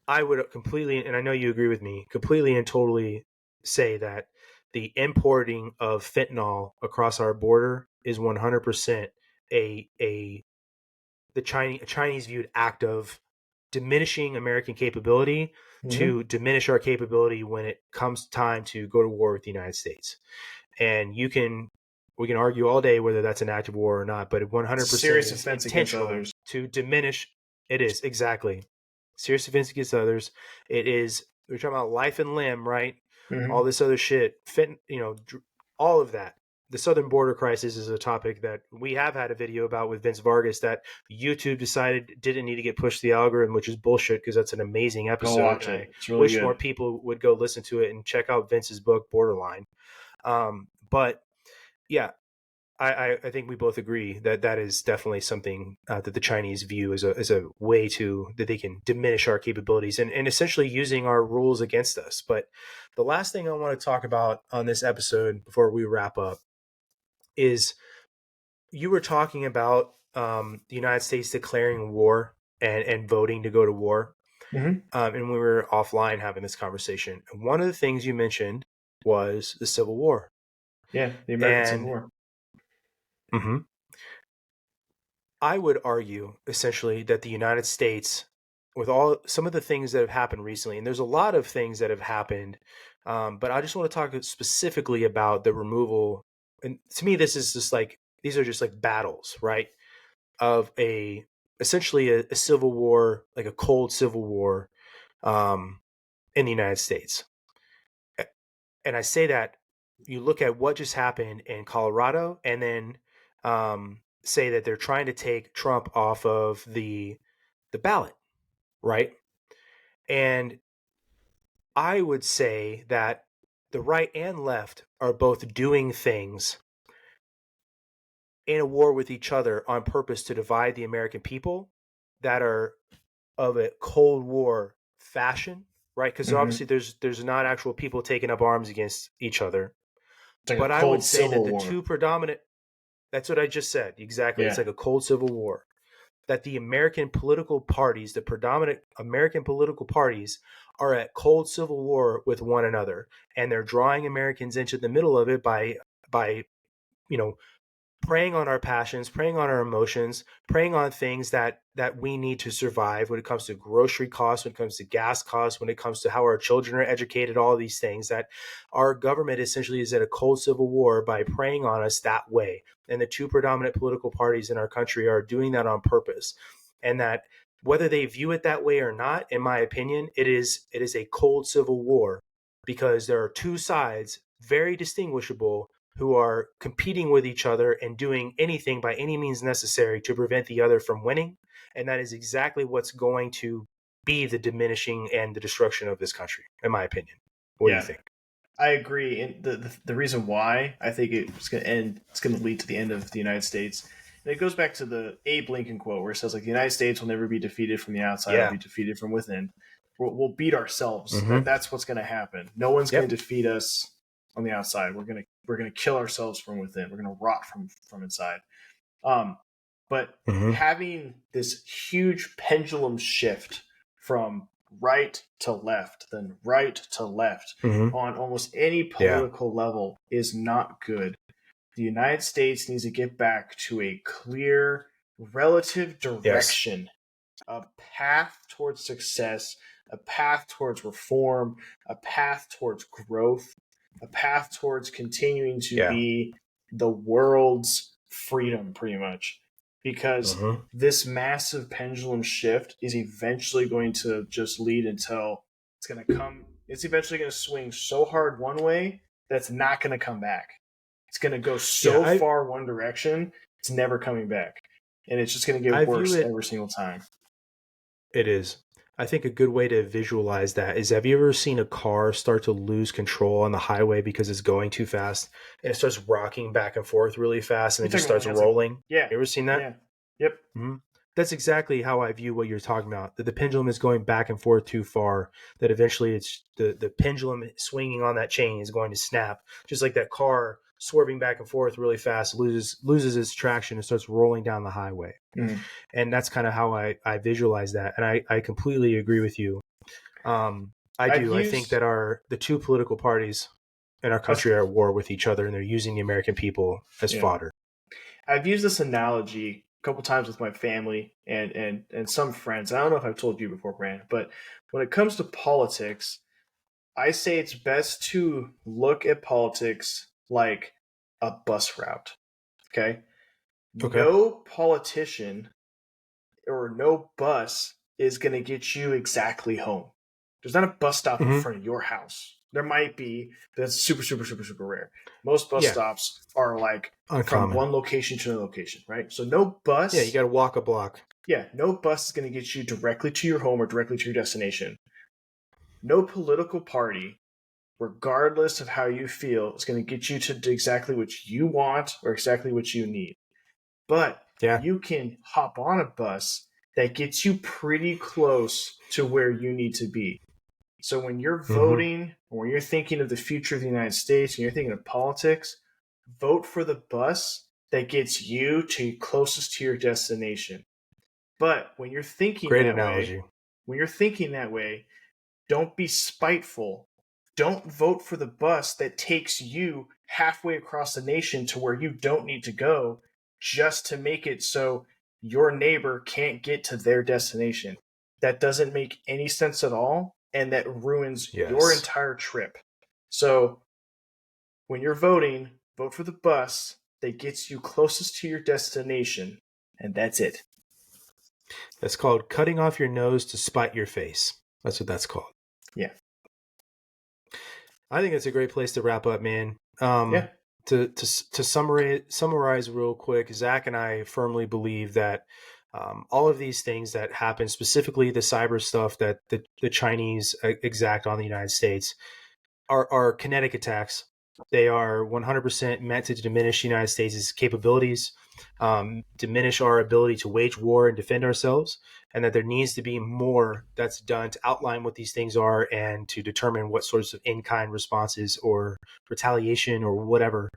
I would completely, and I know you agree with me, completely and totally say that the importing of fentanyl across our border is 100% a the Chinese viewed act of diminishing American capability Mm-hmm. to diminish our capability when it comes time to go to war with the United States. And we can argue all day whether that's an act of war or not, but it 100% Serious is offense against intentional others. to diminish. It is exactly serious offense against others. It is, we're talking about life and limb, right? Mm-hmm. All this other shit, all of that. The southern border crisis is a topic that we have had a video about with Vince Vargas that YouTube decided didn't need to get pushed to the algorithm, which is bullshit because that's an amazing Go episode. watch And I it. It's really wish more good. people would go listen to it and check out Vince's book, Borderline. But yeah, I think we both agree that that is definitely something that the Chinese view as a way to that they can diminish our capabilities and essentially using our rules against us. But the last thing I want to talk about on this episode before we wrap up is you were talking about the United States declaring war and voting to go to war. Mm-hmm. And we were offline having this conversation. And one of the things you mentioned was the Civil War. Yeah, the American Civil And War. mm-hmm, I would argue essentially that the United States, with all some of the things that have happened recently, and there's a lot of things that have happened, but I just want to talk specifically about the removal. And to me, this is just like these are just like battles, right? Of essentially a civil war, like a cold civil war, um, in the United States. And I say that you look at what just happened in Colorado, and then say that they're trying to take Trump off of the ballot, right? And I would say that the right and left are both doing things in a war with each other on purpose to divide the American people that are of a Cold War fashion, right? Because Mm-hmm. obviously there's not actual people taking up arms against each other. It's like a But I would cold say that civil the war. two predominant, that's what I just said. Exactly. It's Yeah. like a cold civil war. That the American political parties, the predominant American political parties, are at cold civil war with one another. And they're drawing Americans into the middle of it by you know, preying on our passions, preying on our emotions, preying on things that we need to survive when it comes to grocery costs, when it comes to gas costs, when it comes to how our children are educated, all of these things that our government essentially is at a cold civil war by preying on us that way. And the two predominant political parties in our country are doing that on purpose. And that whether they view it that way or not, in my opinion, it is a cold civil war because there are two sides very distinguishable who are competing with each other and doing anything by any means necessary to prevent the other from winning. And that is exactly what's going to be the diminishing and the destruction of this country, in my opinion. What do you Yeah. think? I agree. And the reason why I think it's going to end, it's going to lead to the end of the United States. And it goes back to the Abe Lincoln quote where it says, like, the United States will never be defeated from the outside, it'll Yeah. be defeated from within. We'll beat ourselves. Mm-hmm. That's what's going to happen. No one's Yep. going to defeat us on the outside. We're going to kill ourselves from within. We're going to rot from inside. But Mm-hmm. having this huge pendulum shift from right to left, then right to left Mm-hmm. on almost any Yeah. political level is not good. The United States needs to get back to a clear relative Yes. direction, a path towards success, a path towards reform, a path towards growth, a path towards continuing to Yeah. be the world's freedom, pretty much. Because Mm-hmm. this massive pendulum shift is eventually going to just lead until it's going to come, it's eventually going to swing so hard one way that it's not going to come back. It's going to go so Yeah. far one direction, it's never coming back. And it's just going to I get view worse it. every single time. It is. I think a good way to visualize that is, have you ever seen a car start to lose control on the highway because it's going too fast and it starts rocking back and forth really fast and You're it just talking about starts when it has like, rolling? yeah, You ever seen that? yeah, yep, Mm-hmm. That's exactly how I view what you're talking about. That the pendulum is going back and forth too far. That eventually it's the pendulum swinging on that chain is going to snap, just like that car swerving back and forth really fast loses its traction and starts rolling down the highway. mm. And that's kind of how I visualize that. And I completely agree with you. I I've do. I think used that the two political parties in our country are at war with each other, and they're using the American people as yeah, fodder. I've used this analogy a couple times with my family and some friends. I don't know if I've told you before, Brandon, but when it comes to politics, I say it's best to look at politics like a bus route. Okay, Okay. no politician or no bus is going to get you exactly home. There's not a bus stop in Mm-hmm. front of your house. There might be, but that's super, super, super, super rare. Most bus Yeah. stops are like from Uncommon. one location to another location, right? So no Yeah, you bus, got to walk a block. yeah, no bus is going to get you directly to your home or directly to your destination. No political party, regardless of how you feel, is going to get you to exactly what you want or exactly what you need. But Yeah. you can hop on a bus that gets you pretty close to where you need to be. So when you're Mm-hmm. voting or when you're thinking of the future of the United States and you're thinking of politics, vote for the bus that gets you to closest to your destination. But when you're thinking Great that way, analogy. don't be spiteful. Don't vote for the bus that takes you halfway across the nation to where you don't need to go just to make it so your neighbor can't get to their destination. That doesn't make any sense at all, and that ruins your Yes. entire trip. So when you're voting, vote for the bus that gets you closest to your destination, and that's it. That's called cutting off your nose to spite your face. That's what that's called. Yeah. I think it's a great place to wrap up, man. Yeah. To summarize real quick, Zach and I firmly believe that all of these things that happen, specifically the cyber stuff that the Chinese exact on the United States, are kinetic attacks. They are 100% meant to diminish the United States' capabilities, diminish our ability to wage war and defend ourselves, and that there needs to be more that's done to outline what these things are and to determine what sorts of in-kind responses or retaliation or whatever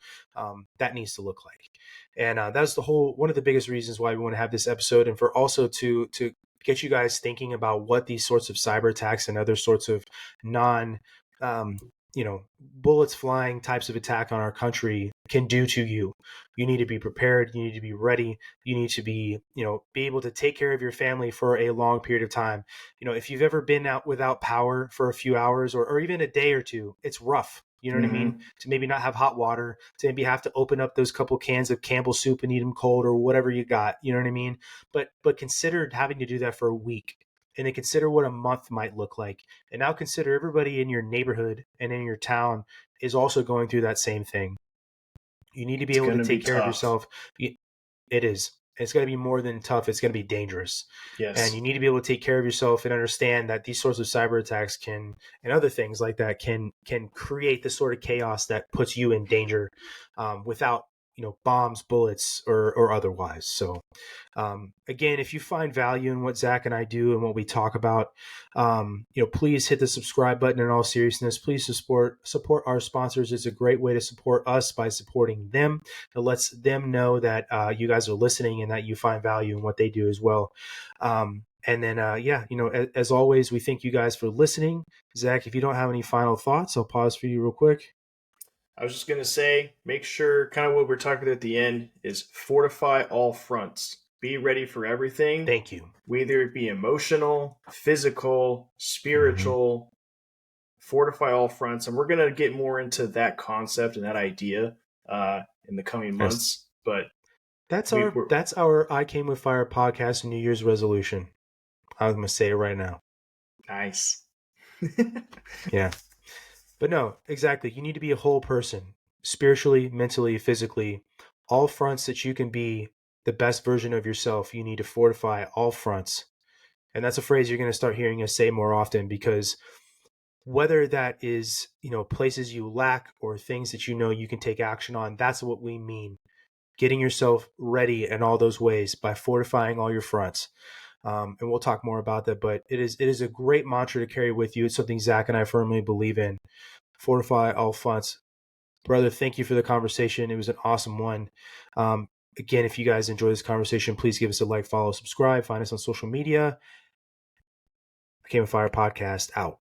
that needs to look like. And that's one of the biggest reasons why we want to have this episode, and for also to get you guys thinking about what these sorts of cyber attacks and other sorts of non bullets flying types of attack on our country can do to you. You need to be prepared. You need to be ready. You need to be able to take care of your family for a long period of time. If you've ever been out without power for a few hours or even a day or two, it's rough. You know what I mean? To maybe not have hot water, to maybe have to open up those couple cans of Campbell's soup and eat them cold or whatever you got. You know what I mean? But consider having to do that for a week. And then consider what a month might look like. And now consider everybody in your neighborhood and in your town is also going through that same thing. You need to be able to take care of yourself. It is. It's going to be more than tough. It's going to be dangerous. Yes. And you need to be able to take care of yourself and understand that these sorts of cyber attacks and other things like that can create the sort of chaos that puts you in danger without bombs, bullets, or otherwise. So again, if you find value in what Zach and I do and what we talk about, please hit the subscribe button. In all seriousness, please support our sponsors. It's a great way to support us by supporting them. It lets them know that you guys are listening and that you find value in what they do as well. And then, as always, we thank you guys for listening. Zach, if you don't have any final thoughts, I'll pause for you real quick. I was just going to say, make sure kind of what we're talking about at the end is fortify all fronts. Be ready for everything. Thank you. Whether it be emotional, physical, spiritual, fortify all fronts. And we're going to get more into that concept and that idea in the coming months. But that's our I Came with Fire podcast New Year's resolution. I'm going to say it right now. Nice. Yeah. But no, exactly. You need to be a whole person, spiritually, mentally, physically, all fronts that you can be the best version of yourself. You need to fortify all fronts. And that's a phrase you're going to start hearing us say more often, because whether that is, places you lack or things that you can take action on, that's what we mean. Getting yourself ready in all those ways by fortifying all your fronts. And we'll talk more about that, but it is a great mantra to carry with you. It's something Zach and I firmly believe in. Fortify all fronts. Brother, thank you for the conversation. It was an awesome one. Again, if you guys enjoy this conversation, please give us a like, follow, subscribe, find us on social media. I Came with Fire podcast out.